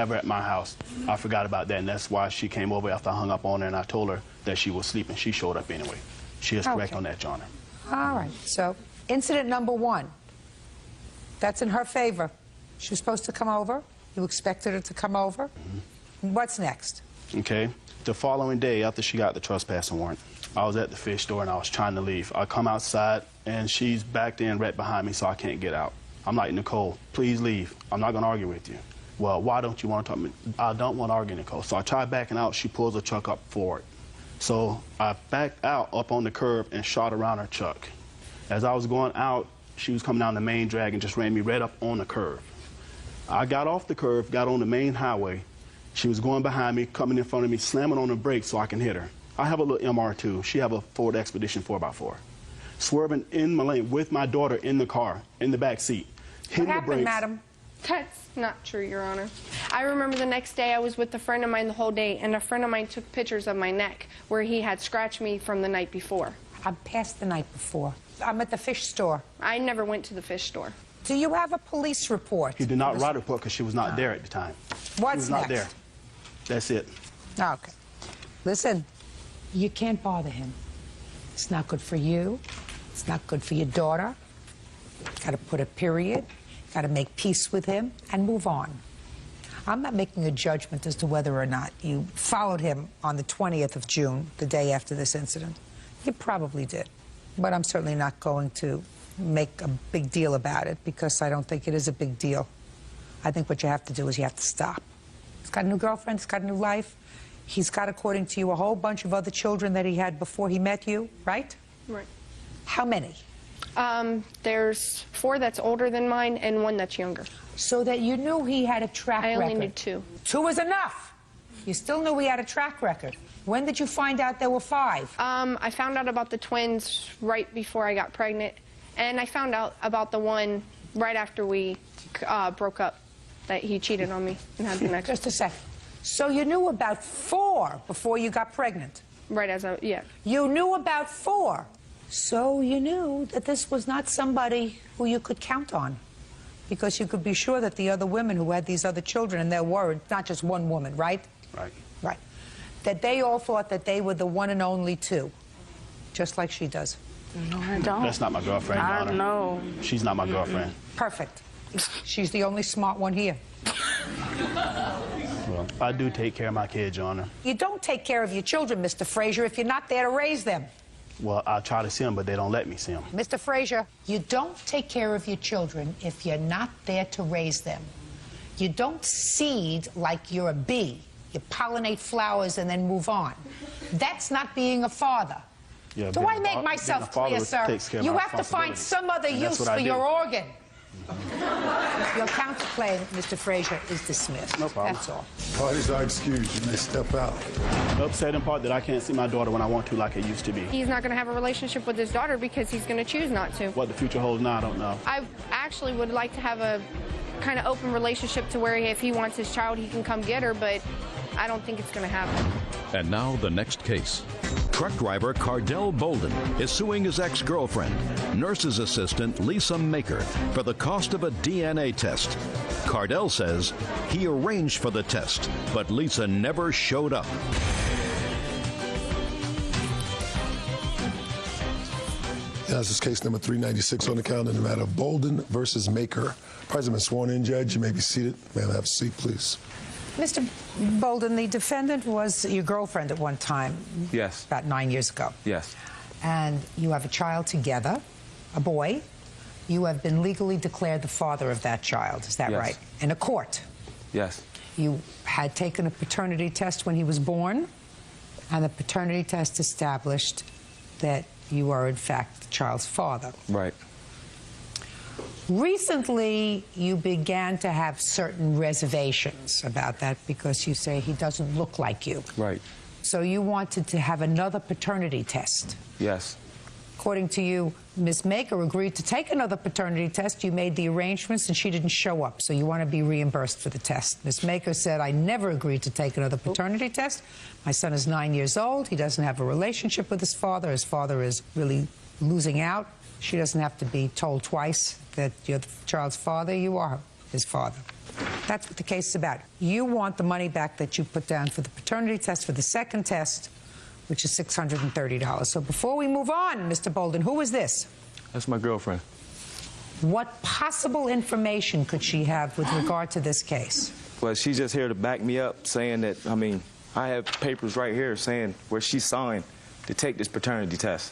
her at my house. I forgot about that, and that's why she came over after I hung up on her, and I told her that she was sleeping. She showed up anyway. She is correct on that, Your Honor. All right, so incident number one, that's in her favor. She was supposed to come over. You expected her to come over. Mm-hmm. What's next? Okay. The following day, after she got the trespassing warrant, I was at the fish store and I was trying to leave. I come outside and she's backed in right behind me, so I can't get out. I'm like, Nicole, please leave. I'm not going to argue with you. Well, why don't you want to talk to me? I don't want to argue, Nicole. So I try backing out. She pulls the truck up forward. So I backed out up on the curb and shot around her truck. As I was going out, she was coming down the main drag and just ran me right up on the curb. I got off the curb, got on the main highway. She was going behind me, coming in front of me, slamming on the brakes so I can hit her. I have a little MR2. She have a Ford Expedition 4x4. Swerving in my lane with my daughter in the car, in the back seat. What happened, madam? That's not true, Your Honor. I remember the next day I was with a friend of mine the whole day, and a friend of mine took pictures of my neck where he had scratched me from the night before. I'm past the night before. I'm at the fish store. I never went to the fish store. Do you have a police report? He did not write a report because she was not there at the time. What's she was not next? there. That's it. Okay. Listen, you can't bother him. It's not good for you. It's not good for your daughter. Got to put a period. Got to make peace with him and move on. I'm not making a judgment as to whether or not you followed him on the 20th of June, the day after this incident. You probably did. But I'm certainly not going to make a big deal about it because I don't think it is a big deal. I think what you have to do is you have to stop. He's got a new girlfriend. He's got a new life. He's got, according to you, a whole bunch of other children that he had before he met you, right? Right. How many? There's 4 that's older than mine and 1 that's younger. So that you knew he had a track record. I only knew 2. 2 was enough. You still knew he had a track record. When did you find out there were 5? I found out about the twins right before I got pregnant, and I found out about the one right after we broke up, that he cheated on me and had the next. Just a second. So you knew about 4 before you got pregnant? Right, yeah. You knew about 4. So you knew that this was not somebody who you could count on, because you could be sure that the other women who had these other children, and there were not just one woman, right? Right. Right. That they all thought that they were the one and only 2, just like she does. No, I don't. That's not my girlfriend, Your Honor. No. She's not my girlfriend. Perfect. She's the only smart one here. Well, I do take care of my kids, Your Honor. You don't take care of your children, Mr. Frazier, if you're not there to raise them. Well, I try to see them, but they don't let me see them. Mr. Frazier, you don't take care of your children if you're not there to raise them. You don't seed like you're a bee. You pollinate flowers and then move on. That's not being a father. Yeah, do I make myself clear, sir? You have to find some other use for your organ. Your counterclaim, Mr. Frazier, is dismissed. No problem. That's all. Parties are excused. You may step out. The upsetting part that I can't see my daughter when I want to like it used to be. He's not going to have a relationship with his daughter because he's going to choose not to. What the future holds now, I don't know. I actually would like to have a kind of open relationship to where if he wants his child, he can come get her, but I don't think it's going to happen. And now the next case. Truck driver Cardell Bolden is suing his ex-girlfriend, nurse's assistant Lisa Maker, for the cost of a DNA test. Cardell says he arranged for the test, but Lisa never showed up. Yeah, this is case number 396 on the calendar in the matter of Bolden versus Maker. President been sworn in, Judge. You may be seated. Ma'am, have a seat, please. Mr. Bolden, the defendant was your girlfriend at one time. Yes. About 9 years ago. Yes. And you have a child together, a boy. You have been legally declared the father of that child. Is that right? In a court. Yes. You had taken a paternity test when he was born, and the paternity test established that you are, in fact, the child's father. Right. Recently, you began to have certain reservations about that because you say he doesn't look like you. Right. So you wanted to have another paternity test. Yes. According to you, Ms. Maker agreed to take another paternity test. You made the arrangements, and she didn't show up, so you want to be reimbursed for the test. Ms. Maker said, I never agreed to take another paternity test. My son is 9 years old. He doesn't have a relationship with his father. His father is really losing out. She doesn't have to be told twice that you're the child's father. You are his father. That's what the case is about. You want the money back that you put down for the paternity test, for the second test, which is $630. So before we move on, Mr. Bolden, who is this? That's my girlfriend. What possible information could she have with regard to this case? Well, she's just here to back me up, saying that, I mean, I have papers right here saying where she signed to take this paternity test.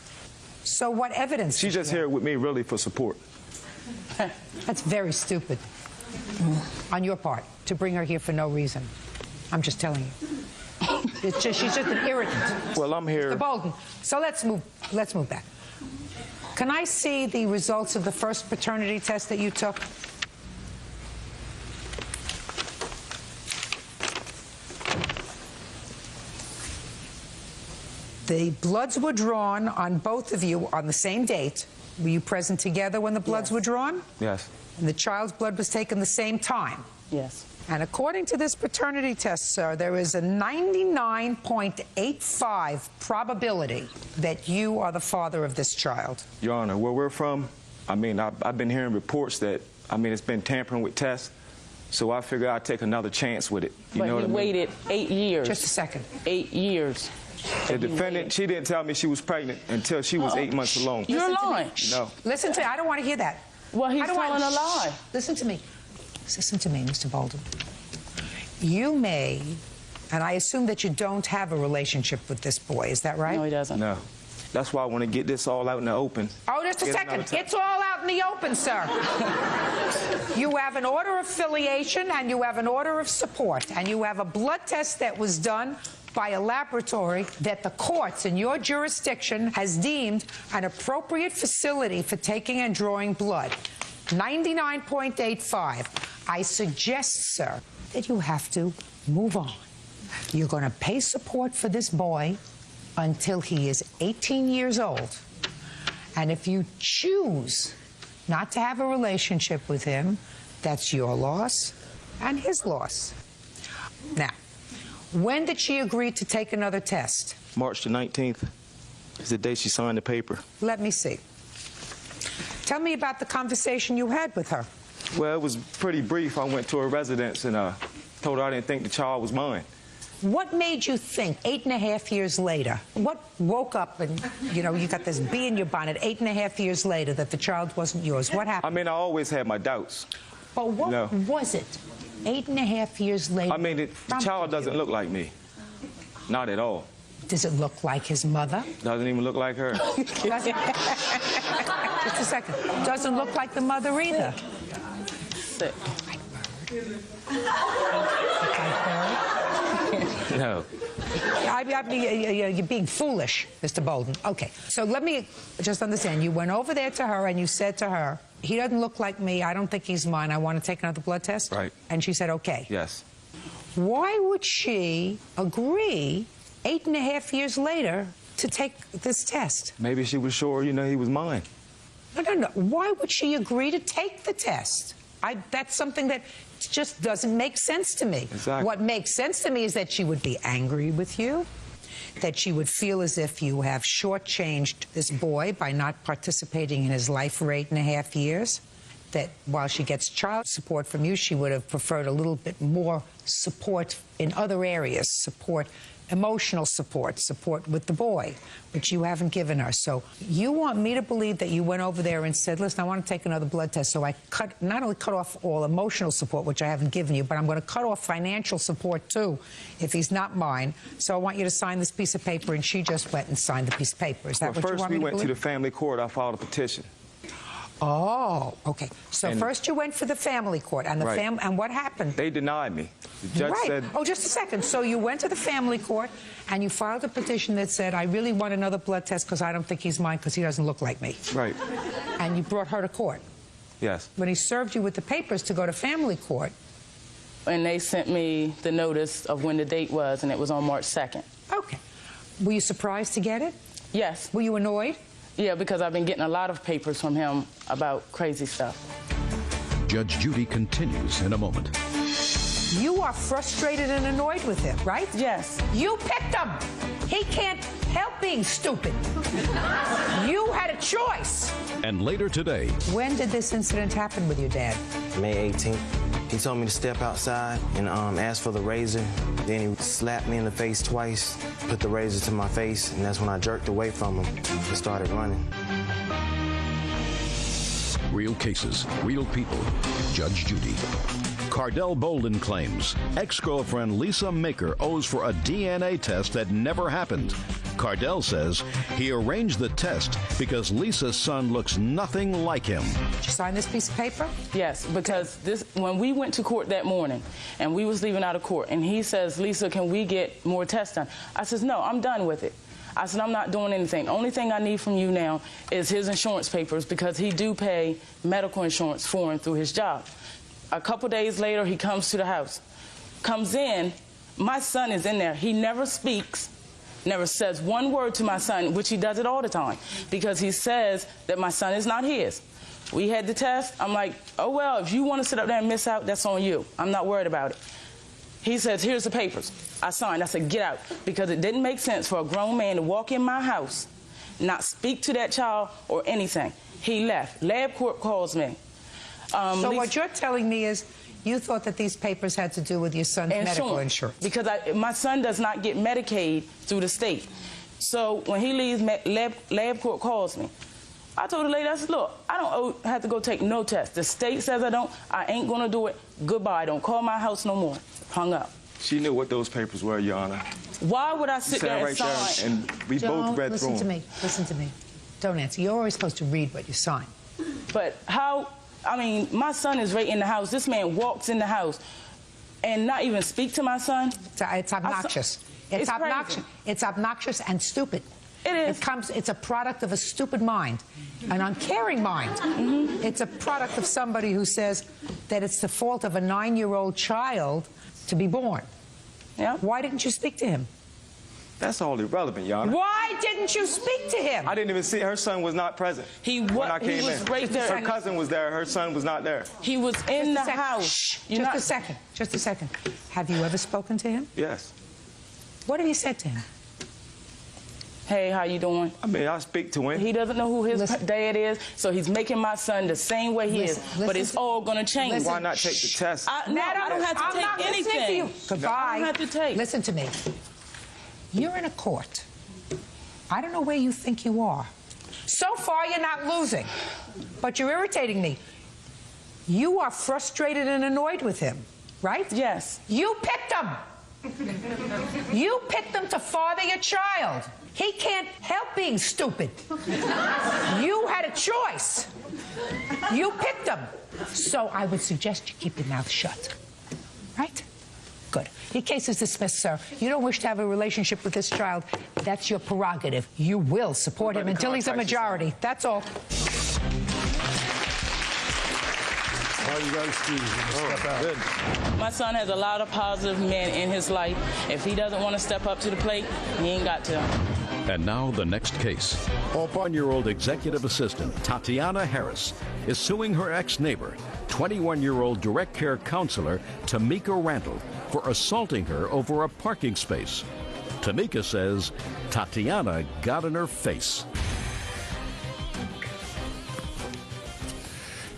So what evidence? She's just here with me really for support. That's very stupid on your part to bring her here for no reason. I'm just telling you. It's just, she's just an irritant. Well, I'm here. Mr. Bolden, so let's move back. Can I see the results of the first paternity test that you took? The bloods were drawn on both of you on the same date. Were you present together when the bloods were drawn? Yes. And the child's blood was taken the same time? Yes. And according to this paternity test, sir, there is a 99.85 probability that you are the father of this child. Your Honor, where we're from, I mean, I've been hearing reports that, I mean, it's been tampering with tests, so I figured I'd take another chance with it. You know what I mean? Waited 8 years. Just a second. 8 years. The defendant, she didn't tell me she was pregnant until she was 8 months along. You're lying. No. Listen to me. I don't want to hear that. Well, he's telling a lie. Listen to me. Listen to me, Mr. Bolden. You may, and I assume that you don't have a relationship with this boy. Is that right? No, he doesn't. No. That's why I want to get this all out in the open. Oh, just a second. It's all out in the open, sir. You have an order of affiliation and you have an order of support. And you have a blood test that was done by a laboratory that the courts in your jurisdiction has deemed an appropriate facility for taking and drawing blood. 99.85. I suggest, sir, that you have to move on. You're going to pay support for this boy until he is 18 years old. And if you choose not to have a relationship with him, that's your loss and his loss. Now, when did she agree to take another test? March the 19th is the day she signed the paper. Let me see. Tell me about the conversation you had with her. Well, it was pretty brief. I went to her residence and told her I didn't think the child was mine. What made you think 8.5 years later, what woke up and, you know, you got this bee in your bonnet 8.5 years later that the child wasn't yours? What happened? I mean, I always had my doubts. But what was it 8.5 years later? I mean, the child doesn't look like me. Not at all. Does it look like his mother? Doesn't even look like her. Just a second. Doesn't look like the mother either. Sick. No. You're being foolish, Mr. Bolden. Okay, so let me just understand. You went over there to her and you said to her, he doesn't look like me. I don't think he's mine. I want to take another blood test? Right. And she said, okay. Yes. Why would she agree 8.5 years later to take this test? Maybe she was sure, you know, he was mine. No. Why would she agree to take the test? That's something that just doesn't make sense to me. Exactly. What makes sense to me is that she would be angry with you, that she would feel as if you have shortchanged this boy by not participating in his life for 8.5 years, that while she gets child support from you, she would have preferred a little bit more support in other areas, support, emotional support, support with the boy, which you haven't given her. So you want me to believe that you went over there and said, listen, I want to take another blood test, so I not only cut off all emotional support, which I haven't given you, but I'm going to cut off financial support too, if he's not mine. So I want you to sign this piece of paper, and she just went and signed the piece of paper. Is that what you want me to believe? First, we went to the family court. I filed a petition. Oh, okay. So first you went for the family court, and the and what happened? They denied me. The judge said... Oh, just a second. So you went to the family court, and you filed a petition that said, I really want another blood test because I don't think he's mine because he doesn't look like me. Right. And you brought her to court. Yes. When he served you with the papers to go to family court. And they sent me the notice of when the date was, and it was on March 2nd. Okay. Were you surprised to get it? Yes. Were you annoyed? Yeah, because I've been getting a lot of papers from him about crazy stuff. Judge Judy continues in a moment. You are frustrated and annoyed with him, right? Yes. You picked him. He can't help being stupid. You had a choice. And later today... When did this incident happen with your dad? May 18th. He told me to step outside and ask for the razor. Then he slapped me in the face twice, put the razor to my face, and that's when I jerked away from him and started running. Real cases, real people. Judge Judy. Cardell Bolden claims ex-girlfriend Lisa Maker owes for a DNA test that never happened. Cardell says he arranged the test because Lisa's son looks nothing like him. Did you sign this piece of paper? Yes, because when we went to court that morning and we was leaving out of court and he says, Lisa, can we get more tests done? I says, no, I'm done with it. I said, I'm not doing anything. The only thing I need from you now is his insurance papers because he do pay medical insurance for him through his job. A couple days later, he comes to the house. Comes in, my son is in there. He never speaks, never says one word to my son, which he does it all the time, because he says that my son is not his. We had the test. I'm like, oh, well, if you want to sit up there and miss out, that's on you. I'm not worried about it. He says, here's the papers. I signed. I said, get out, because it didn't make sense for a grown man to walk in my house, not speak to that child or anything. He left. Lab court calls me. So what you're telling me is You thought that these papers had to do with your son's medical insurance. Because my son does not get Medicaid through the state. So when he leaves, LabCorp calls me. I told the lady, I said, look, I don't have to go take no test. The state says I don't. I ain't going to do it. Goodbye. Don't call my house no more. Hung up. She knew what those papers were, Your Honor. Why would I sit there and sign? And we both read through them. Listen to me. Listen to me. Don't answer. You're always supposed to read what you sign. But how, I mean, my son is right in the house. This man walks in the house and not even speak to my son. It's obnoxious. It's obnoxious. Crazy. It's obnoxious and stupid. It is. It's a product of a stupid mind, an uncaring mind. It's a product of somebody who says that it's the fault of a 9-year-old child to be born. Yeah. Why didn't you speak to him? That's all irrelevant, Your Honor. Why didn't you speak to him? I didn't even see. Her son was not present. When I came in. Right there. Her cousin was there. Her son was not there. He was in the house. Just a second. Just a second. Have you ever spoken to him? Yes. What have you said to him? Hey, how you doing? I mean, I speak to him. He doesn't know who his dad is, so he's making my son the same way he is. But it's all going to change. Why not take the test? I don't have to take anything. To you. Goodbye. I don't have to take. Listen to me. You're in a court. I don't know where you think you are. So far, you're not losing, but you're irritating me. You are frustrated and annoyed with him, right? Yes. You picked him. You picked him to father your child. He can't help being stupid. You had a choice. You picked him. So I would suggest you keep your mouth shut. Right? Good. Your case is dismissed, sir. You don't wish to have a relationship with this child. That's your prerogative. You will support him until he's a majority. That's all. You guys step out. My son has a lot of positive men in his life. If he doesn't want to step up to the plate, he ain't got to. And now the next case. 1-year-old executive assistant Tatiana Harris is suing her ex-neighbor, 21-year-old direct care counselor Tamika Randall, for assaulting her over a parking space. Tamika says Tatiana got in her face.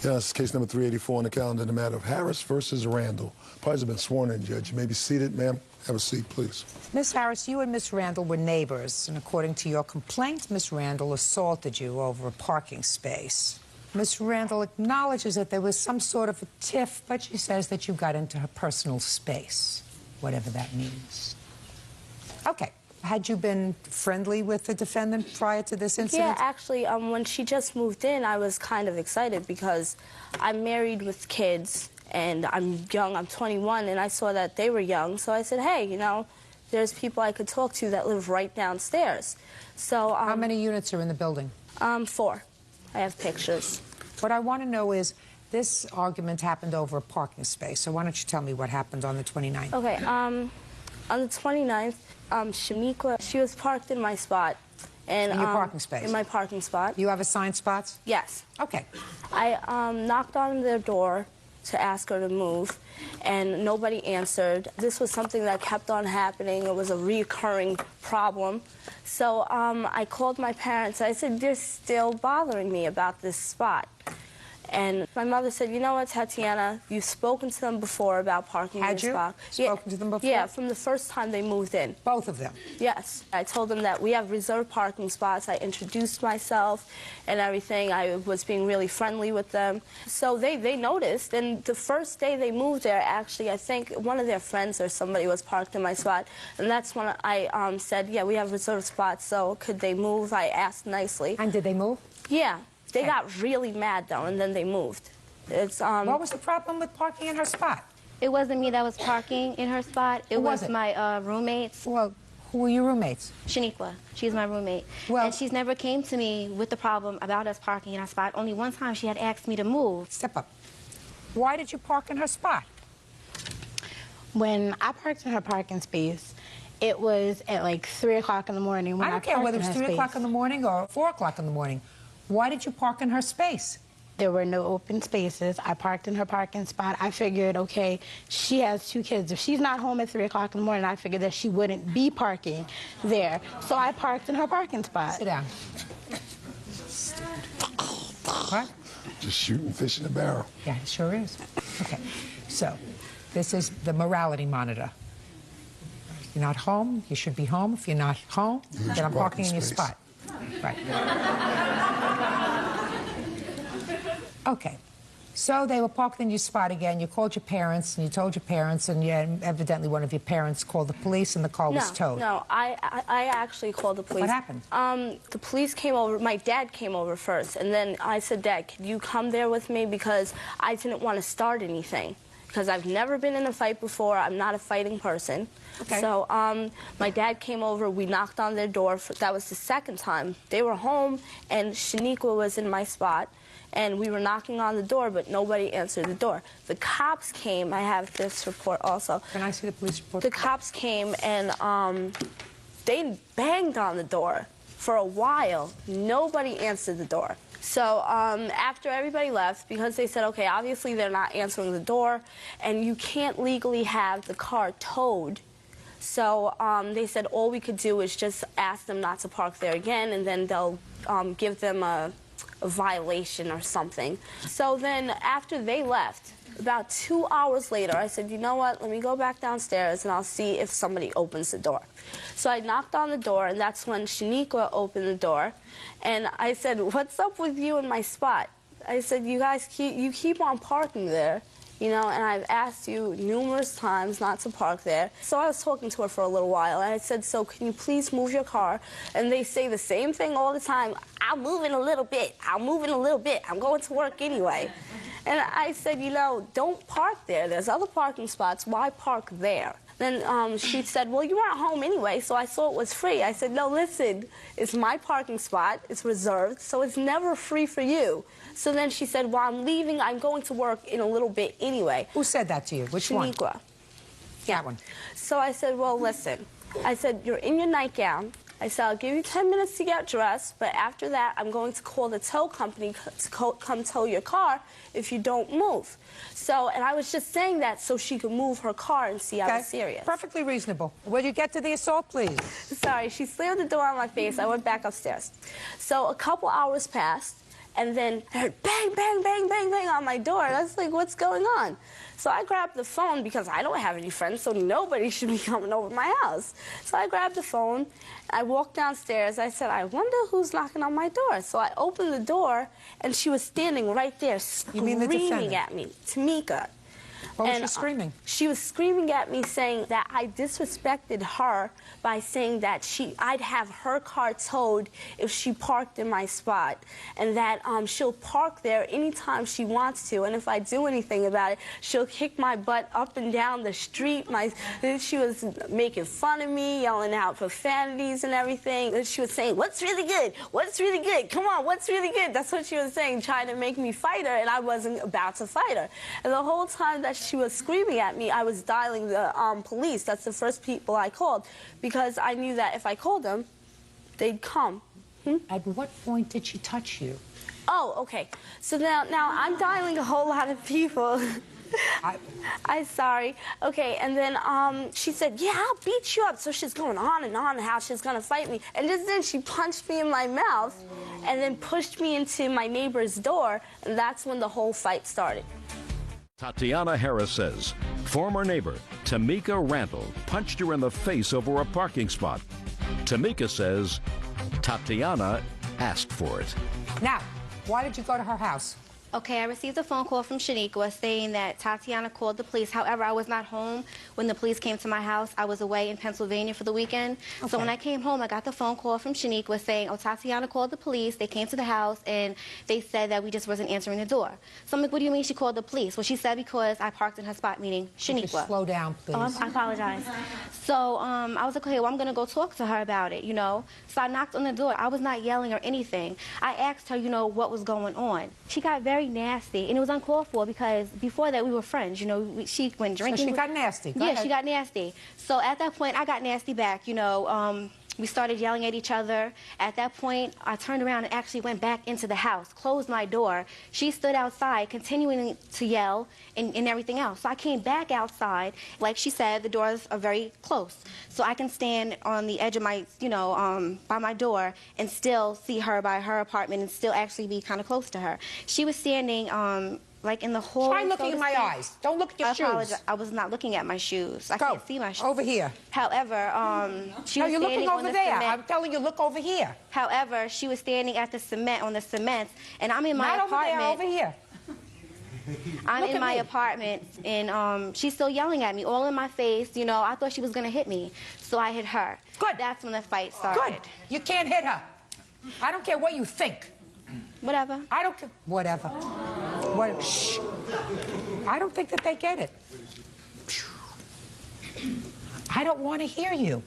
Yes, case number 384 on the calendar in the matter of Harris versus Randall. Parties have been sworn in, Judge. You may be seated, ma'am. Have a seat, please. Miss Harris, you and Miss Randall were neighbors, and according to your complaint, Miss Randall assaulted you over a parking space. Miss Randall acknowledges that there was some sort of a tiff, but she says that you got into her personal space, whatever that means. Okay. Had you been friendly with the defendant prior to this incident? Yeah, actually, when she just moved in, I was kind of excited because I'm married with kids, and I'm young, I'm 21, and I saw that they were young, so I said, hey, you know, there's people I could talk to that live right downstairs. So, how many units are in the building? 4. I have pictures. What I want to know is, this argument happened over a parking space, so why don't you tell me what happened on the 29th? Okay, on the 29th, Shaniqua, she was parked in my spot. And, in your parking space? In my parking spot. You have assigned spots? Yes. Okay. I knocked on their door to ask her to move, and nobody answered. This was something that kept on happening. It was a recurring problem. So I called my parents. I said, they're still bothering me about this spot. And my mother said, you know what, Tatiana, you've spoken to them before about parking in your spot. Spoken to them before? Yeah, from the first time they moved in. Both of them? Yes. I told them that we have reserved parking spots. I introduced myself and everything. I was being really friendly with them. So they noticed, and the first day they moved there, actually, I think one of their friends or somebody was parked in my spot, and that's when I said, yeah, we have reserved spots, so could they move? I asked nicely. And did they move? Yeah. They got really mad, though, and then they moved. What was the problem with parking in her spot? It wasn't me that was parking in her spot. It was my roommates. Well, who were your roommates? Shaniqua. She's my roommate. Well, and she's never came to me with the problem about us parking in our spot. Only one time she had asked me to move. Step up. Why did you park in her spot? When I parked in her parking space, it was at like 3 o'clock in the morning. When I don't care whether it was 3 o'clock in the morning or 4 o'clock in the morning. Why did you park in her space? There were no open spaces. I parked in her parking spot. I figured, okay, she has 2 kids. If she's not home at 3 o'clock in the morning, I figured that she wouldn't be parking there. So I parked in her parking spot. Sit down. What? Just shooting fish in a barrel. Yeah, it sure is. Okay. So, this is the morality monitor. If you're not home, you should be home. If you're not home, then I'm parking in your spot. Right. Okay. So they were parked in your spot again. You called your parents, and you told your parents, and evidently one of your parents called the police, and the car was towed. No, I actually called the police. What happened? The police came over. My dad came over first, and then I said, Dad, could you come there with me? Because I didn't want to start anything. Because I've never been in a fight before. I'm not a fighting person. Okay. So my dad came over. We knocked on their door. That was the second time. They were home, and Shaniqua was in my spot. And we were knocking on the door, but nobody answered the door. The cops came. I have this report also. Can I see the police report? The cops came, and they banged on the door for a while. Nobody answered the door. So after everybody left, because they said, okay, obviously they're not answering the door, and you can't legally have the car towed. So they said all we could do is just ask them not to park there again, and then they'll give them a violation or something. So then after they left, about 2 hours later, I said, you know what, let me go back downstairs and I'll see if somebody opens the door. So I knocked on the door, and that's when Shaniqua opened the door. And I said, what's up with you in my spot? I said, you guys keep on parking there. You know, and I've asked you numerous times not to park there. So I was talking to her for a little while, and I said, so can you please move your car? And they say the same thing all the time. I'll move in a little bit. I'll move in a little bit. I'm going to work anyway. And I said, you know, don't park there. There's other parking spots. Why park there? Then she said, well, you weren't home anyway, so I saw it was free. I said, no, listen, it's my parking spot. It's reserved, so it's never free for you. So then she said, well, I'm leaving. I'm going to work in a little bit anyway. Who said that to you? Which one? Shaniqua. Yeah. That one. So I said, well, listen. I said, you're in your nightgown. I said, I'll give you 10 minutes to get dressed, but after that, I'm going to call the tow company to come tow your car if you don't move. So, and I was just saying that so she could move her car and see I was serious. Perfectly reasonable. Will you get to the assault, please? Sorry, she slammed the door on my face. I went back upstairs. So a couple hours passed, and then I heard bang, bang, bang, bang, bang on my door. And I was like, what's going on? So I grabbed the phone because I don't have any friends, so nobody should be coming over my house. So I grabbed the phone, I walked downstairs. I said, I wonder who's knocking on my door. So I opened the door, and she was standing right there screaming at me, Tamika. What was she screaming? She was screaming at me saying that I disrespected her by saying that I'd have her car towed if she parked in my spot, and that she'll park there anytime she wants to, and if I do anything about it, she'll kick my butt up and down the street. She was making fun of me, yelling out profanities and everything. And she was saying, what's really good? What's really good? Come on, what's really good? That's what she was saying, trying to make me fight her, and I wasn't about to fight her. And the whole time that she was screaming at me, I was dialing the police. That's the first people I called, because I knew that if I called them, they'd come. At what point did she touch you? Oh, okay. So now I'm dialing a whole lot of people. I'm sorry. Okay, and then she said, yeah, I'll beat you up. So she's going on and how she's going to fight me. And just then she punched me in my mouth and then pushed me into my neighbor's door, and that's when the whole fight started. Tatiana Harris says former neighbor Tamika Randall punched her in the face over a parking spot. Tamika says Tatiana asked for it. Now, why did you go to her house? Okay, I received a phone call from Shaniqua saying that Tatiana called the police. However, I was not home when the police came to my house. I was away in Pennsylvania for the weekend. Okay. So when I came home, I got the phone call from Shaniqua saying, oh, Tatiana called the police. They came to the house, and they said that we just wasn't answering the door. So I'm like, what do you mean she called the police? Well, she said because I parked in her spot, meaning Shaniqua. Just slow down, please. Oh, I apologize. So I was like, okay, well, I'm going to go talk to her about it, you know. So I knocked on the door. I was not yelling or anything. I asked her, you know, what was going on. She got very nasty, and it was uncalled for because before that we were friends, you know. She went drinking. So she got nasty. Go ahead. She got nasty. So at that point, I got nasty back, you know. We started yelling at each other. At that point, I turned around and actually went back into the house, closed my door. She stood outside, continuing to yell and everything else. So I came back outside. Like she said, the doors are very close. So I can stand on the edge of my, you know, by my door and still see her by her apartment and still actually be kind of close to her. She was standing like in the hall. Try looking in my eyes. Don't look at your shoes. I was not looking at my shoes. I can't see my shoes. Over here. However, she was you're looking standing over on the there. cement. I'm telling you, look over here. However, she was standing at the cement, on the cement, and I'm in my apartment. Not over there, over here. I'm in my apartment, and she's still yelling at me, all in my face. You know, I thought she was going to hit me, so I hit her. Good. That's when the fight started. Good. You can't hit her. I don't care what you think. Whatever. I don't care. Whatever. What? Shh. I don't think that they get it. I don't want to hear you.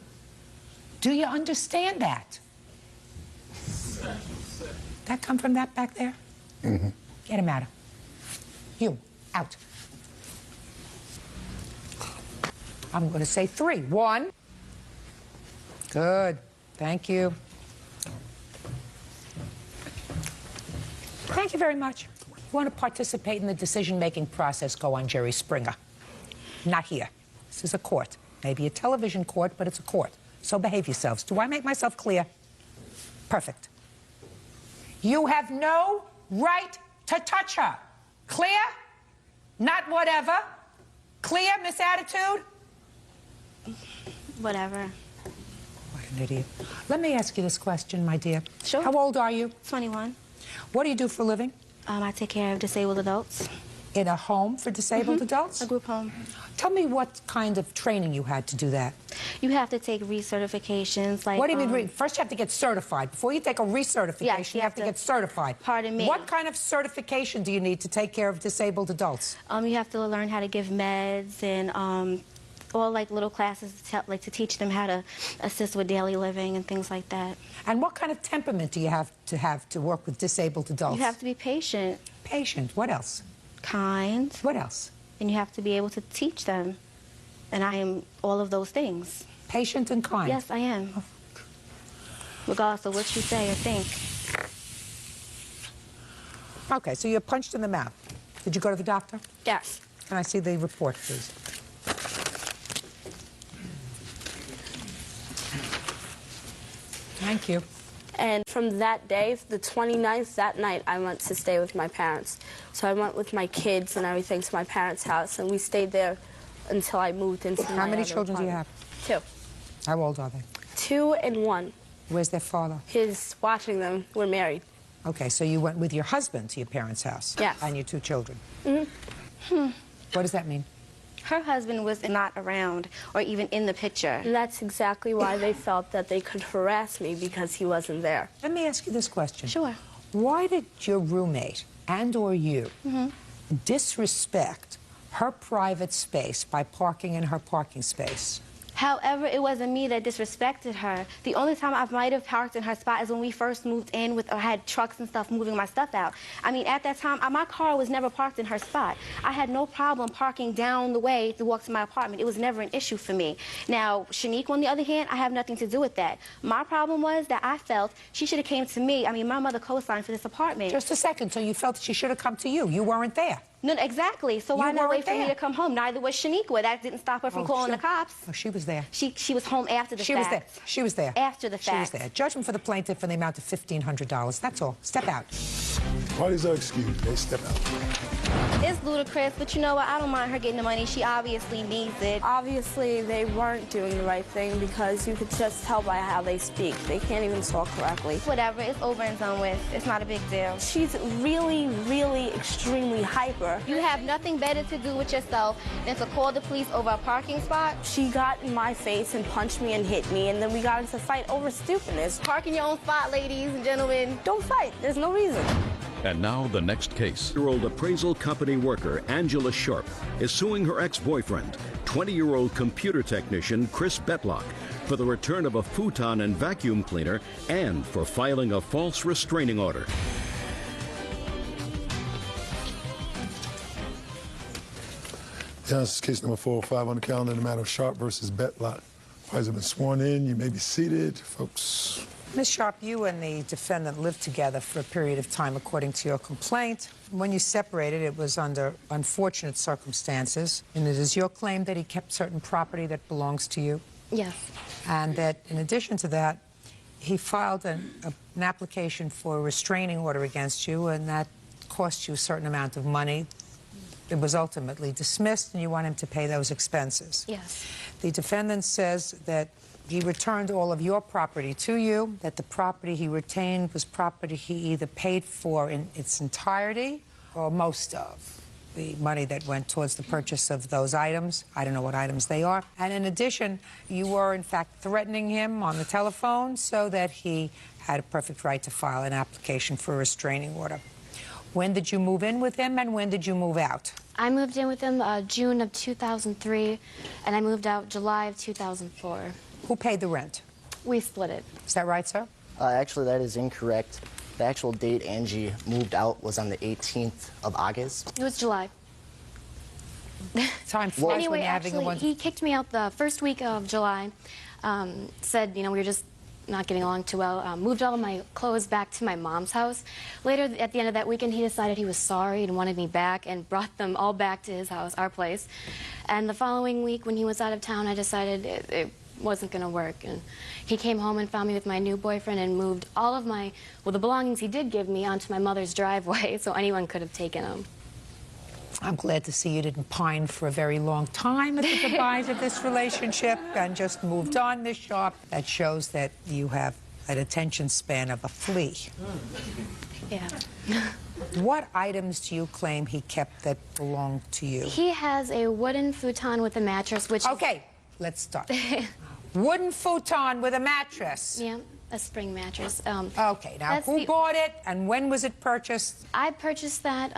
Do you understand that? That come from that back there? Mm-hmm. Get him out. You, out. I'm going to say 3. 1. Good. Thank you. Thank you very much. You want to participate in the decision-making process, go on Jerry Springer. Not here. This is a court. Maybe a television court, but it's a court. So behave yourselves. Do I make myself clear? Perfect. You have no right to touch her. Clear? Not whatever. Clear, Miss Attitude? Whatever. What an idiot. Let me ask you this question, my dear. Sure. How old are you? 21. What do you do for a living? I take care of disabled adults. In a home for disabled adults? A group home. Tell me what kind of training you had to do that. You have to take recertifications. Like, what do you mean? First, you have to get certified. Before you take a recertification, yes, you have to get certified. Pardon me. What kind of certification do you need to take care of disabled adults? You have to learn how to give meds and all like little classes to teach them how to assist with daily living and things like that. And what kind of temperament do you have to work with disabled adults? You have to be patient. Patient. What else? Kind. What else? And you have to be able to teach them. And I am all of those things. Patient and kind? Yes, I am. Regardless of what you say or think. Okay, so you're punched in the mouth. Did you go to the doctor? Yes. Can I see the report, please? Thank you. And from that day, the 29th, that night, I went to stay with my parents. So I went with my kids and everything to my parents' house, and we stayed there until I moved into my How many other children do you apartment. have? 2. How old are they? 2 and 1. Where's their father? He's watching them. We're married. Okay, so you went with your husband to your parents' house? Yes. And your 2 children? Mm-hmm. What does that mean? Her husband was not around or even in the picture. And that's exactly why they felt that they could harass me, because he wasn't there. Let me ask you this question. Sure. Why did your roommate and or you disrespect her private space by parking in her parking space? However, it wasn't me that disrespected her. The only time I might have parked in her spot is when we first moved in or had trucks and stuff moving my stuff out. I mean, at that time, my car was never parked in her spot. I had no problem parking down the way to walk to my apartment. It was never an issue for me. Now, Shanique, on the other hand, I have nothing to do with that. My problem was that I felt she should have came to me. I mean, my mother co-signed for this apartment. Just a second. So you felt that she should have come to you. You weren't there. No, exactly. So why not wait for me to come home? Neither was Shaniqua. That didn't stop her from calling the cops. Oh, she was there. She was home after the fact. She was there. She was there. After the fact. She was there. Judgment for the plaintiff in the amount of $1,500. That's all. Step out. Parties are excused. They step out. It's ludicrous, but you know what? I don't mind her getting the money. She obviously needs it. Obviously, they weren't doing the right thing, because you could just tell by how they speak. They can't even talk correctly. Whatever. It's over and done with. It's not a big deal. She's really, really extremely hyper. You have nothing better to do with yourself than to call the police over a parking spot. She got in my face and punched me and hit me, and then we got into a fight over stupidness. Park in your own spot, ladies and gentlemen. Don't fight. There's no reason. And now the next case. 20-year-old appraisal company worker Angela Sharp is suing her ex-boyfriend, 20-year-old computer technician Chris Betlock, for the return of a futon and vacuum cleaner and for filing a false restraining order. Yeah, this is case number 405 on the calendar in the matter of Sharp versus Betlock. Parties have been sworn in. You may be seated, folks. Ms. Sharp, you and the defendant lived together for a period of time, according to your complaint. When you separated, it was under unfortunate circumstances, and it is your claim that he kept certain property that belongs to you? Yes. And that, in addition to that, he filed an application for a restraining order against you, and that cost you a certain amount of money it was ultimately dismissed, and you want him to pay those expenses. Yes. The defendant says that he returned all of your property to you, that the property he retained was property he either paid for in its entirety or most of the money that went towards the purchase of those items. I don't know what items they are. And in addition, you were, in fact, threatening him on the telephone so that he had a perfect right to file an application for a restraining order. When did you move in with him, and when did you move out? I moved in with him June of 2003, and I moved out July of 2004. Who paid the rent? We split it. Is that right, sir? Actually, that is incorrect. The actual date Angie moved out was on the 18th of August. It was July. Time flies anyway, when you're having actually, one. he kicked me out the first week of July. Said, you know, we were just not getting along too well. Moved all of my clothes back to my mom's house. Later, at the end of that weekend, he decided he was sorry and wanted me back and brought them all back to his house, our place. And the following week, when he was out of town, I decided it wasn't going to work. And he came home and found me with my new boyfriend and moved all of my, well, the belongings he did give me onto my mother's driveway so anyone could have taken them. I'm glad to see you didn't pine for a very long time at the demise of this relationship and just moved on, Miss Sharp. That shows that you have an attention span of a flea. Yeah. What items do you claim he kept that belonged to you? He has a wooden futon with a mattress, which... Okay, let's start. Wooden futon with a mattress. Yeah, a spring mattress. Okay, now who bought it and when was it purchased? I purchased that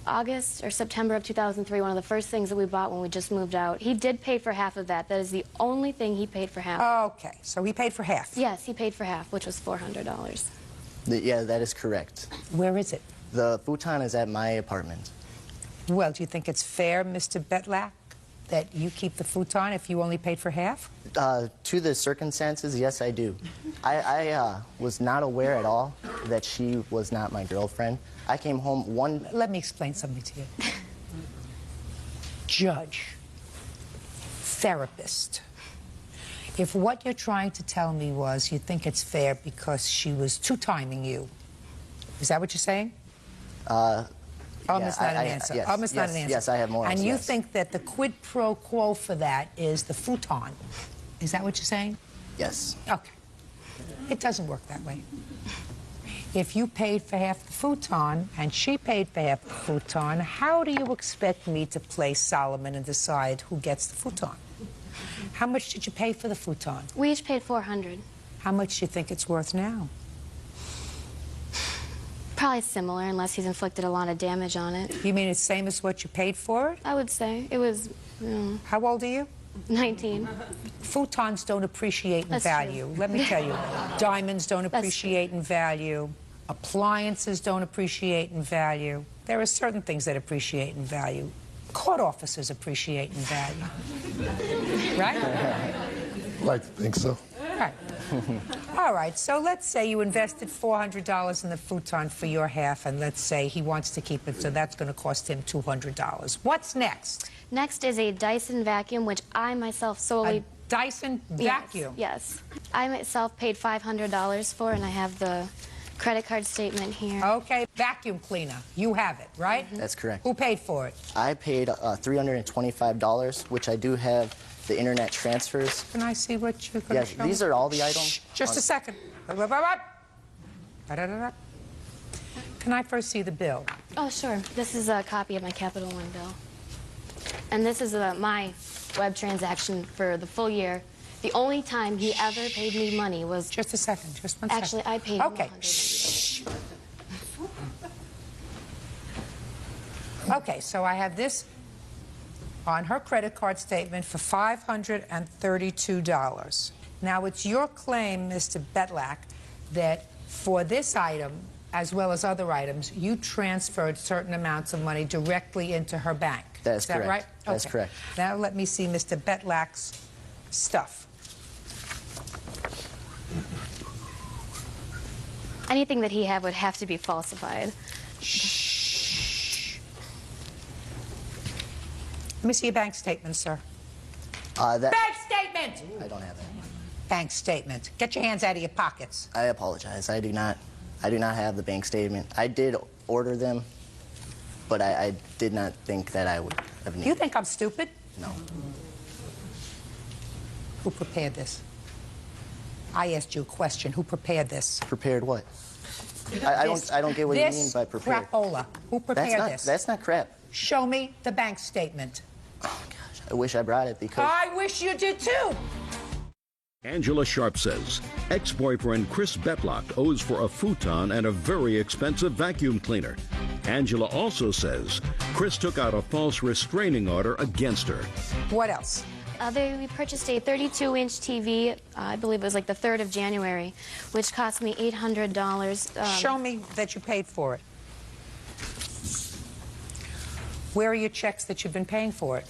August or September of 2003, one of the first things that we bought when we just moved out. He did pay for half of that. That is the only thing he paid for half. Okay, so he paid for half? Yes, he paid for half, which was $400. Yeah, that is correct. Where is it? The futon is at my apartment. Well, do you think it's fair, Mr. Betlak, that you keep the futon if you only paid for half? To the circumstances, yes, I do. I was not aware at all that she was not my girlfriend. I came home one... Let me explain something to you. Judge, therapist, if what you're trying to tell me was you think it's fair because she was two-timing you, is that what you're saying? Almost not an answer. Yes, Almost not an answer. Yes, I have more. And you think that the quid pro quo for that is the futon. Is that what you're saying? Yes. Okay. It doesn't work that way. If you paid for half the futon and she paid for half the futon, how do you expect me to play Solomon and decide who gets the futon? How much did you pay for the futon? We each paid $400. How much do you think it's worth now? Probably similar, unless he's inflicted a lot of damage on it. You mean it's same as what you paid for it? I would say. It was... How old are you? 19. Futons don't appreciate in value. Let me tell you. Diamonds don't appreciate in value. Appliances don't appreciate in value. There are certain things that appreciate in value. Court officers appreciate in value. Right? I'd like to think so. Right. All right, so let's say you invested $400 in the futon for your half, and let's say he wants to keep it, so that's going to cost him $200. What's next? Next is a Dyson vacuum, which I myself solely... A Dyson vacuum? Yes. I myself paid $500 for, and I have the credit card statement here. Okay, vacuum cleaner. You have it, right? That's correct. Who paid for it? I paid $325, which I do have the internet transfers. Can I see what you're going to show me? These are all the items. Just a second. Can I first see the bill? Oh, sure. This is a copy of my Capital One bill. And this is my web transaction for the full year. The only time he ever paid me money was... Just a second. Just one second. Actually, I paid him Okay. $100. Okay, so I have this on her credit card statement for $532. Now, it's your claim, Mr. Betlak, that for this item, as well as other items, you transferred certain amounts of money directly into her bank. That's correct. Is that right? That's Okay. correct. Now let me see Mr. Betlak's stuff. Anything that he had would have to be falsified. Let me see your bank statement, sir. Bank statement! I don't have that. Bank statement. Get your hands out of your pockets. I apologize. I do not have the bank statement. I did order them. but I did not think that I would have needed. You think I'm stupid? No. Who prepared this? I asked you a question. Who prepared this? Prepared what? I don't get what you mean by prepared. Crapola. Who prepared this? That's not crap. Show me the bank statement. Oh, gosh. I wish I brought it because... I wish you did too. Angela Sharp says ex-boyfriend Chris Betlock owes for a futon and a very expensive vacuum cleaner. Angela also says Chris took out a false restraining order against her. What else? We purchased a 32-inch TV, I believe it was like the 3rd of January, which cost me $800. Show me that you paid for it. Where are your checks that you've been paying for it?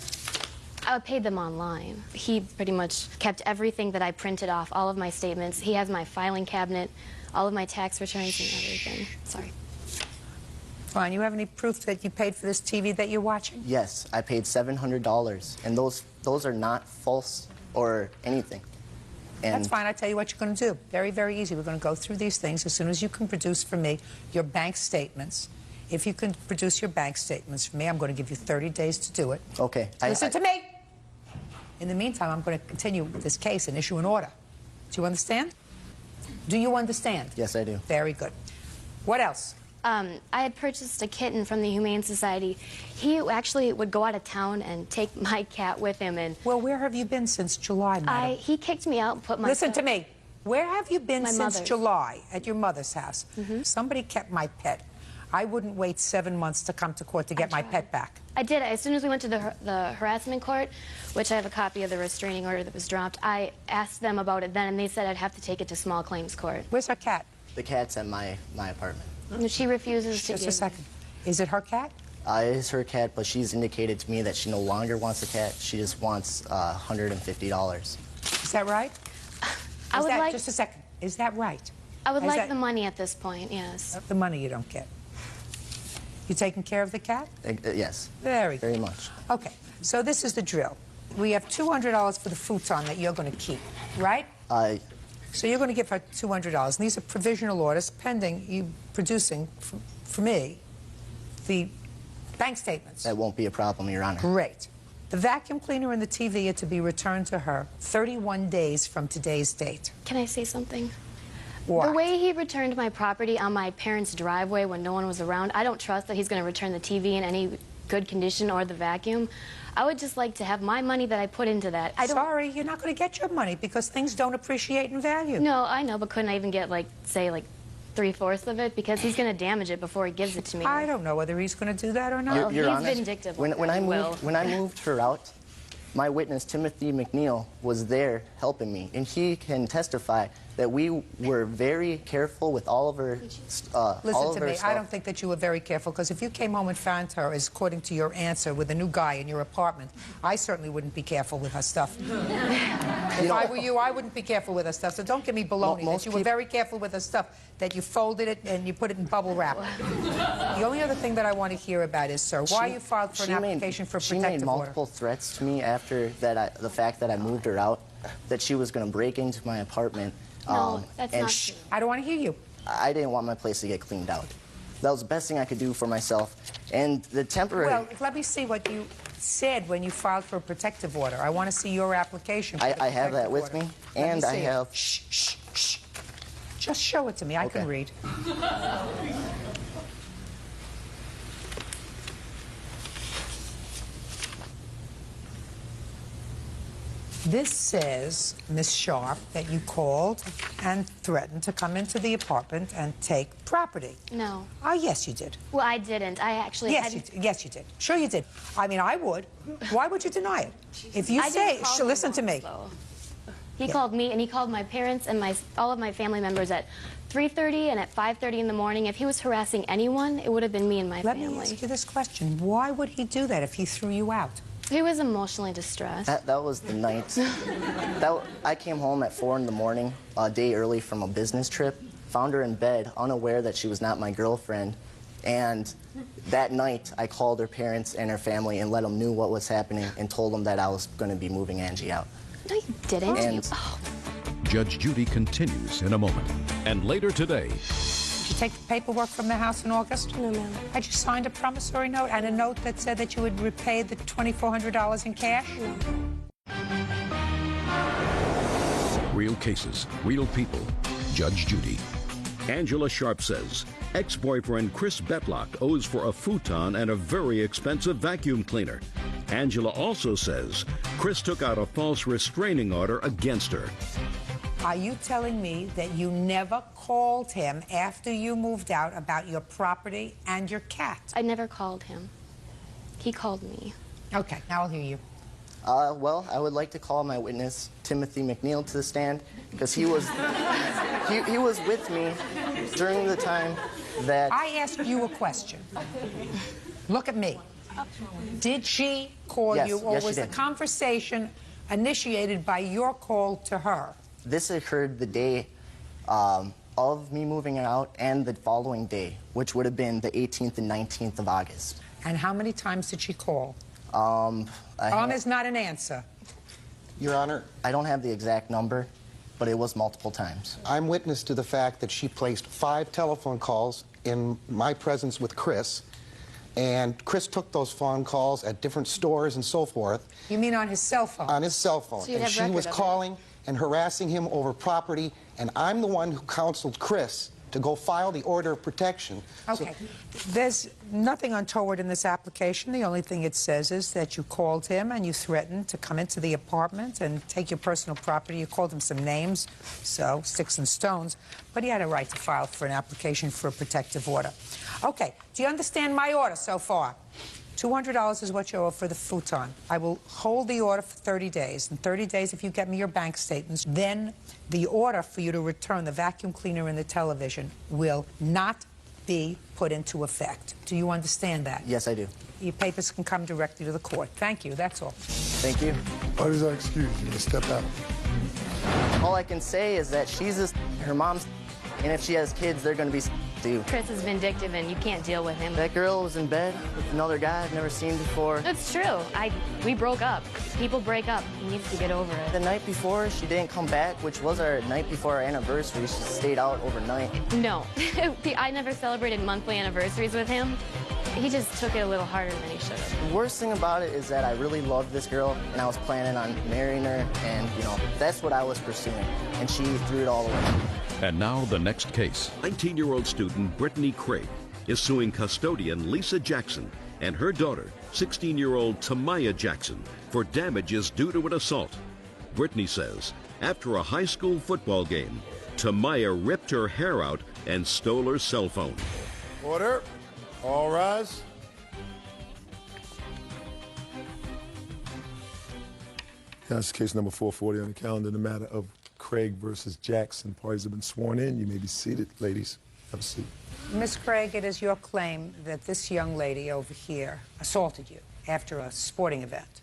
I paid them online. He pretty much kept everything that I printed off, all of my statements. He has my filing cabinet, all of my tax returns and everything. Sorry. Fine. You have any proof that you paid for this TV that you're watching? Yes, I paid $700, and those are not false or anything. And that's fine. I tell you what you're going to do. Very, very easy. We're going to go through these things as soon as you can produce for me your bank statements. If you can produce your bank statements for me, I'm going to give you 30 days to do it. Okay. Listen to me. In the meantime, I'm going to continue with this case and issue an order. Do you understand? Do you understand? Yes, I do. Very good. What else? I had purchased a kitten from the Humane Society. He actually would go out of town and take my cat with him. And well, where have you been since July, madam? He kicked me out and put my... Listen to me. Where have you been since mother's. July? At your mother's house. Somebody kept my pet. I wouldn't wait 7 months to come to court to get my pet back. I did. As soon as we went to the harassment court, which I have a copy of the restraining order that was dropped, I asked them about it then, and they said I'd have to take it to small claims court. Where's her cat? The cat's at my apartment. She refuses to give... Just a second. Is it her cat? It is her cat, but she's indicated to me that she no longer wants the cat. She just wants $150. Is that right? I would like... Just a second. Is that right? I would like the money at this point, yes. The money you don't get. You taking care of the cat? Yes. Very good. Very much. Okay, so this is the drill. We have $200 for the futon that you're going to keep, right? So you're going to give her $200. And these are provisional orders pending you producing for me the bank statements. That won't be a problem, Your Honor. Great. The vacuum cleaner and the TV are to be returned to her 31 days from today's date. Can I say something? What? The way he returned my property on my parents' driveway when no one was around, I don't trust that he's going to return the TV in any good condition or the vacuum. I would just like to have my money that I put into that. Sorry, you're not going to get your money because things don't appreciate in value. No, I know, but couldn't I even get, like, say, like, 3/4 of it? Because he's going to damage it before he gives it to me. I don't know whether he's going to do that or not. You're he's honest. vindictive. When I moved her out, my witness, Timothy McNeil, was there helping me, and he can testify that we were very careful with all of her Listen to me, I don't think that you were very careful, because if you came home and found her, as according to your answer, with a new guy in your apartment, I certainly wouldn't be careful with her stuff. If I were you, I wouldn't be careful with her stuff, so don't give me baloney that you were very careful with her stuff, that you folded it and you put it in bubble wrap. The only other thing that I want to hear about is, sir, why you filed for an application for protective order? She made multiple threats to me after that, the fact that I moved her out, that she was going to break into my apartment. No, that's not true. I don't want to hear you. I didn't want my place to get cleaned out. That was the best thing I could do for myself. And the temporary... Well, let me see what you said when you filed for a protective order. I want to see your application. I have that with me, and I have... Shh, shh, shh. Just show it to me. I can read. This says, Miss Sharp, that you called and threatened to come into the apartment and take property. No. Oh, yes, you did. Well, I didn't. I actually Yes, you did. Sure you did. I mean, I would. Why would you deny it? If you say, listen to me. He called me, and he called my parents and all of my family members at 3:30 and at 5:30 in the morning. If he was harassing anyone, it would have been me and my family. Let me ask you this question. Why would he do that if he threw you out? He was emotionally distressed. That was the night. I came home at 4 in the morning, a day early from a business trip, found her in bed, unaware that she was not my girlfriend. And that night, I called her parents and her family and let them know what was happening and told them that I was going to be moving Angie out. No, you didn't. Judge Judy continues in a moment. And later today... take the paperwork from the house in August? No, ma'am. Had you signed a promissory note and a note that said that you would repay the $2,400 in cash? No. Real cases, real people. Judge Judy. Angela Sharp says ex-boyfriend Chris Betlock owes for a futon and a very expensive vacuum cleaner. Angela also says Chris took out a false restraining order against her. Are you telling me that you never called him after you moved out about your property and your cat? I never called him. He called me. Okay, now I'll hear you. Well, I would like to call my witness, Timothy McNeil, to the stand, because he was with me during the time that... I asked you a question. Look at me. Did she call you, or was the conversation initiated by your call to her? This occurred the day of me moving out and the following day, which would have been the 18th and 19th of August. And how many times did she call? Is not an answer. Your Honor, I don't have the exact number, but it was multiple times. I'm witness to the fact that she placed 5 telephone calls in my presence with Chris, and Chris took those phone calls at different stores and so forth. You mean on his cell phone? On his cell phone. So you'd and have she record was of it. calling and harassing him over property, and I'm the one who counseled Chris to go file the order of protection. Okay. There's nothing untoward in this application. The only thing it says is that you called him and you threatened to come into the apartment and take your personal property. You called him some names, so sticks and stones, but he had a right to file for an application for a protective order. Okay, do you understand my order so far? $200 is what you owe for the futon. I will hold the order for 30 days. In 30 days, if you get me your bank statements, then the order for you to return the vacuum cleaner and the television will not be put into effect. Do you understand that? Yes, I do. Your papers can come directly to the court. Thank you, that's all. Thank you. What is our excuse? You to step out. All I can say is that she's her mom's, and if she has kids, they're going to be too. Chris is vindictive and you can't deal with him. That girl was in bed with another guy I've never seen before. That's true. We broke up. People break up. He needs to get over it. The night before, she didn't come back, which was our night before our anniversary. She stayed out overnight. No. I never celebrated monthly anniversaries with him. He just took it a little harder than he should have. The worst thing about it is that I really loved this girl, and I was planning on marrying her, and, you know, that's what I was pursuing, and she threw it all away. And now the next case. 19-year-old student Brittany Craig is suing custodian Lisa Jackson and her daughter, 16-year-old Tamaya Jackson, for damages due to an assault. Brittany says after a high school football game, Tamaya ripped her hair out and stole her cell phone. Order. All rise. That's case number 440 on the calendar, the matter of Craig versus Jackson. Parties have been sworn in. You may be seated, ladies. Have a seat. Miss Craig, it is your claim that this young lady over here assaulted you after a sporting event.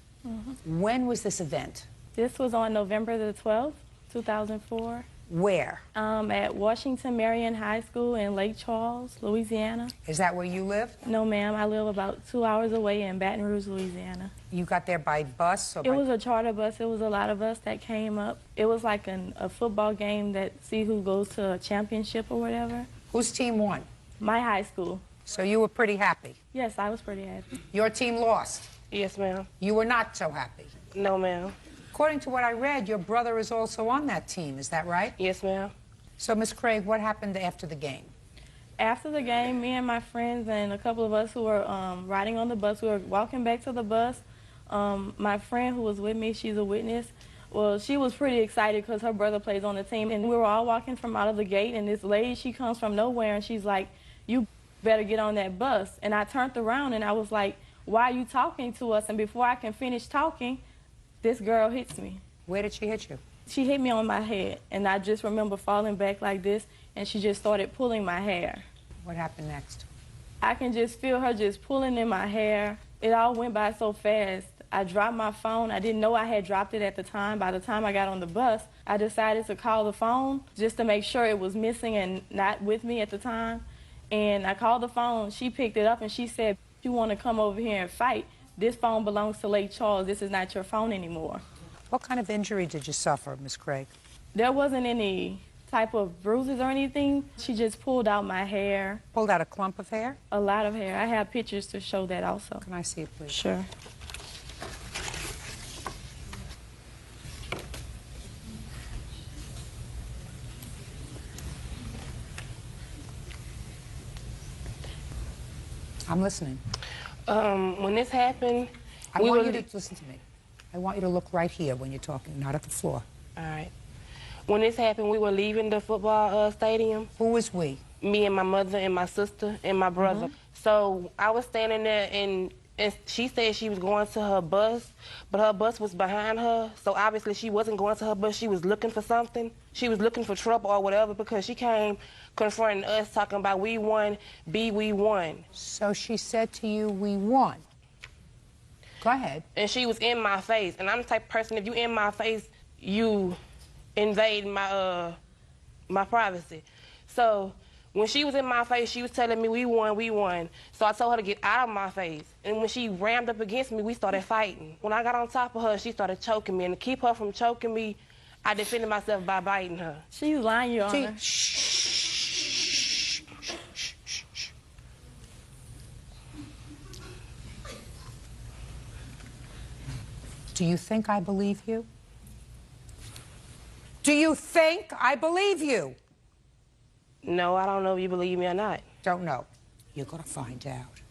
When was this event? This was on November the 12th, 2004. Where? At Washington Marion High School in Lake Charles, Louisiana. Is that where you live? No, ma'am. I live about 2 hours away in Baton Rouge, Louisiana. You got there by bus? Or It was a charter bus. It was a lot of us that came up. It was like a football game that see who goes to a championship or whatever. Whose team won? My high school. So you were pretty happy? Yes, I was pretty happy. Your team lost? Yes, ma'am. You were not so happy? No, ma'am. According to what I read, your brother is also on that team. Is that right? Yes, ma'am. So, Miss Craig, what happened after the game? After the game, me and my friends and a couple of us who were riding on the bus, we were walking back to the bus. My friend who was with me, she's a witness. Well, she was pretty excited because her brother plays on the team. And we were all walking from out of the gate, and this lady, she comes from nowhere, and she's like, "You better get on that bus." And I turned around, and I was like, "Why are you talking to us?" And before I can finish talking, this girl hits me. Where did she hit you? She hit me on my head, and I just remember falling back like this, and she just started pulling my hair. What happened next? I can just feel her just pulling in my hair. It all went by so fast. I dropped my phone. I didn't know I had dropped it at the time. By the time I got on the bus, I decided to call the phone just to make sure it was missing and not with me at the time. And I called the phone. She picked it up, and she said, "You want to come over here and fight? This phone belongs to Lake Charles. This is not your phone anymore." What kind of injury did you suffer, Miss Craig? There wasn't any type of bruises or anything. She just pulled out my hair. Pulled out a clump of hair? A lot of hair. I have pictures to show that also. Can I see it, please? Sure. I'm listening. When this happened, I want you to listen to me. I want you to look right here when you're talking, not at the floor. All right. When this happened, we were leaving the football stadium. Who was we? Me and my mother and my sister and my brother. So I was standing there, and she said she was going to her bus, but her bus was behind her. So obviously she wasn't going to her bus. She was looking for something. She was looking for trouble or whatever, because she came confronting us, talking about we won, we won. So she said to you, we won. Go ahead. And she was in my face. And I'm the type of person, if you in my face, you invade my my privacy. So when she was in my face, she was telling me we won, we won. So I told her to get out of my face. And when she rammed up against me, we started fighting. When I got on top of her, she started choking me. And to keep her from choking me, I defended myself by biting her. She was lying, Your Honor. Do you think I believe you? Do you think I believe you? No, I don't know if you believe me or not. Don't know. You're going to find out.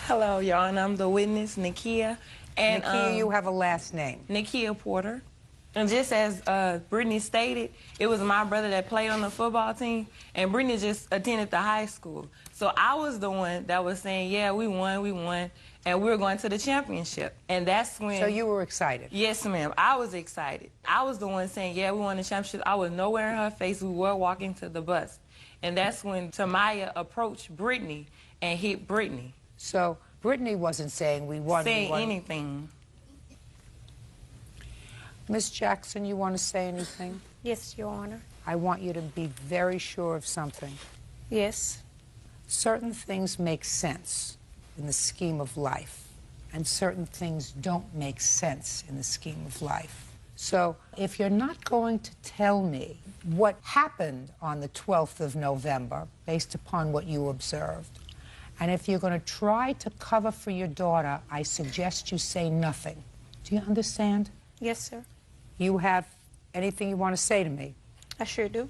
Hello, Your Honor. I'm the witness, Nakia. And, Nakia, you have a last name. Nakia Porter. And just as Brittany stated, it was my brother that played on the football team, and Brittany just attended the high school. So I was the one that was saying, yeah, we won, and we were going to the championship. And that's when... So you were excited? Yes, ma'am. I was excited. I was the one saying, yeah, we won the championship. I was nowhere in her face. We were walking to the bus. And that's when Tamaya approached Brittany and hit Brittany. So Brittany wasn't saying we won. Saying anything. Miss Jackson, you want to say anything? Yes, Your Honor. I want you to be very sure of something. Yes. Certain things make sense in the scheme of life, and certain things don't make sense in the scheme of life. So if you're not going to tell me what happened on the 12th of November, based upon what you observed, and if you're going to try to cover for your daughter, I suggest you say nothing. Do you understand? Yes, sir. You have anything you want to say to me? I sure do.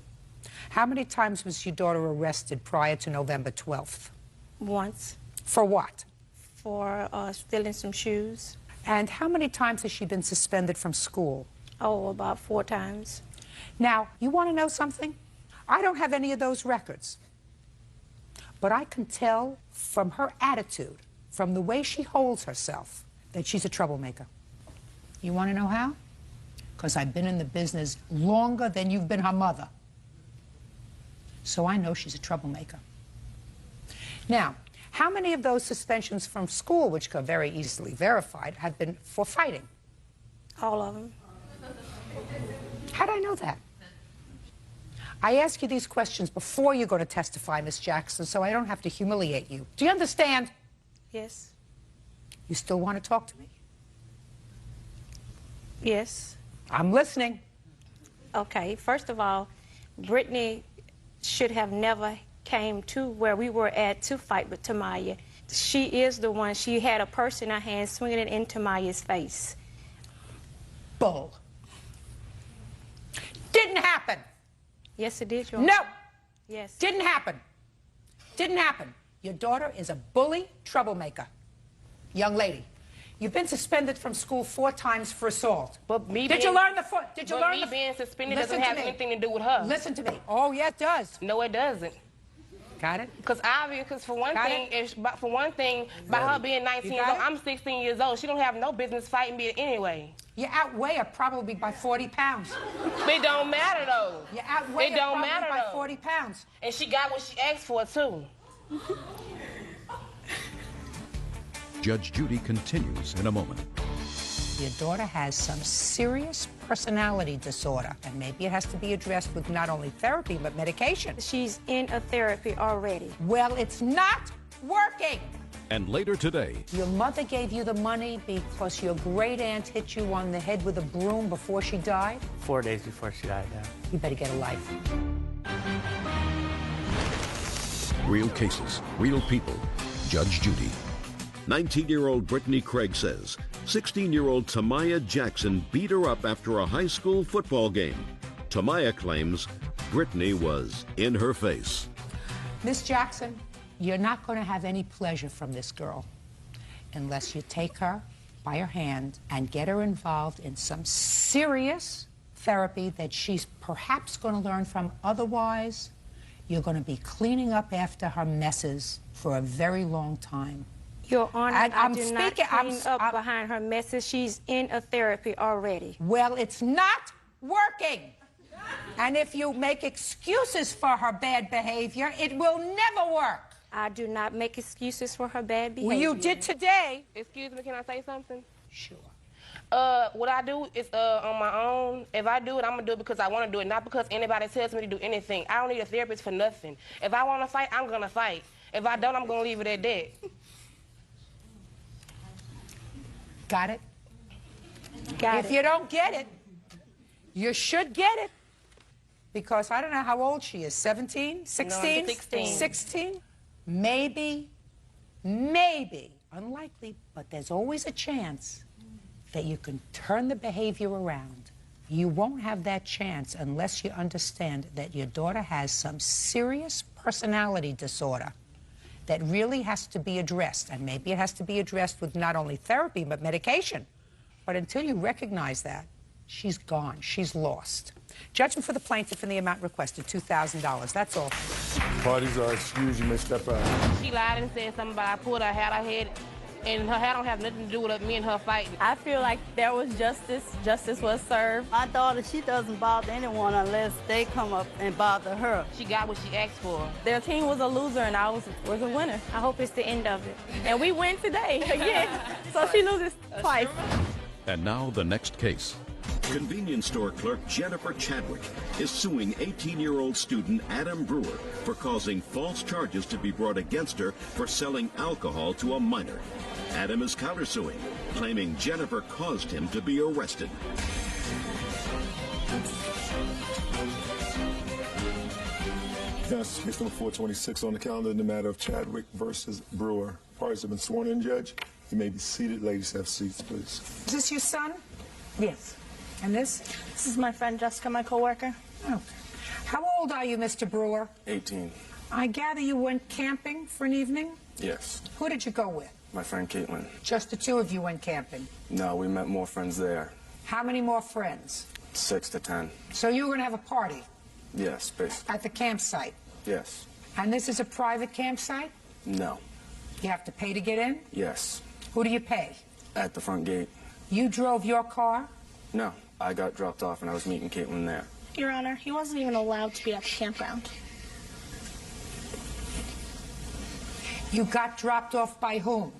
How many times was your daughter arrested prior to November 12th? Once. For what? For stealing some shoes. And how many times has she been suspended from school? Oh, about 4 times. Now, you want to know something? I don't have any of those records. But I can tell from her attitude, from the way she holds herself, that she's a troublemaker. You want to know how? Because I've been in the business longer than you've been her mother. So I know she's a troublemaker. Now, how many of those suspensions from school, which are very easily verified, have been for fighting? All of them. How do I know that? I ask you these questions before you're going to testify, Miss Jackson, so I don't have to humiliate you. Do you understand? Yes. You still want to talk to me? Yes. I'm listening. Okay, first of all, Brittany should have never came to where we were at to fight with Tamaya. She is the one. She had a purse in her hand swinging it in Tamaya's face. Bull. Didn't happen. Yes, it did, Your No. Honor. Yes. Didn't happen. Didn't happen. Your daughter is a bully troublemaker. Young lady, you've been suspended from school 4 times for assault. But me Did you learn the foot? Did you learn me the being suspended Listen doesn't have to me. anything to do with her. Listen to me. Oh, yeah, it does. No, it doesn't. Got it? Because for one Got thing, it? by her being 19 years got old, it? I'm 16 years old. She don't have no business fighting me anyway. You outweigh her probably by 40 pounds. It don't matter though. You outweigh It her don't probably matter by though. 40 pounds. And she got what she asked for too. Judge Judy continues in a moment. Your daughter has some serious personality disorder, and maybe it has to be addressed with not only therapy, but medication. She's in a therapy already. Well, it's not working. And later today, Your mother gave you the money because your great aunt hit you on the head with a broom before she died? 4 days before she died, yeah. You better get a life. real cases, real people. Judge Judy. 19-year-old Brittany Craig says 16-year-old Tamaya Jackson beat her up after a high school football game. Tamaya claims Brittany was in her face. Miss Jackson, you're not going to have any pleasure from this girl unless you take her by her hand and get her involved in some serious therapy that she's perhaps going to learn from. Otherwise, you're going to be cleaning up after her messes for a very long time. Your Honor, I do not speaking- clean up behind her messes. She's in a therapy already. Well, it's not working. And if you make excuses for her bad behavior, it will never work. I do not make excuses for her bad behavior. Well, you did today. Excuse me, can I say something? Sure. What I do is on my own. If I do it, I'm gonna do it because I want to do it, not because anybody tells me to do anything. I don't need a therapist for nothing. If I want to fight, I'm gonna fight. If I don't, I'm gonna leave it at that. Got it? Got it. If you don't get it, you should get it. Because I don't know how old she is, 17, 16? No, 16. 16? Maybe, unlikely, but there's always a chance that you can turn the behavior around. You won't have that chance unless you understand that your daughter has some serious personality disorder that really has to be addressed. And maybe it has to be addressed with not only therapy, but medication. But until you recognize that, she's gone. She's lost. Judgment for the plaintiff in the amount requested, $2,000. That's all. Parties are excused. You may step out. She lied and said something about I pulled her hair out her head, and her hair don't have nothing to do with me and her fighting. I feel like there was justice. Justice was served. My daughter, she doesn't bother anyone unless they come up and bother her. She got what she asked for. Their team was a loser and I was a winner. I hope it's the end of it. And we win today again. So she loses twice. And now the next case. Convenience store clerk Jennifer Chadwick is suing 18-year-old student Adam Brewer for causing false charges to be brought against her for selling alcohol to a minor. Adam is countersuing, claiming Jennifer caused him to be arrested. Yes, case number 426 on the calendar in the matter of Chadwick versus Brewer. Parties have been sworn in, Judge. You may be seated. Ladies, have seats, please. Is this your son? Yes. And this? This is my friend Jessica, my coworker. Okay. How old are you, Mr. Brewer? 18. I gather you went camping for an evening? Yes. Who did you go with? My friend Caitlin. Just the two of you went camping? No, we met more friends there. How many more friends? 6 to 10. So you were going to have a party? Yes, basically. At the campsite? Yes. And this is a private campsite? No. You have to pay to get in? Yes. Who do you pay? At the front gate. You drove your car? No. I got dropped off and I was meeting Caitlin there. Your Honor, he wasn't even allowed to be at the campground. You got dropped off by whom?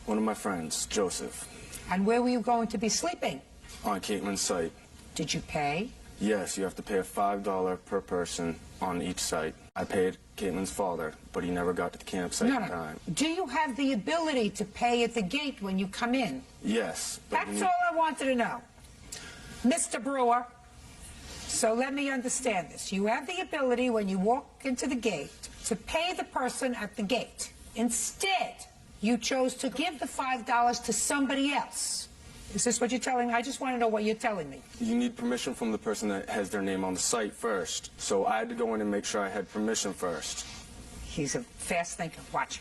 One of my friends, Joseph. And where were you going to be sleeping? On Caitlin's site. Did you pay? Yes, you have to pay a $5 per person on each site. I paid Caitlin's father, but he never got to the campsite in time. Do you have the ability to pay at the gate when you come in? Yes. That's all I wanted to know. Mr. Brewer, so let me understand this. You have the ability when you walk into the gate to pay the person at the gate. Instead, you chose to give the $5 to somebody else. Is this what you're telling me? I just want to know what you're telling me. You need permission from the person that has their name on the site first. So I had to go in and make sure I had permission first. He's a fast thinker. Watch.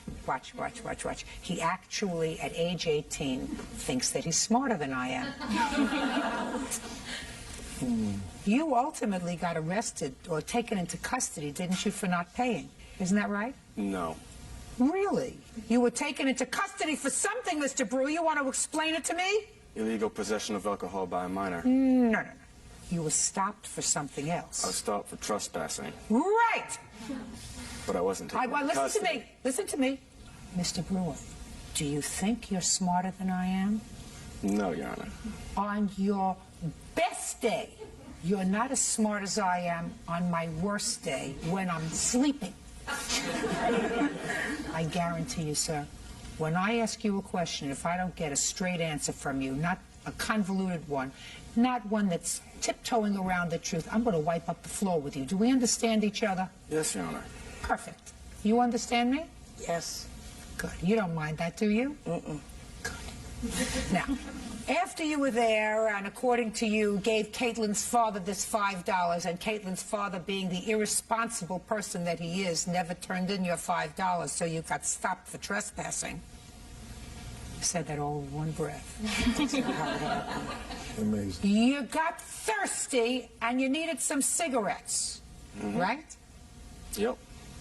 He actually, at age 18, thinks that he's smarter than I am. You ultimately got arrested or taken into custody, didn't you, for not paying? Isn't that right? No. Really? You were taken into custody for something, Mr. Brewer. You want to explain it to me? Illegal possession of alcohol by a minor. No. You were stopped for something else. I was stopped for trespassing. Right! But I wasn't taken into custody. Listen to me. Mr. Brewer, do you think you're smarter than I am? No, Your Honor. On your best day, you're not as smart as I am on my worst day when I'm sleeping. I guarantee you, sir, when I ask you a question, if I don't get a straight answer from you, not a convoluted one, not one that's tiptoeing around the truth, I'm going to wipe up the floor with you. Do we understand each other? Yes, Your Honor. Perfect. You understand me? Yes. Good. You don't mind that, do you? Mm-mm. Good. Now, after you were there, and according to you, gave Caitlin's father this $5, and Caitlin's father, being the irresponsible person that he is, never turned in your $5, so you got stopped for trespassing. You said that all in one breath. Amazing. You got thirsty, and you needed some cigarettes, right? Yep.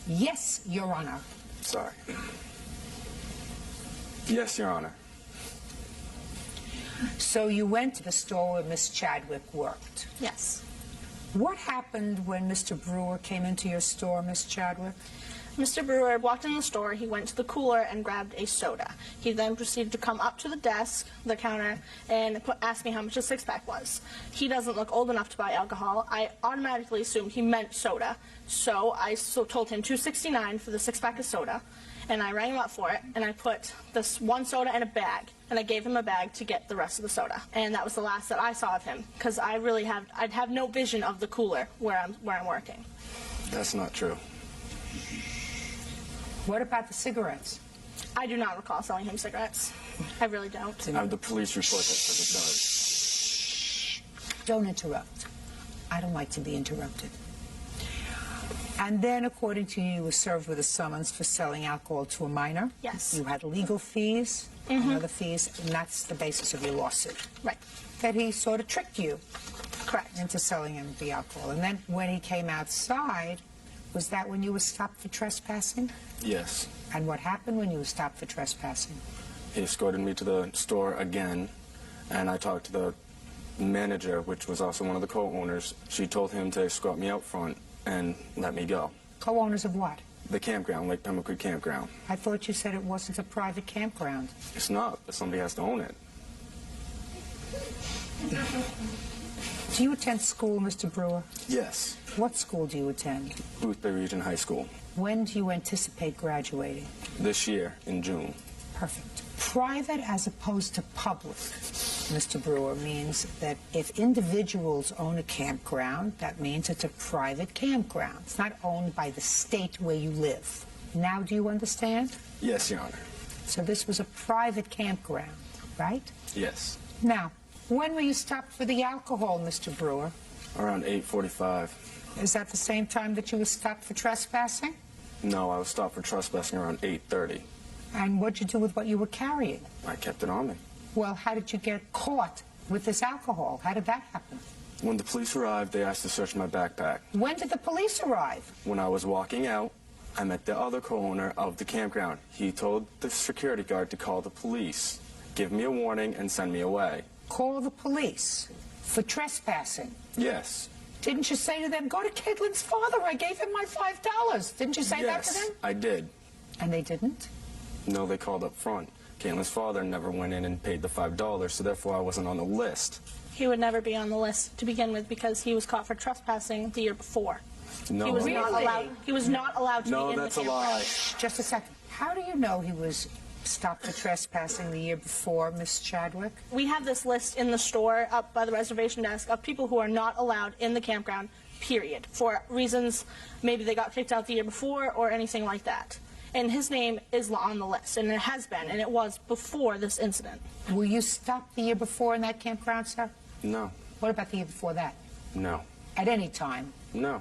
Yes, Your Honor. Sorry. Yes, Your Honor. So you went to the store where Miss Chadwick worked? Yes. What happened when Mr. Brewer came into your store, Miss Chadwick? Mr. Brewer walked in the store, he went to the cooler and grabbed a soda. He then proceeded to come up to the desk, the counter, and ask me how much a six-pack was. He doesn't look old enough to buy alcohol. I automatically assumed he meant soda, so I told him $2.69 for the six-pack of soda, and I rang him up for it, and I put this one soda in a bag, and I gave him a bag to get the rest of the soda. And that was the last that I saw of him, because I'd have no vision of the cooler where I'm working. That's not true. What about the cigarettes? I do not recall selling him cigarettes. I really don't. I have the police report that says it does. Don't interrupt. I don't like to be interrupted. And then, according to you, you were served with a summons for selling alcohol to a minor. Yes. You had legal fees and other fees, and that's the basis of your lawsuit. Right. That he sort of tricked you. Correct. Into selling him the alcohol. And then when he came outside, was that when you were stopped for trespassing? Yes. And what happened when you were stopped for trespassing? He escorted me to the store again, and I talked to the manager, which was also one of the co-owners. She told him to escort me out front and let me go. Co-owners of what? The campground, Lake Pembroke Creek Campground. I thought you said it wasn't a private campground. It's not, but somebody has to own it. Do you attend school, Mr. Brewer? Yes. What school do you attend? Boothbay Region High School. When do you anticipate graduating? This year, in June. Perfect. Private as opposed to public, Mr. Brewer, means that if individuals own a campground, that means it's a private campground. It's not owned by the state where you live. Now do you understand? Yes, Your Honor. So this was a private campground, right? Yes. Now, when were you stopped for the alcohol, Mr. Brewer? Around 8:45. Is that the same time that you were stopped for trespassing? No, I was stopped for trespassing around 8:30. And what'd you do with what you were carrying? I kept it on me. Well, how did you get caught with this alcohol? How did that happen? When the police arrived, they asked to search my backpack. When did the police arrive? When I was walking out, I met the other co-owner of the campground. He told the security guard to call the police, give me a warning, and send me away. Call the police for trespassing? Yes. Didn't you say to them, go to Caitlin's father, I gave him my $5. Didn't you say that to them? Yes, I did. And they didn't? No, they called up front. Caitlin's father never went in and paid the $5, so therefore I wasn't on the list. He would never be on the list to begin with because he was caught for trespassing the year before. No. He was not allowed. He was not allowed to be in the campground. No, that's a lie. Just a second. How do you know he was stopped for trespassing the year before, Miss Chadwick? We have this list in the store up by the reservation desk of people who are not allowed in the campground, period, for reasons maybe they got kicked out the year before or anything like that. And his name is on the list, and it has been, and it was before this incident. Were you stopped the year before in that campground, sir? No. What about the year before that? No. At any time? No.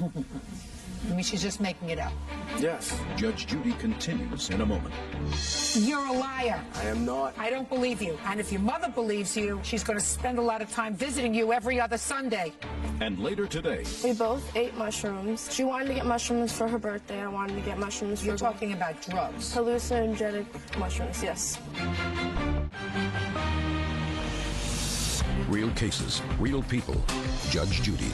I mean, she's just making it up. Yes. Judge Judy continues in a moment. You're a liar. I am not. I don't believe you. And if your mother believes you, she's going to spend a lot of time visiting you every other Sunday. And later today, We both ate mushrooms. She wanted to get mushrooms for her birthday. I wanted to get mushrooms for You're talking about drugs. hallucinogenic mushrooms, yes. real cases, real people. Judge Judy.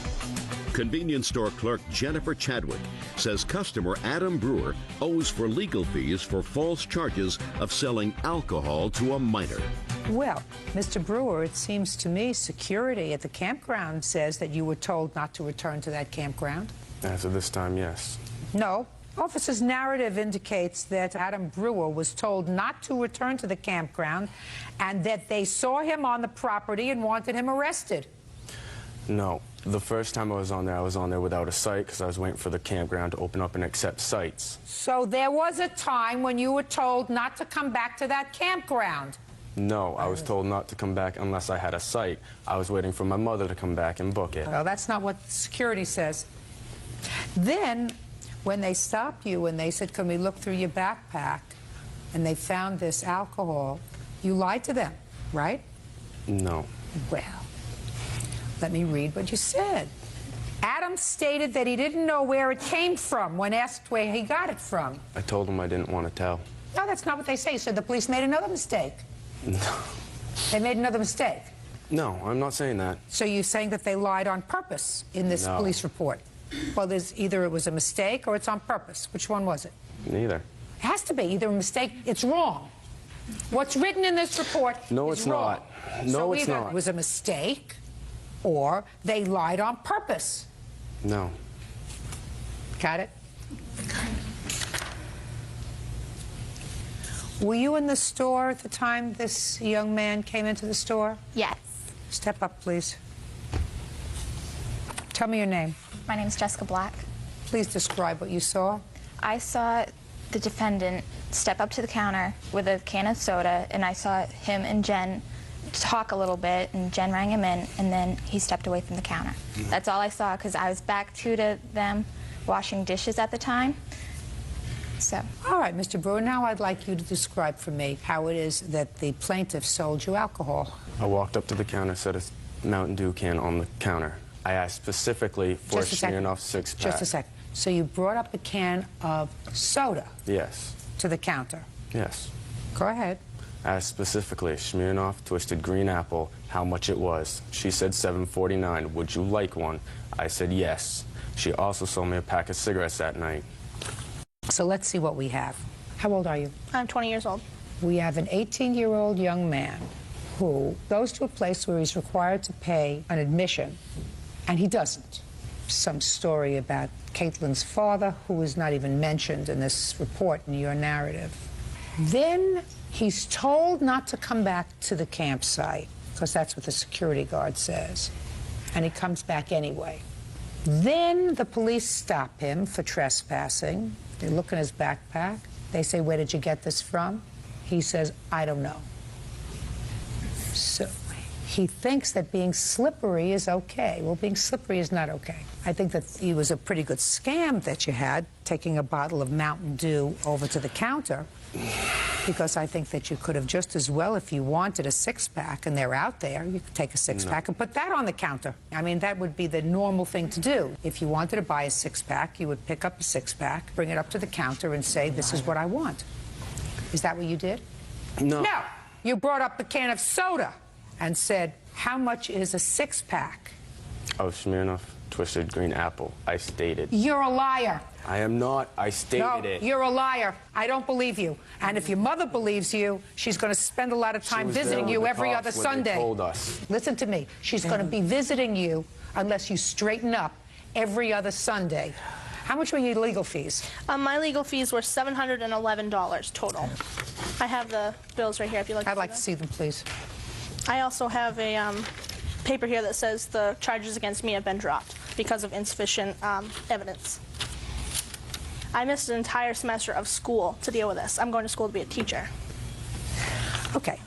Convenience store clerk Jennifer Chadwick says customer Adam Brewer owes for legal fees for false charges of selling alcohol to a minor. Well, Mr. Brewer, it seems to me security at the campground says that you were told not to return to that campground. After this time, yes. No, Officer's narrative indicates that Adam Brewer was told not to return to the campground and that they saw him on the property and wanted him arrested. No. The first time I was on there without a cite because I was waiting for the campground to open up and accept cites. So there was a time when you were told not to come back to that campground? No, I was told not to come back unless I had a cite. I was waiting for my mother to come back and book it. Well, that's not what security says. Then, when they stopped you and they said, can we look through your backpack, and they found this alcohol, you lied to them, right? No. Well, let me read what you said. Adam stated that he didn't know where it came from when asked where he got it from. I told him I didn't want to tell. No, that's not what they say. So the police made another mistake. No. They made another mistake. No, I'm not saying that. So you're saying that they lied on purpose in this police report? Well, there's either it was a mistake or it's on purpose. Which one was it? Neither. It has to be either a mistake. It's wrong. What's written in this report is wrong. No, it's either not. It was a mistake or they lied on purpose. No. Got it? Were you in the store at the time this young man came into the store? Yes. Step up, please. Tell me your name. My name's Jessica Black. Please describe what you saw. I saw the defendant step up to the counter with a can of soda, and I saw him and Jen talk a little bit, and Jen rang him in, and then he stepped away from the counter. That's all I saw, because I was back to them washing dishes at the time. So. All right, Mr. Brewer, now I'd like you to describe for me how it is that the plaintiff sold you alcohol. I walked up to the counter, set a Mountain Dew can on the counter. I asked specifically for a Smirnoff six-pack. Just a second. So you brought up a can of soda? Yes. To the counter? Yes. Go ahead. I asked specifically, Smirnoff Twisted Green Apple, how much it was. She said $7.49. Would you like one? I said yes. She also sold me a pack of cigarettes that night. So let's see what we have. How old are you? I'm 20 years old. We have an 18-year-old young man who goes to a place where he's required to pay an admission, and he doesn't. Some story about Caitlin's father, who is not even mentioned in this report in your narrative. Then he's told not to come back to the campsite, because that's what the security guard says, and he comes back anyway. Then the police stop him for trespassing. They look in his backpack. They say, where did you get this from? He says, I don't know. So he thinks that being slippery is okay. Well, being slippery is not okay. I think that it was a pretty good scam that you had, taking a bottle of Mountain Dew over to the counter, because I think that you could have just as well, if you wanted a six-pack and they're out there, you could take a six-pack and put that on the counter. I mean, that would be the normal thing to do. If you wanted to buy a six-pack, you would pick up a six-pack, bring it up to the counter and say, this is what I want. Is that what you did? No. No. You brought up a can of soda and said, how much is a six-pack? Oh, Smirnoff Twisted Green Apple. I stated. You're a liar. I am not. I stated it. You're a liar. I don't believe you. And if your mother believes you, she's going to spend a lot of time visiting you every other Sunday. Told us. Listen to me. She's going to be visiting you unless you straighten up every other Sunday. How much were your legal fees? My legal fees were $711 total. I have the bills right here if you'd like to see them. I'd like to see them, please. I also have a paper here that says the charges against me have been dropped because of insufficient evidence. I missed an entire semester of school to deal with this. I'm going to school to be a teacher. Okay.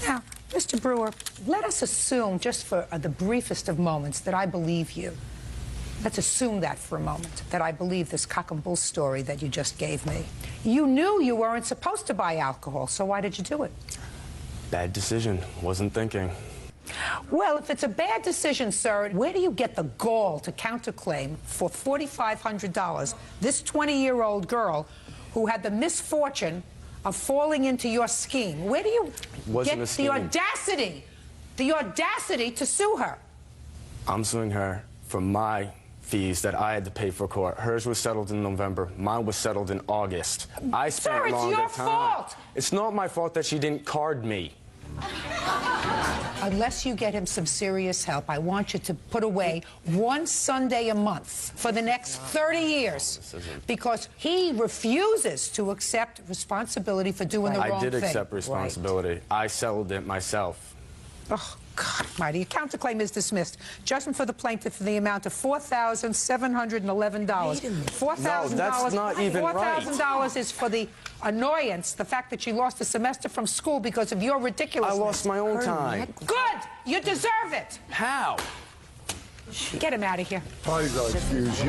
Now, Mr. Brewer, let us assume, just for the briefest of moments, that I believe you. Let's assume that for a moment, that I believe this cock and bull story that you just gave me. You knew you weren't supposed to buy alcohol, so why did you do it? Bad decision. Wasn't thinking. Well, if it's a bad decision, sir, where do you get the gall to counterclaim for $4,500 this 20-year-old girl who had the misfortune of falling into your scheme? Where do you get the audacity to sue her? I'm suing her for my fees that I had to pay for court. Hers was settled in November. Mine was settled in August. I spent longer time. Sir, it's your fault. It's not my fault that she didn't card me. Unless you get him some serious help, I want you to put away one Sunday a month for the next 30 years. Because he refuses to accept responsibility for doing the wrong thing. I did accept responsibility. Right. I settled it myself. Oh, God almighty. Your counterclaim is dismissed. Judgment for the plaintiff for the amount of $4,711. $4,000. No, that's not even right. $4,000 is for the annoyance, the fact that you lost a semester from school because of your ridiculousness. I lost my own time. Good! You deserve it! How? Get him out of here. Parties are excused.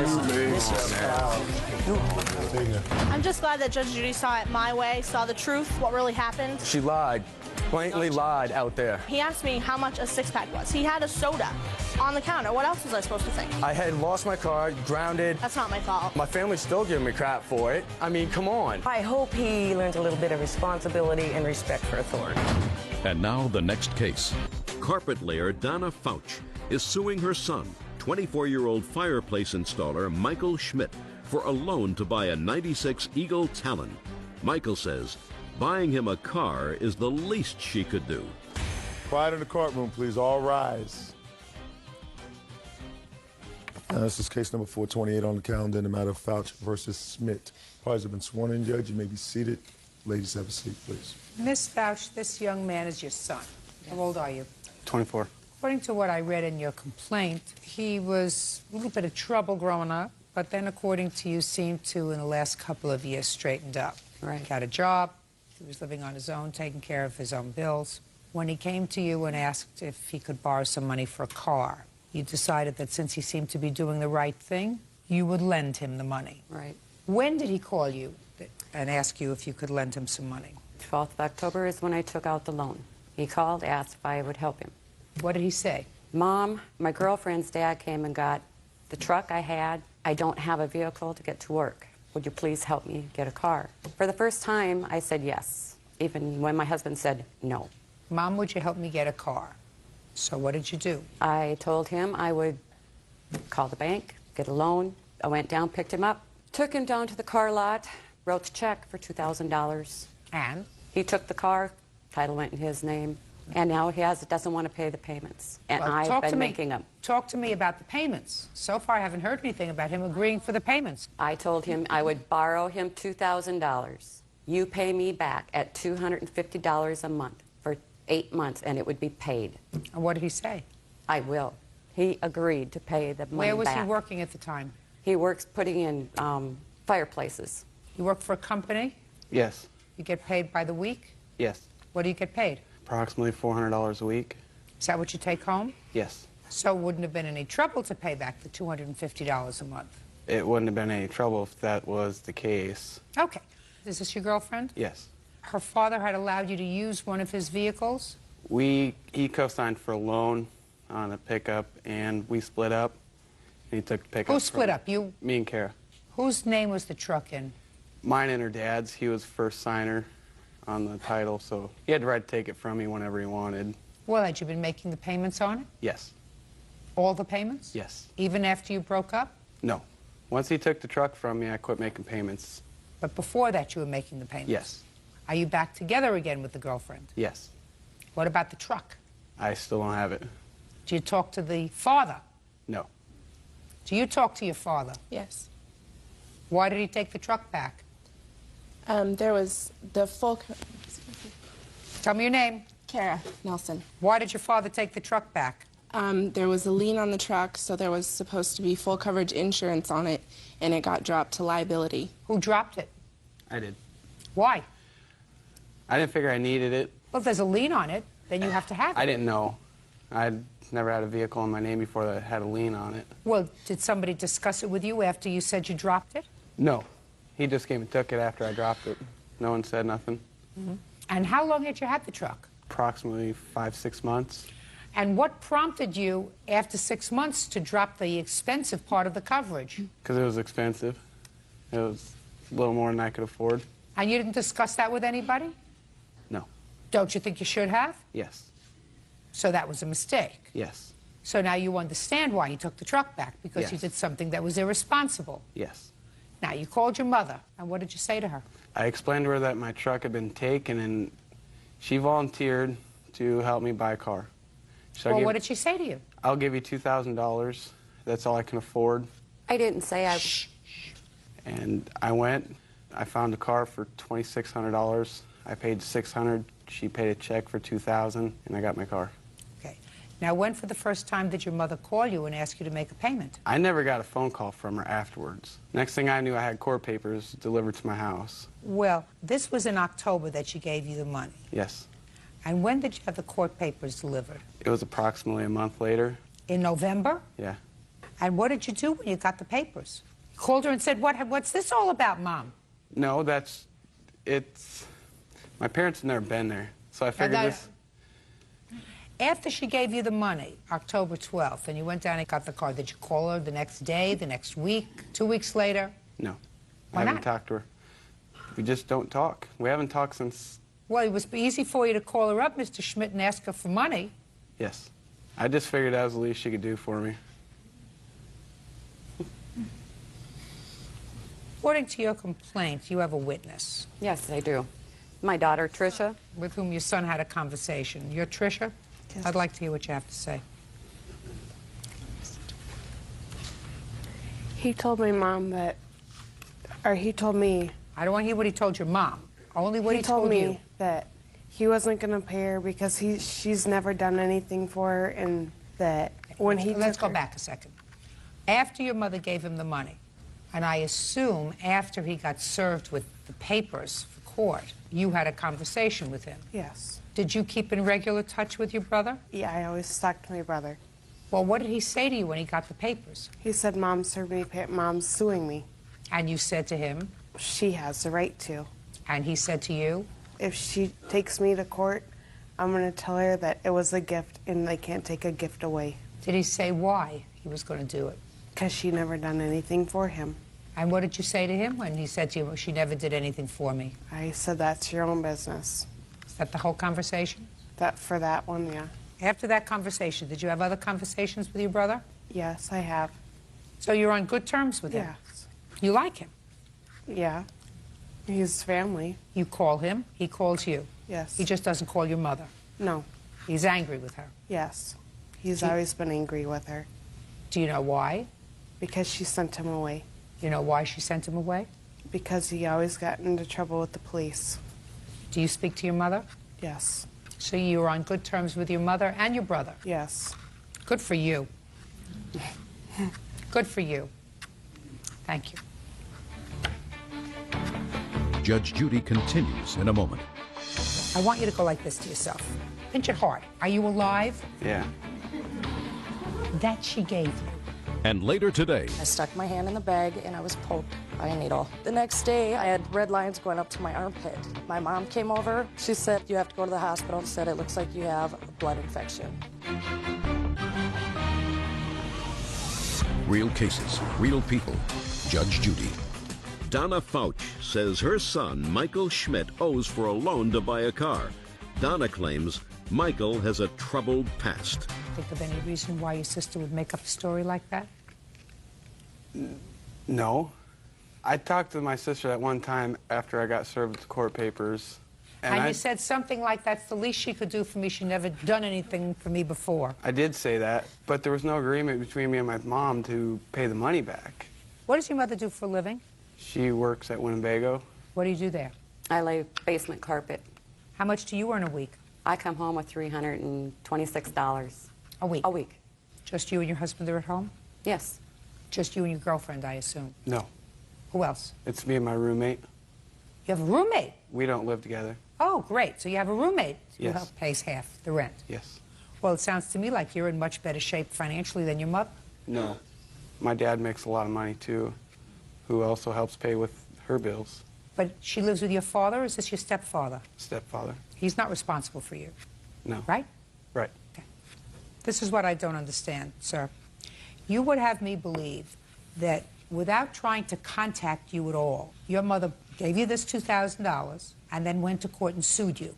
I'm just glad that Judge Judy saw it my way, saw the truth, what really happened. She lied. Blatantly lied out there. He asked me how much a six-pack was. He had a soda on the counter. What else was I supposed to think? I had lost my car, grounded. That's not my fault. My family's still giving me crap for it. I mean, come on. I hope he learns a little bit of responsibility and respect for authority. And now the next case. Carpet layer Donna Fauch is suing her son, 24-year-old fireplace installer Michael Schmidt, for a loan to buy a 96 Eagle Talon. Michael says buying him a car is the least she could do. Quiet in the courtroom, please. All rise. This is case number 428 on the calendar in the matter of Fauch versus Schmidt. Parties have been sworn in, Judge. You may be seated. Ladies, have a seat, please. Miss Fauch, this young man is your son. How old are you? 24. According to what I read in your complaint, he was a little bit of trouble growing up, but then according to you, seemed to, in the last couple of years, straightened up. Right. He got a job. He was living on his own, taking care of his own bills. When he came to you and asked if he could borrow some money for a car, you decided that since he seemed to be doing the right thing, you would lend him the money. Right. When did he call you and ask you if you could lend him some money? 12th of October is when I took out the loan. He called, asked if I would help him. What did he say? Mom, my girlfriend's dad came and got the truck I had. I don't have a vehicle to get to work. Would you please help me get a car? For the first time, I said yes, even when my husband said no. Mom, would you help me get a car? So what did you do? I told him I would call the bank, get a loan. I went down, picked him up, took him down to the car lot, wrote the check for $2,000. And? He took the car, title went in his name, and now he doesn't want to pay the payments. And Well, I've been making them. Talk to me about the payments. So far, I haven't heard anything about him agreeing for the payments. I told him I would borrow him $2,000. You pay me back at $250 a month for 8 months, and it would be paid. And what did he say? I will. He agreed to pay the money Where was back. he working at the time? He works putting in fireplaces. You work for a company? Yes. You get paid by the week? Yes. What do you get paid? Approximately $400 a week. Is that what you take home? Yes. So it wouldn't have been any trouble to pay back the $250 a month? It wouldn't have been any trouble if that was the case. Okay. Is this your girlfriend? Yes. Her father had allowed you to use one of his vehicles? He co-signed for a loan on a pickup, and we split up. And he took the pickup. Who split up? You? Me and Kara. Whose name was the truck in? Mine and her dad's. He was first signer on the title, so he had the right to take it from me whenever he wanted. Well, had you been making the payments on it? Yes. All the payments? Yes. Even after you broke up? No. Once he took the truck from me, I quit making payments. But before that, you were making the payments? Yes. Are you back together again with the girlfriend? Yes. What about the truck? I still don't have it. Do you talk to the father? No. Do you talk to your father? Yes. Why did he take the truck back? There was the full... Tell me your name. Kara Nelson. Why did your father take the truck back? There was a lien on the truck, so there was supposed to be full coverage insurance on it, and it got dropped to liability. Who dropped it? I did. Why? I didn't figure I needed it. Well, if there's a lien on it, then you have to have it. I didn't know. I'd never had a vehicle in my name before that had a lien on it. Well, did somebody discuss it with you after you said you dropped it? No. He just came and took it after I dropped it. No one said nothing. Mm-hmm. And how long had you had the truck? Approximately 5-6 months. And what prompted you, after 6 months, to drop the expensive part of the coverage? Because it was expensive. It was a little more than I could afford. And you didn't discuss that with anybody? No. Don't you think you should have? Yes. So that was a mistake? Yes. So now you understand why you took the truck back, because you Yes. did something that was irresponsible. Yes. Now, you called your mother, and what did you say to her? I explained to her that my truck had been taken, and she volunteered to help me buy a car. Well, what did she say to you? I'll give you $2,000. That's all I can afford. I didn't say I... And I went. I found a car for $2,600. I paid $600. She paid a check for $2,000, and I got my car. Okay. Now, when for the first time did your mother call you and ask you to make a payment? I never got a phone call from her afterwards. Next thing I knew, I had court papers delivered to my house. Well, this was in October that she gave you the money. Yes. And when did you have the court papers delivered? It was approximately a month later. In November? Yeah. And what did you do when you got the papers? You called her and said, what's this all about, Mom? No, it's... My parents have never been there, so I figured this... After she gave you the money, October 12th, and you went down and got the car, did you call her the next day, the next week, 2 weeks later? No. Why I haven't not? talked to her. We just don't talk. We haven't talked since... Well, it was easy for you to call her up, Mr. Schmidt, and ask her for money. Yes. I just figured that was the least she could do for me. According to your complaint, you have a witness. Yes, I do. My daughter, Tricia. With whom your son had a conversation. You're Tricia? Yes. I'd like to hear what you have to say. He told my mom that, or he told me. I don't want to hear what he told your mom. Only what he told me you. That he wasn't going to pay her because she's never done anything for her, and that when he Let's go back a second. After your mother gave him the money, and I assume after he got served with the papers for court, you had a conversation with him. Yes. Did you keep in regular touch with your brother? Yeah, I always talked to my brother. Well, what did he say to you when he got the papers? He said, Mom served me, Mom's suing me. And you said to him? She has the right to. And he said to you? If she takes me to court, I'm going to tell her that it was a gift and they can't take a gift away. Did he say why he was going to do it? Because she never done anything for him. And what did you say to him when he said to you, she never did anything for me? I said, that's your own business. Is that the whole conversation? For that one, yeah. After that conversation, did you have other conversations with your brother? Yes, I have. So you're on good terms with him? Yes. You like him? Yeah. He's family. You call him, he calls you? Yes. He just doesn't call your mother? No. He's angry with her? Yes. He's always been angry with her. Do you know why? Because she sent him away. You know why she sent him away? Because he always got into trouble with the police. Do you speak to your mother? Yes. So you were on good terms with your mother and your brother? Yes. Good for you. Good for you. Thank you. Judge Judy continues in a moment. I want you to go like this to yourself. Pinch it hard. Are you alive? Yeah. That she gave you. And later today, I stuck my hand in the bag and I was poked by a needle. The next day, I had red lines going up to my armpit. My mom came over. She said, you have to go to the hospital. She said, it looks like you have a blood infection. real cases, real people. Judge Judy. Donna Fouch says her son, Michael Schmidt, owes for a loan to buy a car. Donna claims Michael has a troubled past. Think of any reason why your sister would make up a story like that? No. I talked to my sister that one time after I got served with the court papers. And you said something like, that's the least she could do for me. She never done anything for me before. I did say that, but there was no agreement between me and my mom to pay the money back. What does your mother do for a living? She works at Winnebago. What do you do there? I lay basement carpet. How much do you earn a week? I come home with $326. A week? A week. Just you and your husband are at home? Yes. Just you and your girlfriend, I assume? No. Who else? It's me and my roommate. You have a roommate? We don't live together. Oh, great. So you have a roommate who Yes. pays half the rent? Yes. Well, it sounds to me like you're in much better shape financially than your mother. No. My dad makes a lot of money, too, who also helps pay with her bills. But she lives with your father, or is this your stepfather? Stepfather. He's not responsible for you, No. right? Right. This is what I don't understand, sir. You would have me believe that without trying to contact you at all, your mother gave you this $2,000 and then went to court and sued you.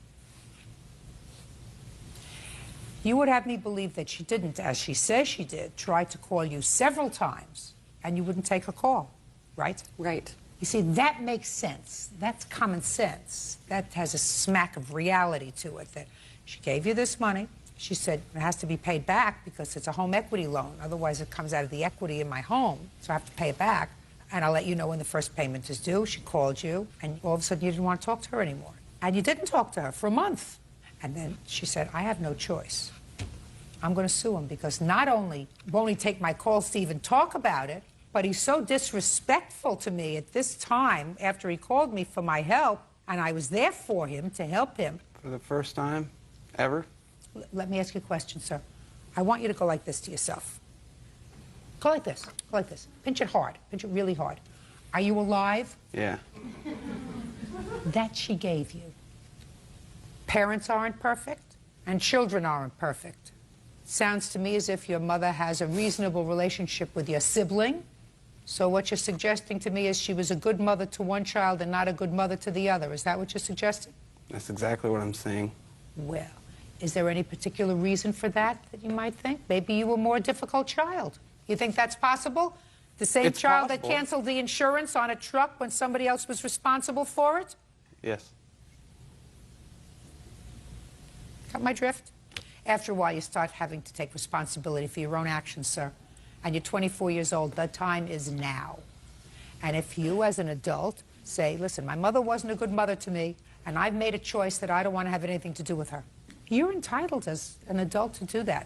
You would have me believe that she didn't, as she says she did, try to call you several times and you wouldn't take her call, right? Right. You see, that makes sense. That's common sense. That has a smack of reality to it, that she gave you this money, She said, it has to be paid back because it's a home equity loan. Otherwise, it comes out of the equity in my home, so I have to pay it back. And I'll let you know when the first payment is due. She called you, and all of a sudden you didn't want to talk to her anymore. And you didn't talk to her for a month. And then she said, I have no choice. I'm going to sue him because not only won't he take my calls to even talk about it, but he's so disrespectful to me at this time after he called me for my help, and I was there for him to help him. For the first time ever? Let me ask you a question, sir. I want you to go like this to yourself. Go like this. Go like this. Pinch it hard. Pinch it really hard. Are you alive? Yeah. That she gave you. Parents aren't perfect, and children aren't perfect. Sounds to me as if your mother has a reasonable relationship with your sibling. So what you're suggesting to me is she was a good mother to one child and not a good mother to the other. Is that what you're suggesting? That's exactly what I'm saying. Well, is there any particular reason for that you might think? Maybe you were a more difficult child. You think that's possible? The same It's child possible. that canceled the insurance on a truck when somebody else was responsible for it? Yes. Got my drift? After a while, you start having to take responsibility for your own actions, sir. And you're 24 years old. The time is now. And if you, as an adult, say, listen, my mother wasn't a good mother to me, and I've made a choice that I don't want to have anything to do with her, you're entitled as an adult to do that.